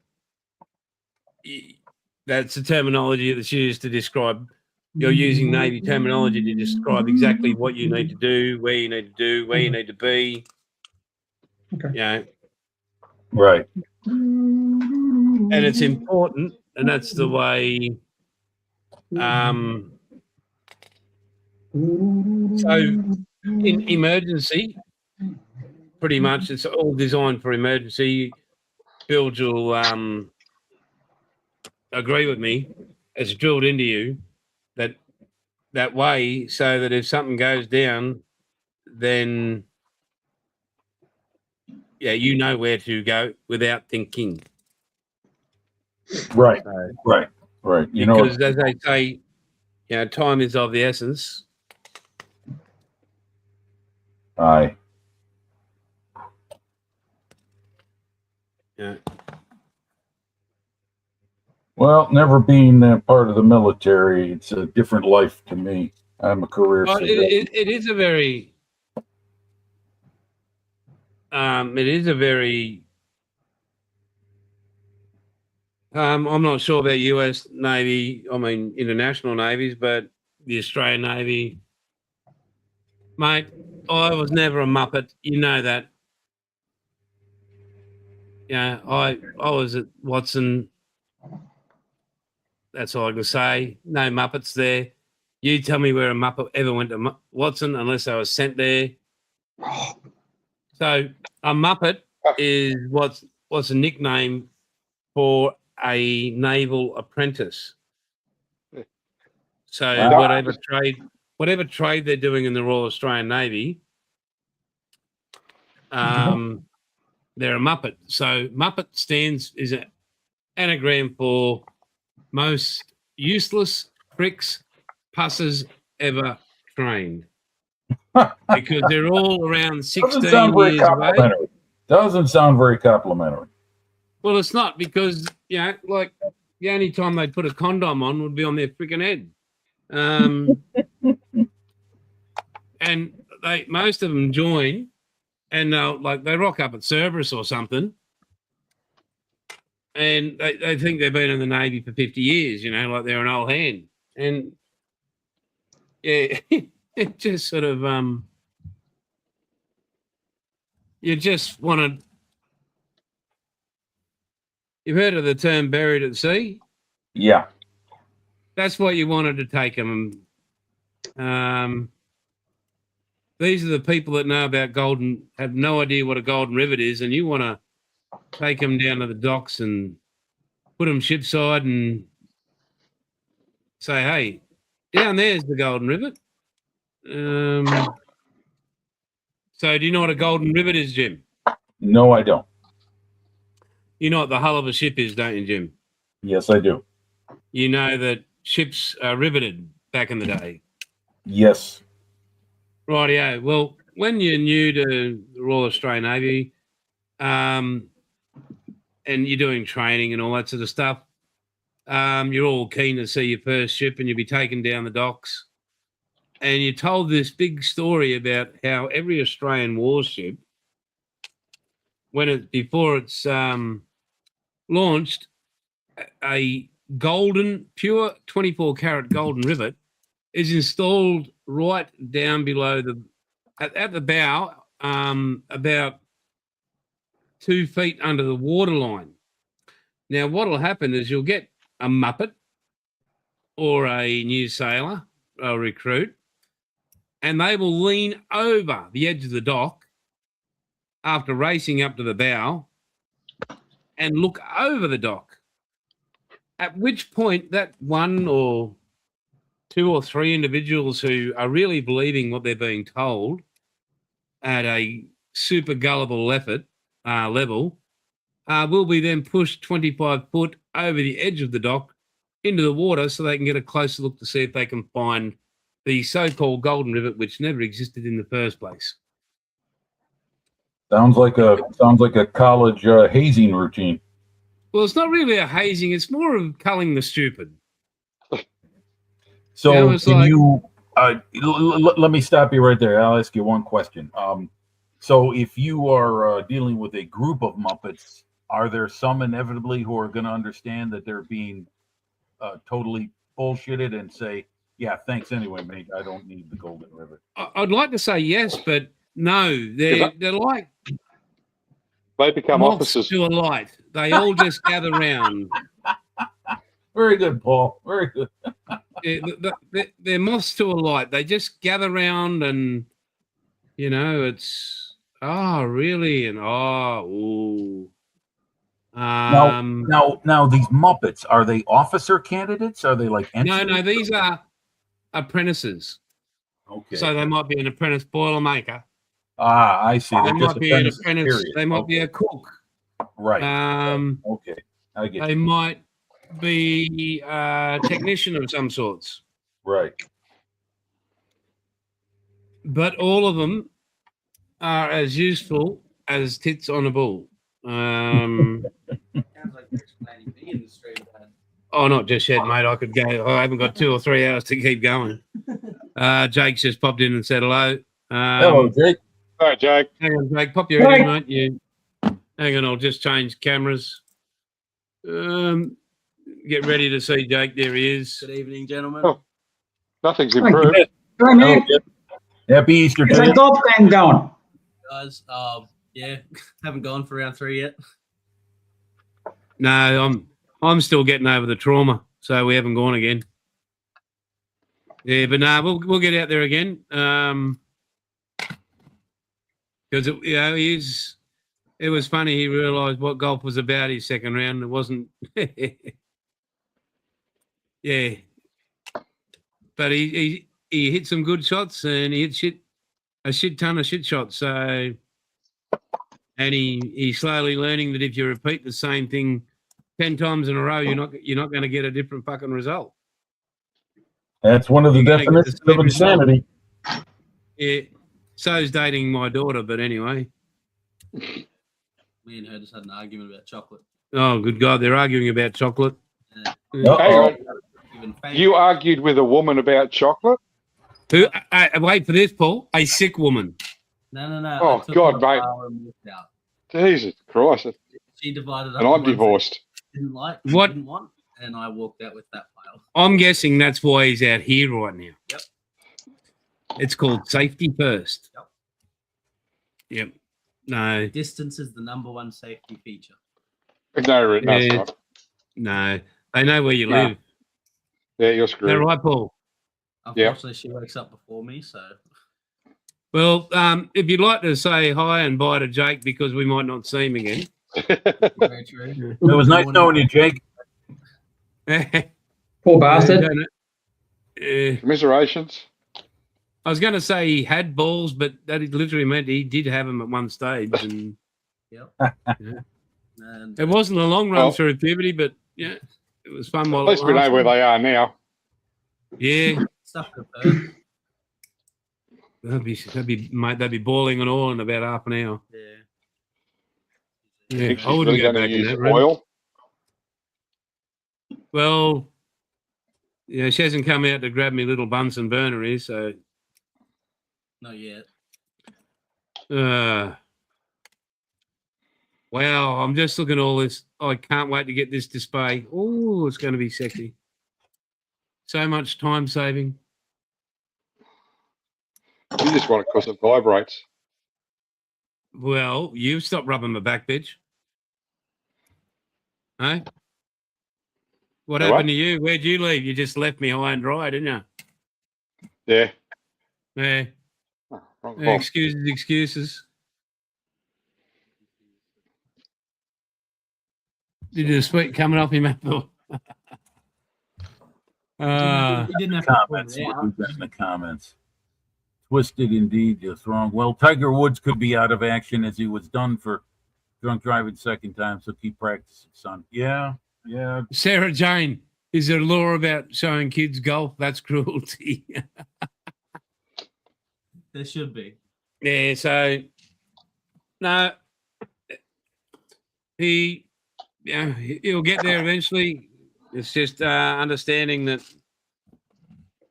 that's the terminology that's used to describe. You're using Navy terminology to describe exactly what you need to do, where you need to do, where you need to be. Okay. You know, Right. and it's important, and that's the way. So in emergency, pretty much it's all designed for emergency. Bill will agree with me. It's drilled into you that way, so that if something goes down, then you know where to go without thinking. Right. Right. You know, Because as they say, time is of the essence. aye. Yeah. Well, never being part of the military, it's a different life to me. I'm a career Well, civilian. it is a very I'm not sure about US Navy, I mean international navies, but the Australian Navy, mate, I was never a muppet. You know that. Yeah, I was at Watson. That's all I can say. No muppets there. You tell me where a muppet ever went to Watson unless I was sent there. So a muppet is what's a nickname for a naval apprentice. So Wow. whatever trade they're doing in the Royal Australian Navy, they're a muppet. So muppet is an anagram for most useless pricks, pusses ever trained. Because they're all around 16 years of age. Doesn't sound very complimentary. Well, it's not, because like the only time they'd put a condom on would be on their freaking head. And most of them join, and they rock up at Cerberus or something, and they think they've been in the Navy for 50 years, like they're an old hand. And yeah, it just sort of you just want to. You've heard of the term buried at sea? Yeah. That's what you wanted to take them. These are the people that know about have no idea what a golden rivet is, and you want to take them down to the docks and put them shipside and say, hey, down there's the golden rivet. So do you know what a golden rivet is, Jim? No, I don't. You know what the hull of a ship is, don't you, Jim? Yes, I do. You know that ships are riveted back in the day. Yes. Rightio. Well, when you're new to the Royal Australian Navy, and you're doing training and all that sort of stuff, you're all keen to see your first ship, and you'll be taken down the docks. And you're told this big story about how every Australian warship, before it's launched, a pure 24-karat golden rivet is installed right down below at the bow, about 2 feet under the waterline. Now, what'll happen is you'll get a muppet or a new sailor, a recruit, and they will lean over the edge of the dock after racing up to the bow and look over the dock, at which point that one or two or three individuals who are really believing what they're being told at a super gullible level will be then pushed 25 foot over the edge of the dock into the water so they can get a closer look to see if they can find the so-called golden rivet, which never existed in the first place. Sounds like a college hazing routine. Well, it's not really a hazing; it's more of culling the stupid. So Let me stop you right there. I'll ask you one question. So if you are dealing with a group of Muppets, are there some inevitably who are going to understand that they're being totally bullshitted and say, yeah, thanks anyway, mate. I don't need the Golden River. I'd like to say yes, but no. They're like They become moths officers. to a light. They all just gather round. Very good, Paul. Very good. They're moths to a light. They just gather round and, it's, oh, really? And, oh, ooh. Now, these Muppets, are they officer candidates? Are they like No, these are apprentices. Okay. So they might be an apprentice boilermaker. Ah, I see. They They're just might be an apprentices, apprentice. period. They might Okay. be a cook. Right. Okay. I get They you. might be a technician of some sorts. Right. But all of them are as useful as tits on a bull. Sounds like you're explaining me in the stream, Dad. Oh, not just yet, mate. I could go. I haven't got 2 or 3 hours to keep going. Jake's just popped in and said hello. Hello, Jake. All right, Jake. Hang on, Jake. Pop your head in, mate. Hang on, I'll just change cameras. Get ready to see Jake. There he is. Good evening, gentlemen. Oh. Nothing's improved. Hey, Hello, man, Jake. Happy Easter it's to a you. golf game going. Guys, yeah, haven't gone for round 3 yet. No, I'm still getting over the trauma, so we haven't gone again. Yeah, but no, we'll get out there again. Because it was funny. He realised what golf was about his second round. It wasn't. Yeah, but he hit some good shots and he hit a shit ton of shit shots. So, and he's slowly learning that if you repeat the same thing 10 times in a row, you're not going to get a different fucking result. That's one of the You're gonna get the definitions same of result. insanity. Yeah, so's dating my daughter, but anyway. Me and her just had an argument about chocolate. Oh, good God, they're arguing about chocolate. Hang on. Even fake. You argued with a woman about chocolate? Who? Wait for this, Paul. A sick woman. No. Oh, I took God, her mate. file and walked out. Jesus Christ. She divided up. And the I'm ones that divorced. she Didn't like. What? Didn't want, and I walked out with that file. I'm guessing that's why he's out here right now. Yep. It's called safety first. Yep. No, Distance is the #1 safety feature. No, it's Yeah. not. no. They know where you No. live. Yeah, you're Is that screwed. right, Paul? Unfortunately, she wakes up before me, so Well, if you'd like to say hi and bye to Jake because we might not see him again. very true. It was nice knowing you, Jake. Poor bastard. Commiserations. I was going to say he had balls, but that literally meant he did have them at one stage. And Yep. And it wasn't a long run Well- through puberty, but yeah, it was fun At while least it we know lasted. where they are now. Yeah, stuff to burn. that'd be boiling and all in about half an hour. Yeah. Yeah, Think she's I wouldn't really go going to back in use that room. oil. Well, yeah, she hasn't come out to grab me little Bunsen burner here, so Not yet. wow, I'm just looking at all this. I can't wait to get this display. Oh, it's going to be sexy. So much time saving. You just want it because it vibrates. Well, you stop rubbing my back, bitch. Hey? What Hey, happened what? to you? Where'd you leave? You just left me high and dry, didn't you? Yeah. Yeah. Oh, wrong Yeah, box. excuses. Did you sweat coming off him? You didn't have to pull Comments. it What out. we've got in the comments. Twisted indeed, just wrong. Well, Tiger Woods could be out of action as he was done for drunk driving second time, so keep practicing, son. Yeah. Sarah Jane, is there a law about showing kids golf? That's cruelty. There should be. Yeah, so no, he'll get there eventually. It's just understanding that,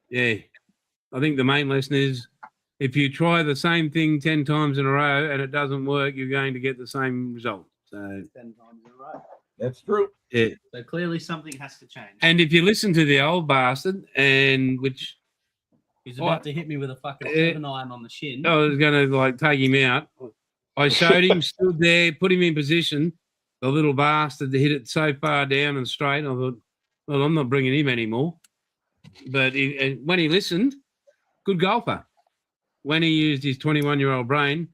yeah, I think the main lesson is if you try the same thing 10 times in a row and it doesn't work, you're going to get the same result. So 10 times in a row. That's true. yeah. So clearly something has to change. And if you listen to the old bastard, and which He's about to hit me with a fucking 7-iron on the shin. I was going to like take him out, I showed him, stood there, put him in position. The little bastard hit it so far down and straight. I thought, well, I'm not bringing him anymore. But when he listened, good golfer. When he used his 21-year-old brain,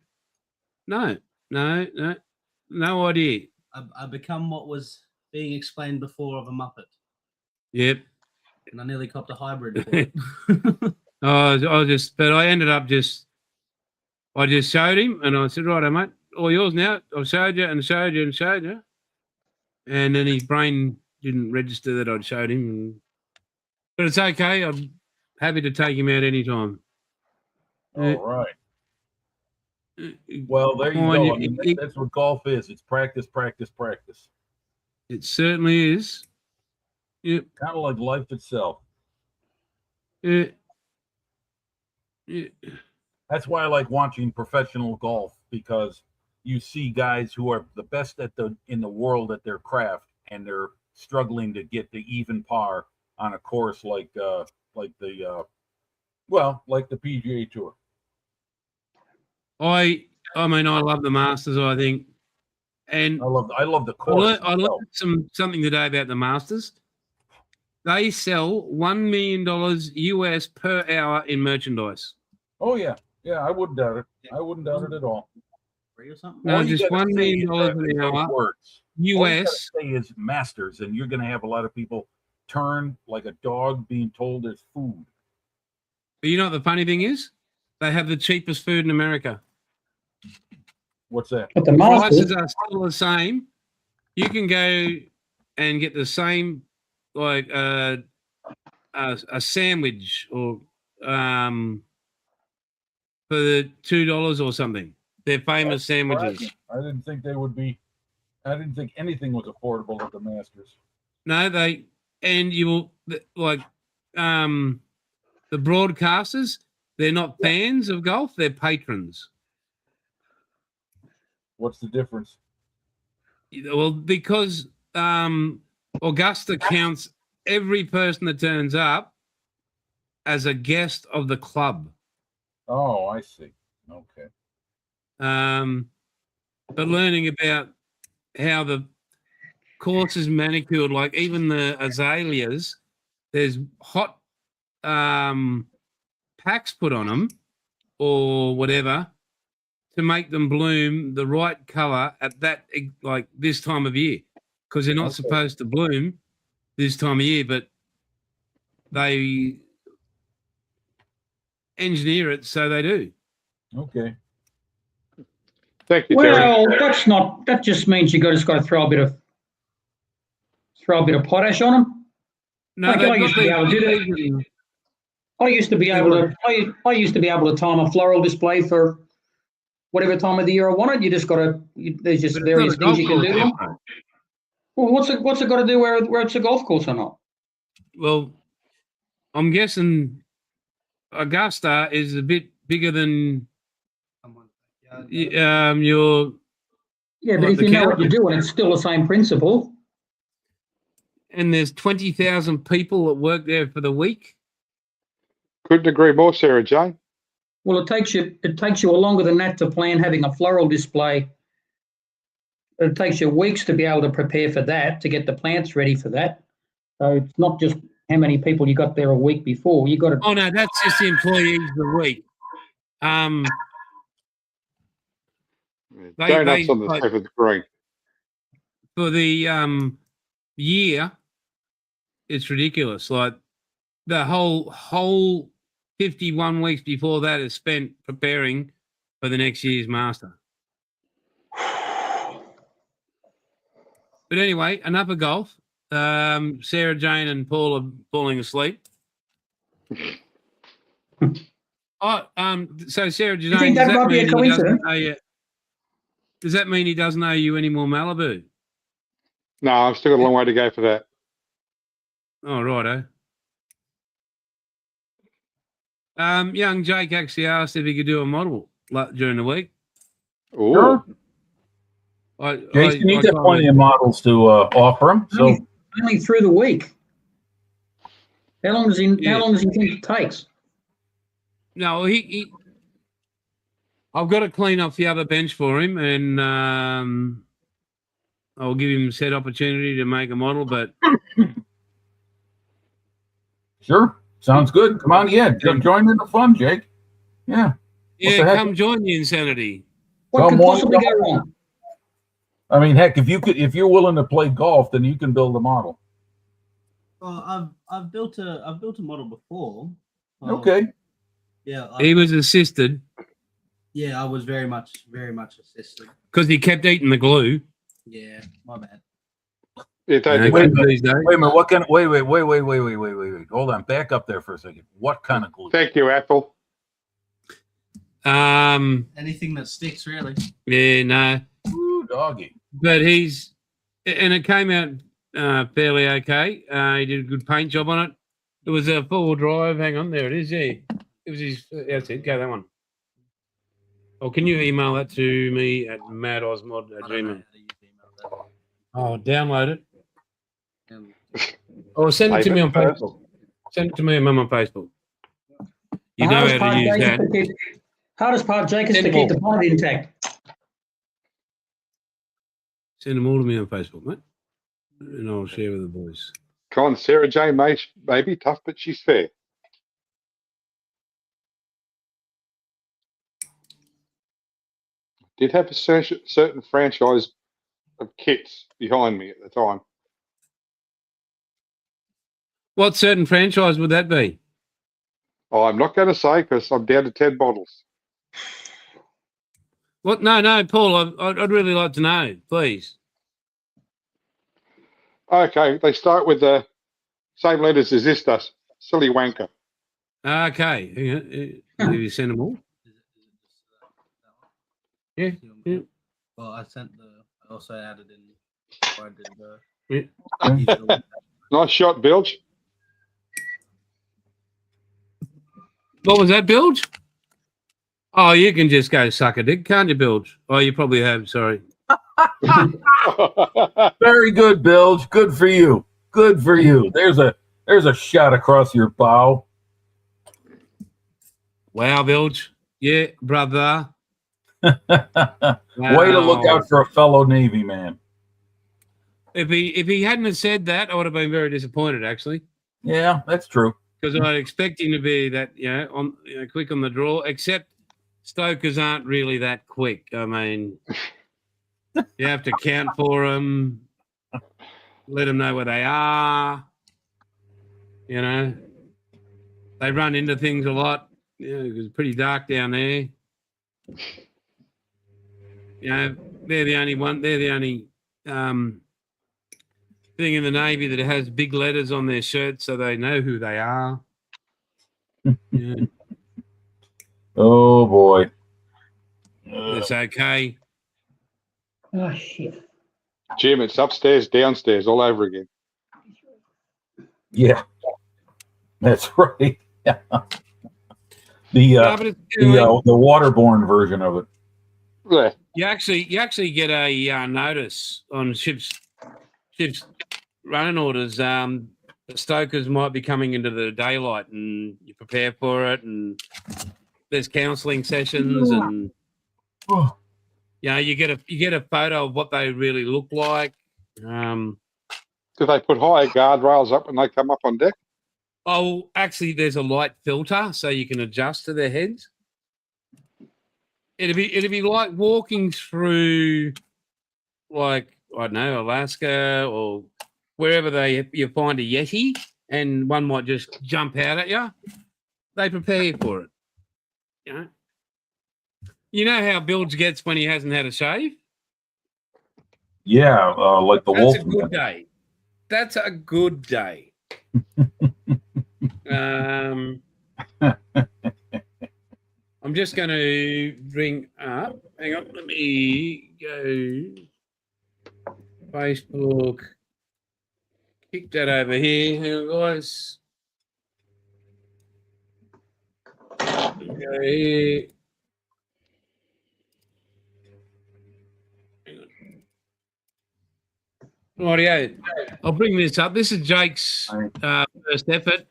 no idea. I become what was being explained before of a Muppet. Yep. And I nearly copped a hybrid for it. I ended up I just showed him and I said, right, mate, all yours now. I've showed you and showed you and showed you. And then his brain didn't register that I'd showed him. But it's okay. I'm happy to take him out anytime. All right. Well, there you go. I mean, that's what golf is. It's practice, practice, practice. It certainly is. Yep. Kind of like life itself. Yeah. That's why I like watching professional golf, because you see guys who are the best in the world at their craft, and they're struggling to get the even par on a course like the PGA Tour. I mean, I love the Masters, I think. And I love the course. I learned something today about the Masters. They sell $1 million US per hour in merchandise. Oh yeah, I wouldn't doubt it. I wouldn't doubt it at all. Free or something? No, All you just gotta $1 say million is an hour words. All you gotta US. say is Masters, and you're going to have a lot of people turn like a dog being told there's food. But you know what the funny thing is? They have the cheapest food in America. What's that? But the Prices Masters, are still the same. You can go and get the same, like a sandwich or for the $2 or something. They're famous sandwiches. I didn't think they would be. I didn't think anything was affordable at the Masters. No, you will like the broadcasters. They're not fans of golf. They're patrons. What's the difference? Well, because Augusta counts every person that turns up as a guest of the club. Oh, I see. Okay. But learning about how the course is manicured, like even the azaleas, there's hot packs put on them or whatever to make them bloom the right color at that, like this time of year, because they're not supposed to bloom this time of year, but they engineer it so they do. Okay. Thank you, Terry. well, that just means just got to throw a bit of potash on them. No, Like, I they've used got to be able to do these- that. I used to be able to time a floral display for whatever time of the year I wanted. You just got to. There's just but it's various not a things you golf can do. course, to them. Well, what's it got to do where it's a golf course or not? Well, I'm guessing Augusta is a bit bigger than your, Yeah, but Like if the you know what county. you're doing, it's still the same principle. and there's 20,000 people that work there for the week. Couldn't agree more, Sarah Jane. Well, it takes you longer than that to plan having a floral display. It takes you weeks to be able to prepare for that, to get the plants ready for that. So it's not just how many people you got there a week before. You got to. Oh no, that's just the employees a week. Donuts on the like- 7th green. For the year, it's ridiculous. Like the whole 51 weeks before that is spent preparing for the next year's master. But anyway, enough of golf. Sarah Jane and Paul are falling asleep. So Sarah Jane, think that might be a coincidence? Does that mean he doesn't owe you any more Malibu? No, I've still got a long way to go for that. Oh, righto. Young Jake actually asked if he could do a model during the week. Ooh. Sure. Jason, you got plenty of models to offer him. So Only through the week. How long does he Yeah. think it takes? No, I've got to clean up the other bench for him, and I'll give him said opportunity to make a model. But sure, sounds good. Come on, join in the fun, Jake. Yeah. the heck? come join the insanity. What could Someone- possibly go wrong? I mean, heck, if you're willing to play golf, then you can build a model. Well, I've built a model before. Okay. Yeah. He was assisted I was very much assisted. because he kept eating the glue. Yeah, my bad. Yeah, they Wait a did. minute. These days. Wait a minute. What kind of, wait. Hold on. Back up there for a second. What kind of glue? Thank you, Apple. Anything that sticks, really. Yeah, no, Ooh, doggy. but it came out fairly okay. He did a good paint job on it. It was a 4-wheel drive. Hang on, there it is. Yeah, it was his. That's it. Go that one. Or can you email that to me at madosmod@gmail? I don't know how to use email Oh, download it. that. Or send it to Save me it on first. Facebook. Send it to me and Mum on Facebook. You know how to use that. Hardest part, Jake, is Send to them keep the pond intact. Send them all to me on Facebook, mate. And I'll share with the boys. Come on, Sarah Jane, maybe tough, but she's fair. Did have a certain franchise of kits behind me at the time. What certain franchise would that be? Oh, I'm not going to say because I'm down to 10 bottles. What? No, Paul. I'd really like to know, please. Okay, they start with the same letters as this does. Silly wanker. Okay. Did you send them all? Yeah. Yeah. Well, I also added in. I did the. Yeah. usual- Nice shot, Bilge. What was that, Bilge? Oh, you can just go suck a dick, can't you, Bilge? Oh, you probably have. Sorry. Very good, Bilge. Good for you. Good for you. There's a shot across your bow. Wow, Bilge. Yeah, brother. Way to look out for a fellow Navy man. If he hadn't have said that, I would have been very disappointed, actually, Yeah, that's true. because I'd expect him to be that quick on the draw. Except Stokers aren't really that quick. I mean, you have to count for them, let them know where they are. You know, they run into things a lot. It's pretty dark down there. They're the only one. They're the only thing in the Navy that has big letters on their shirts, so they know who they are. Yeah, Oh boy. it's okay. Oh, shit. Jim, it's upstairs, downstairs, all over again. Yeah, that's right. Yeah. No, but The waterborne version of it. Yeah. you actually get a notice on ships running orders. The stokers might be coming into the daylight, and you prepare for it. And there's counselling sessions, and Oh, you get a photo of what they really look like. Do they put higher guardrails up when they come up on deck? Oh, actually, there's a light filter, so you can adjust to their heads. It'd be like walking through, like, I don't know, Alaska or wherever you find a Yeti, and one might just jump out at you. They prepare you for it. You know how Bilge gets when he hasn't had a shave? yeah, like the That's wolf. a good day. That's a good day. I'm just going to bring up. Hang on, let me go. Facebook. Kick that over here, guys. Okay. Rightio. I'll bring this up. This is Jake's first effort,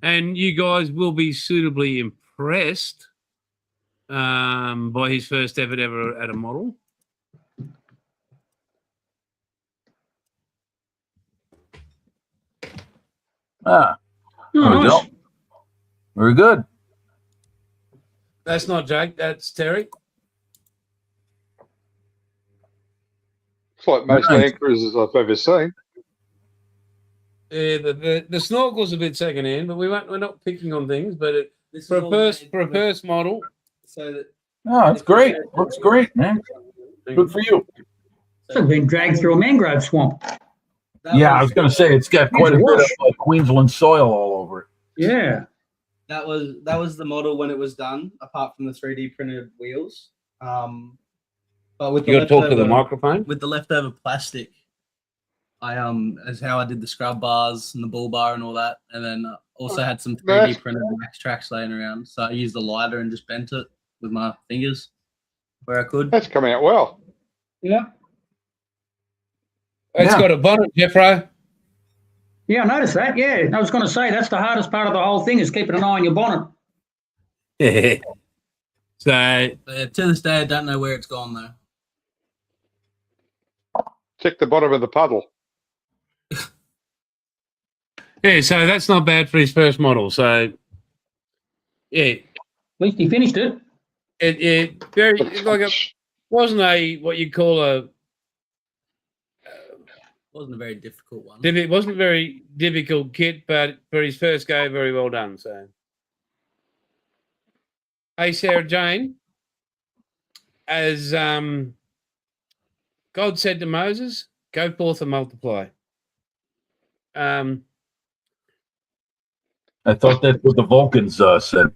and you guys will be suitably impressed by his first effort ever at a model. Ah, there we go. Very good. That's not Jake. That's Terry. It's like most Nice. Land Cruisers I've ever seen. Yeah, the snorkel's a bit secondhand, but we're not picking on things. But This for is a all first made first model, so that Oh, that's great. Looks great, man. Good for you. It's like being dragged through a mangrove swamp. Yeah, I was going to say it's got quite a bit of Queensland soil all over it. Yeah. that was the model when it was done, apart from the 3D printed wheels. But with you got the to talk to the leftover- microphone. with the leftover plastic, I as how I did the scrub bars and the bull bar and all that, and then also had some 3D printed max tracks laying around. So I used the lighter and just bent it with my fingers where I could. That's coming out well. Yeah. It's Yeah. got a bonnet, Jeffro. Yeah, I noticed that. Yeah. I was going to say that's the hardest part of the whole thing is keeping an eye on your bonnet. So But to this day, I don't know where it's gone though. Check the bottom of the puddle. yeah, so that's not bad for his first model. So yeah, At least he finished it. it very like it wasn't a what you call a. Wasn't a very difficult one. It wasn't a very difficult kit, but for his first go, very well done. So, hey, Sarah Jane, as God said to Moses, "Go forth and multiply." I thought that's what the Vulcans said.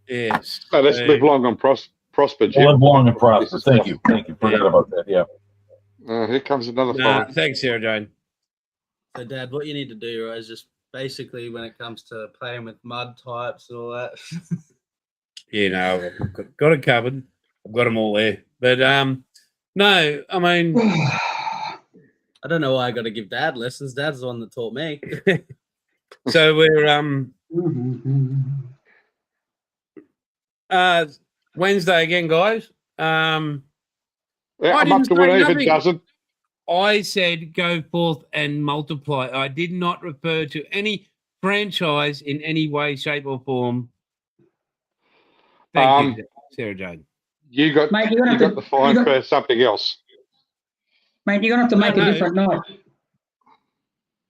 Yes. No, let's live long and prosper, Jim. Live long and prosper. Thank you. Thank you. Forgot about that. Yeah. Here comes another Nah, fine. thanks, Sarah Jane. So, Dad, what you need to do right, is just basically when it comes to playing with mud types and all that. You know, I've got it covered. I've got them all there. But no, I mean, I don't know why I got to give Dad lessons. Dad's the one that taught me. so we're Wednesday again, guys. Yeah, I I'm up didn't to an say even nothing. dozen. I said go forth and multiply. I did not refer to any franchise in any way, shape, or form. Thank you, Sarah Jane. You got Mate, you're gonna have the to- fine you got- for something else. Mate, you're going to have to make No, a no. different night.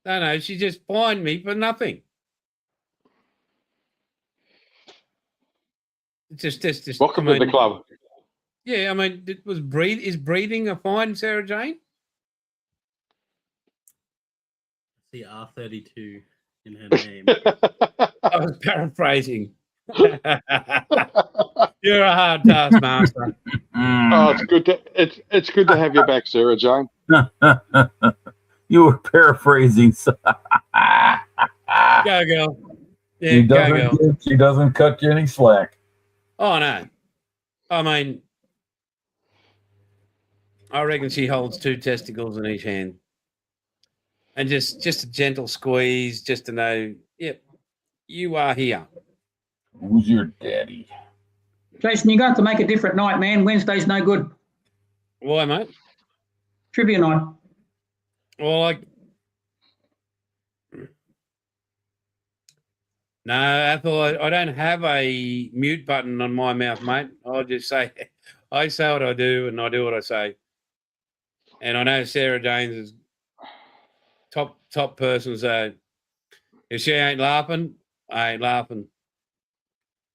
No, she just fined me for nothing. Just. Welcome I to the mean, club. Yeah, I mean, is breathing a fine, Sarah Jane? See R32 in her name. I was paraphrasing. You're a hard taskmaster. Oh, it's good to have you back, Sarah Jane. You were paraphrasing. Go, girl. Yeah, go, girl. She doesn't cut you any slack. Oh, no. I mean, I reckon she holds 2 testicles in each hand. And just a gentle squeeze, just to know, yep, you are here. Who's your daddy? Jason, you're going to have to make a different night, man. Wednesday's no good. Why, mate? Trivia night. Well, no, Ethel, I don't have a mute button on my mouth, mate. I'll just say, I say what I do and I do what I say. And I know Sarah James is top person, so if she ain't laughing, I ain't laughing.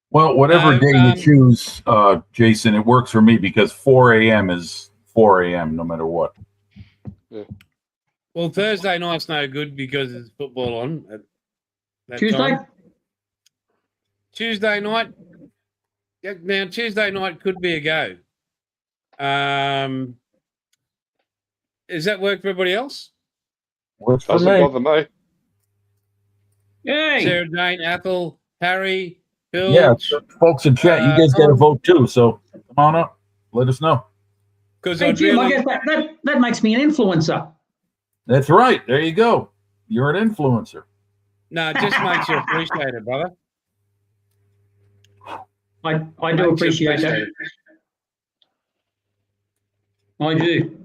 Well, whatever No, day you choose, Jason, it works for me because 4 a.m. is 4 a.m. no matter what. Well, Thursday night's no good because there's football on at that Tuesday? time. Tuesday night. Yeah, now Tuesday night could be a go. Does that work for everybody else? Works for Doesn't me. bother me. Yay! Sarah Jane, Ethel, Harry, Bill, Yeah, folks in chat, you guys got to vote too. So come on up. Let us know. because Hey, I'd Jim, I really, guess that makes me an influencer. That's right. There you go. You're an influencer. no, it just makes you appreciate it, brother. I do Makes you appreciate that. it. I do.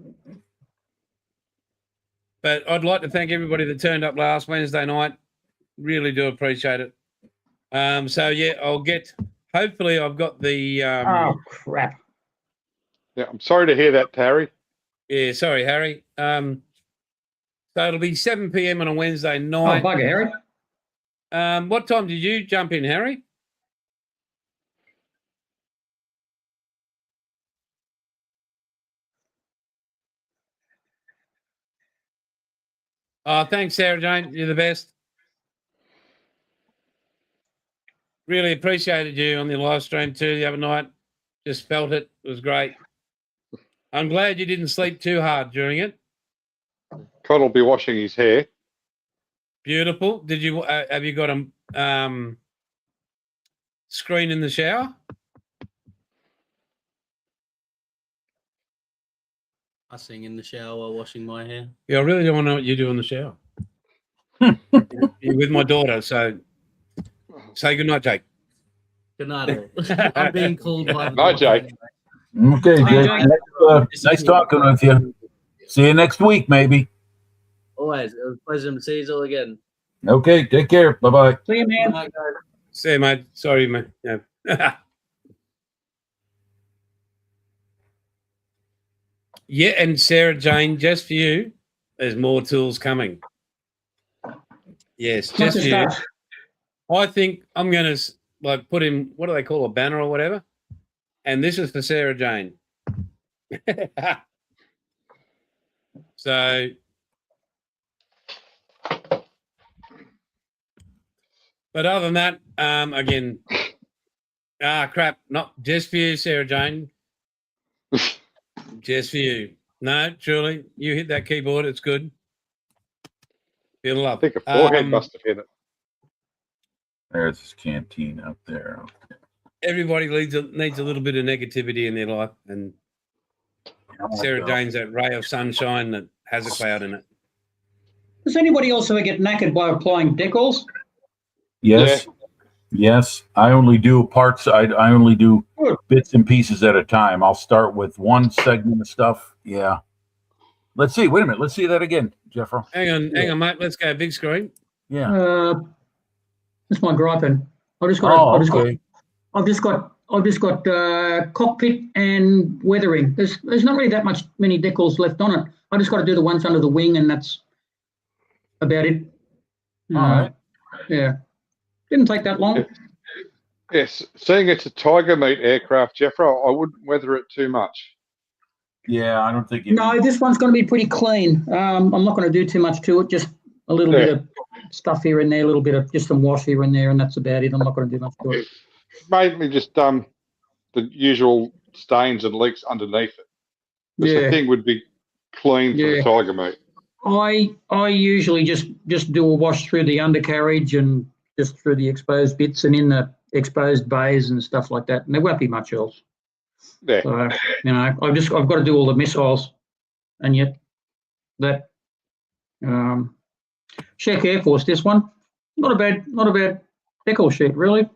But I'd like to thank everybody that turned up last Wednesday night. Really do appreciate it. So yeah, hopefully I've got the Oh, crap. Yeah, I'm sorry to hear that, Terry. yeah, sorry, Harry. So it'll be 7 p.m. on a Wednesday Oh, night. bugger, Harry. What time did you jump in, Harry? Oh, thanks, Sarah Jane. You're the best. Really appreciated you on the live stream too the other night. Just felt it. It was great. I'm glad you didn't sleep too hard during it. Todd will be washing his hair. Beautiful. Did you have you got a screen in the shower? I sing in the shower while washing my hair. Yeah, I really don't want to know what you do in the shower. You're with my daughter, so say good night, Jake. Good night, all. I'm being called by the Night, Jake. Okay, Hey, Jake. Nice talking with you. See you next week, maybe. Always. It was a pleasure to see you all again. Okay, take care. Bye-bye. See you, man. Good night, guys. See you, mate. Sorry, mate. Yeah. Yeah, and Sarah Jane, just for you, there's more tools coming. Yes, Not just for just you. us. I think I'm going to put in, what do they call a banner or whatever? And this is for Sarah Jane. So, but other than that, again, crap, not just for you, Sarah Jane. Just for you. No, truly, you hit that keyboard. It's good. Feel I love. think a forehead must have hit it. There's this canteen out there. Everybody needs a little bit of negativity in their life, and Sarah Jane's that ray of sunshine that has a cloud in it. Does anybody else ever get knackered by applying decals? Yes. Yes. I only do parts. I only do bits and pieces at a time. I'll start with one segment of stuff. Yeah. Let's see. Wait a minute. Let's see that again, Jeffro. Hang on, mate. Let's go big screen. Yeah. That's my griping. I've just got cockpit and weathering. There's not really that many decals left on it. I just got to do the ones under the wing, and that's about it. All right. Yeah. Didn't take that long. Yes, seeing it's a Tiger Meat aircraft, Jeffro, I wouldn't weather it too much. Yeah, I don't think you. No, this one's going to be pretty clean. I'm not going to do too much to it. Just a little bit of stuff here and there, a little bit of just some wash here and there, and that's about it. I'm not going to do much to it. Mainly just the usual stains and leaks underneath it. The thing would be clean for the Tiger Meat. I usually just do a wash through the undercarriage and just through the exposed bits and in the exposed bays and stuff like that. And there won't be much else. Yeah. So, I've got to do all the missiles, and yet that Sheck Air Force, this one, not a bad decal sheet really.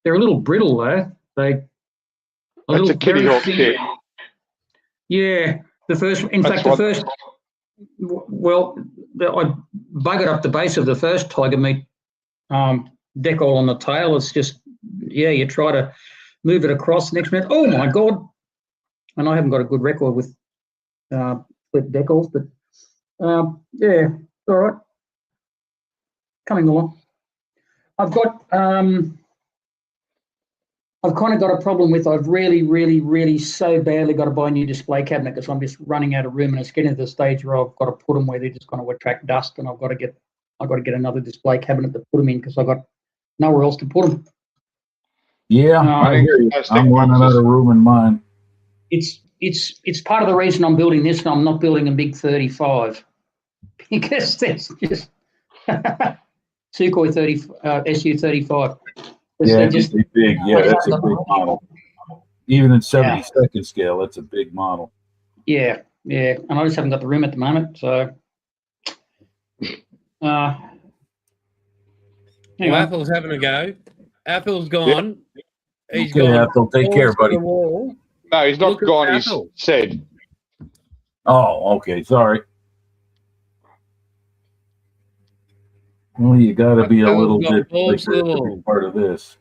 They're a little brittle though. That's a Kitty Hawk kit. Yeah, I buggered up the base of the first Tiger Meat decal on the tail. It's just, you try to move it across next minute. Oh my God. And I haven't got a good record with split decals, but it's all right. Coming along. I've kind of got a problem with, I've really so badly got to buy a new display cabinet because I'm just running out of room, and it's getting to the stage where I've got to put them where they're just going to attract dust, and I've got to get another display cabinet to put them in because I've got nowhere else to put them. Yeah, I hear you. I'm running out of room in mine. It's part of the reason I'm building this, and I'm not building a big 35 because there's just Sukhoi Su-35. Yeah, They just, it's big. Yeah, that's a big model. Even in 72nd scale, that's a big model. yeah. And I just haven't got the room at the moment, so. Well, Anyway, Apple's having a go. Apple's gone. He's Okay, gone. Apple, take care, balls to buddy. the wall. No, he's not Look at gone. He's Apple. said. Oh, okay. Sorry. Well, you got to be a Apple's little got bit balls to the to be wall. part of this.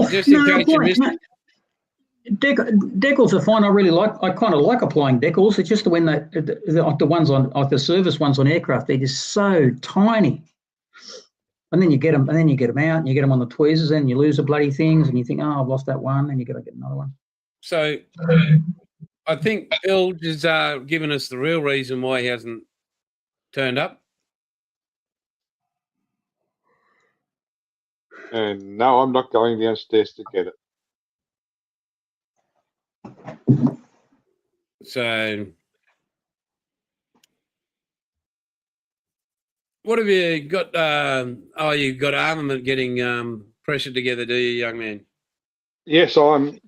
Just in case you missed it. decals are fine. I kind of like applying decals. It's just when the ones on, like the service ones on aircraft, they're just so tiny. And then you get them, out, and you get them on the tweezers, and you lose the bloody things, and you think, oh, I've lost that one, and you got to get another one. So I think Bilge has given us the real reason why he hasn't turned up. And no, I'm not going downstairs to get it. So what have you got? You got armament getting pressured together, do you, young man? Yes, I'm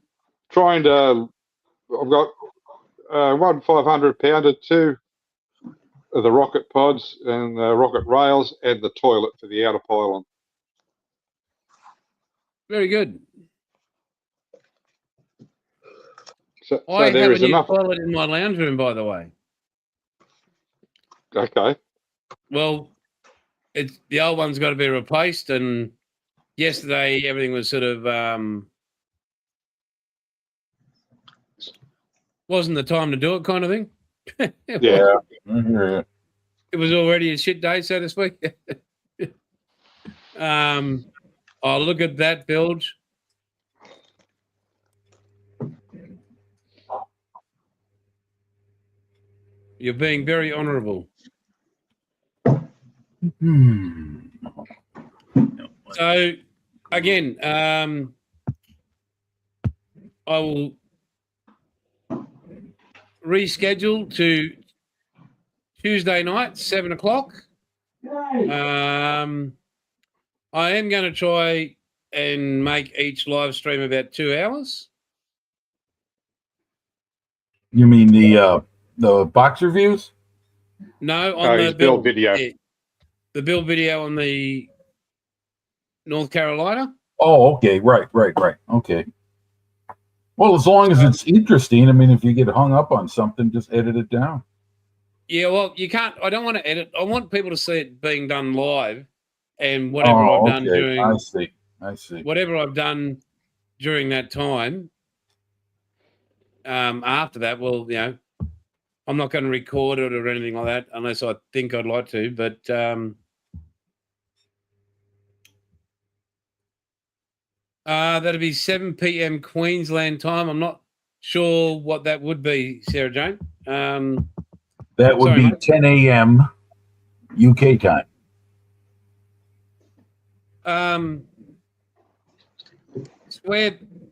trying to. I've got 1 500-pounder, 2 of the rocket pods and the rocket rails, and the toilet for the outer pylon. Very good. So I there have is a new enough. toilet in my lounge room, by the way. Okay. Well, it's the old one's got to be replaced, and yesterday everything was sort of wasn't the time to do it, kind of thing. Yeah. It was already a shit day, so to speak. Oh, look at that, Bilge. You're being very honourable. So, again, I will reschedule to Tuesday night, 7 o'clock. I am going to try and make each live stream about 2 hours. You mean the box reviews? No, on the his build video. Yeah, the build video on the North Carolina. Oh, okay. Right. Okay. Well, as long as it's interesting. I mean, if you get hung up on something, just edit it down. Yeah, well, you can't. I don't want to edit. I want people to see it being done live, and whatever I've done during. I see. Whatever I've done during that time. After that, well, I'm not going to record it or anything like that unless I think I'd like to. But that'll be 7 p.m. Queensland time. I'm not sure what that would be, Sarah Jane. That would be 10 a.m. UK time.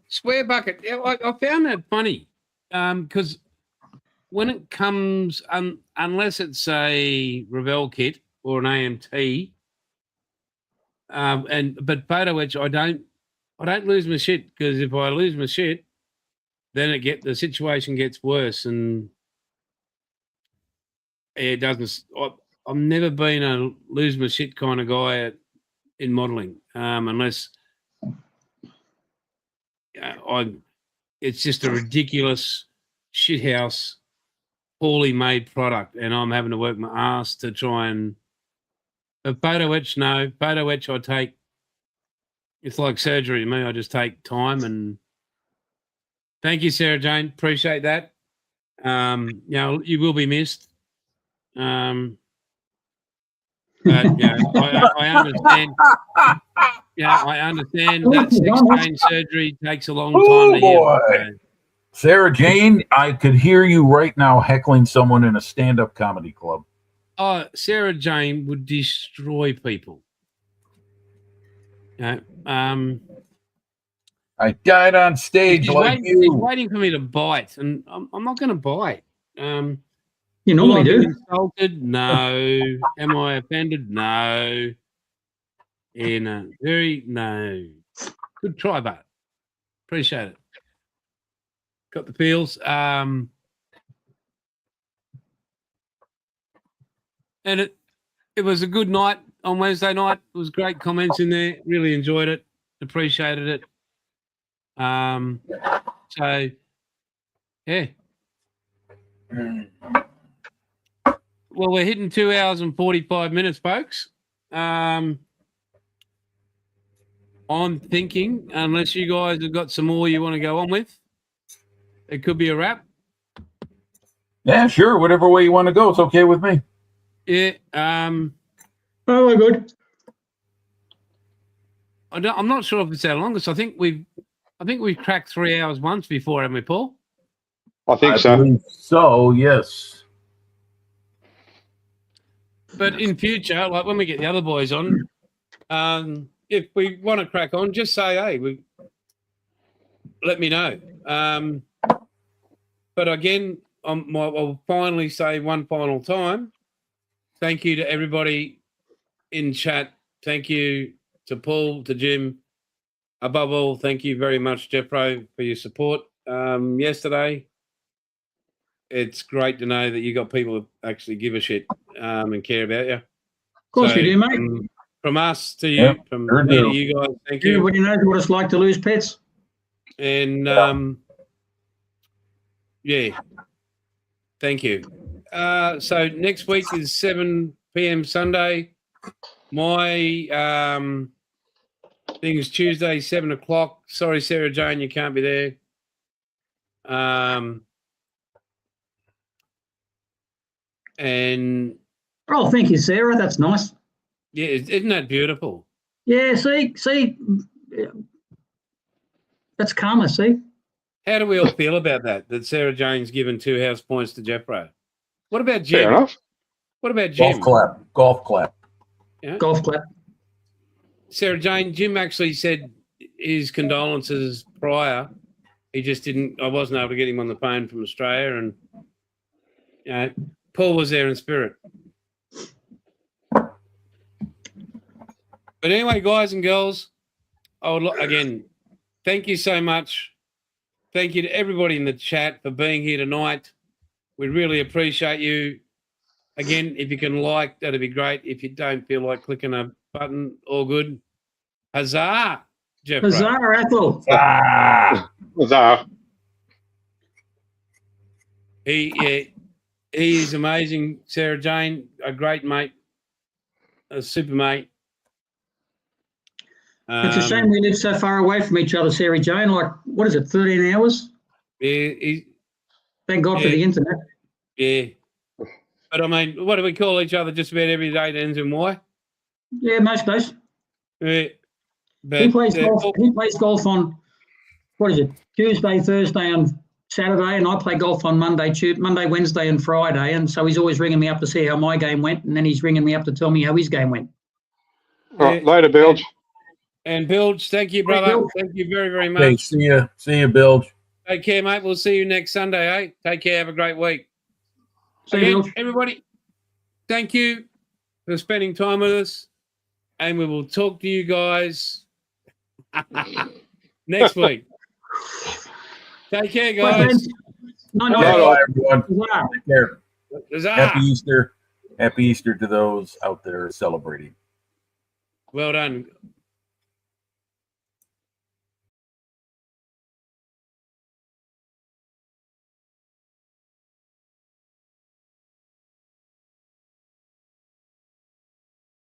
Square bucket. Yeah, I found that funny because when it comes, unless it's a Revell kit or an AMT, but photo etch, I don't lose my shit, because if I lose my shit, then the situation gets worse, and it doesn't. I've never been a lose my shit kind of guy in modelling, unless it's just a ridiculous shithouse, poorly made product, and I'm having to work my ass to try and. But photo etch, no. Photo etch, I take. It's like surgery to me. I just take time, and thank you, Sarah Jane. Appreciate that. You will be missed. But I understand. I understand that sex change surgery takes a long time to heal. Sarah Jane, I could hear you right now heckling someone in a stand-up comedy club. Oh, Sarah Jane would destroy people. I died on stage she's waiting for me to bite, and I'm not going to bite. You normally do. Insulted? No. Am I offended? No. Yeah, no. No. Good try, but appreciate it. Got the feels. And it was a good night on Wednesday night. It was great comments in there. Really enjoyed it. Appreciated it. So yeah. Well, we're hitting 2 hours and 45 minutes, folks. I'm thinking, unless you guys have got some more you want to go on with, it could be a wrap. Yeah, sure. Whatever way you want to go, it's okay with me. Yeah. Oh, we're good. I'm not sure if it's our longest. I think we've cracked 3 hours once before, haven't we, Paul? I think so. believe so, yes. But in future, like when we get the other boys on, if we want to crack on, just say, hey, let me know. But again, I'll finally say one final time, thank you to everybody in chat. Thank you to Paul, to Jim. Above all, thank you very much, Jeffro, for your support yesterday. It's great to know that you got people who actually give a shit and care about you. Of course we do, mate. From us to you, Yep, from sure me do. to you guys, thank you. Everybody knows what it's like to lose pets. And yeah, thank you. So next week is 7 p.m. Sunday. My thing is Tuesday, 7 o'clock. Sorry, Sarah Jane, you can't be there. And Oh, thank you, Sarah. That's nice. yeah, isn't that beautiful? Yeah, see, that's karma, see? How do we all feel about that? That Sarah Jane's given 2 house points to Jeffro. What about Jim? Fair enough. What about Jim? Golf clap. Yeah? Golf clap. Sarah Jane, Jim actually said his condolences prior. He just didn't. I wasn't able to get him on the phone from Australia, and you know, Paul was there in spirit. But anyway, guys and girls, I would again thank you so much. Thank you to everybody in the chat for being here tonight. We really appreciate you. Again, if you can like, that'd be great. If you don't feel like clicking a button, all good. Huzzah, Jeff. Huzzah, Ethel. Huzzah. He is amazing, Sarah Jane, a great mate, a super mate. It's a shame we live so far away from each other, Sarah Jane. Like, what is it, 13 hours? Thank God for the internet. Yeah. But I mean, what do we call each other just about every day that ends in Y? Yeah, most days. Yeah. But, He plays golf. He plays golf on, what is it, Tuesday, Thursday, and Saturday, and I play golf on Monday, Wednesday, and Friday. And so he's always ringing me up to see how my game went, and then he's ringing me up to tell me how his game went. Right, later, Bilge. And Bilge, thank you, brother. Bilge. Thank you very, very much. Okay, see you, Bilge. Take care, mate. We'll see you next Sunday, eh? Take care. Have a great week. See you, Again, Bilge. everybody, thank you for spending time with us, and we will talk to you guys next week. Take care, guys. No, Bye, everyone. Huzzah. Take care. Huzzah. Happy Easter. Happy Easter to those out there celebrating. Well done.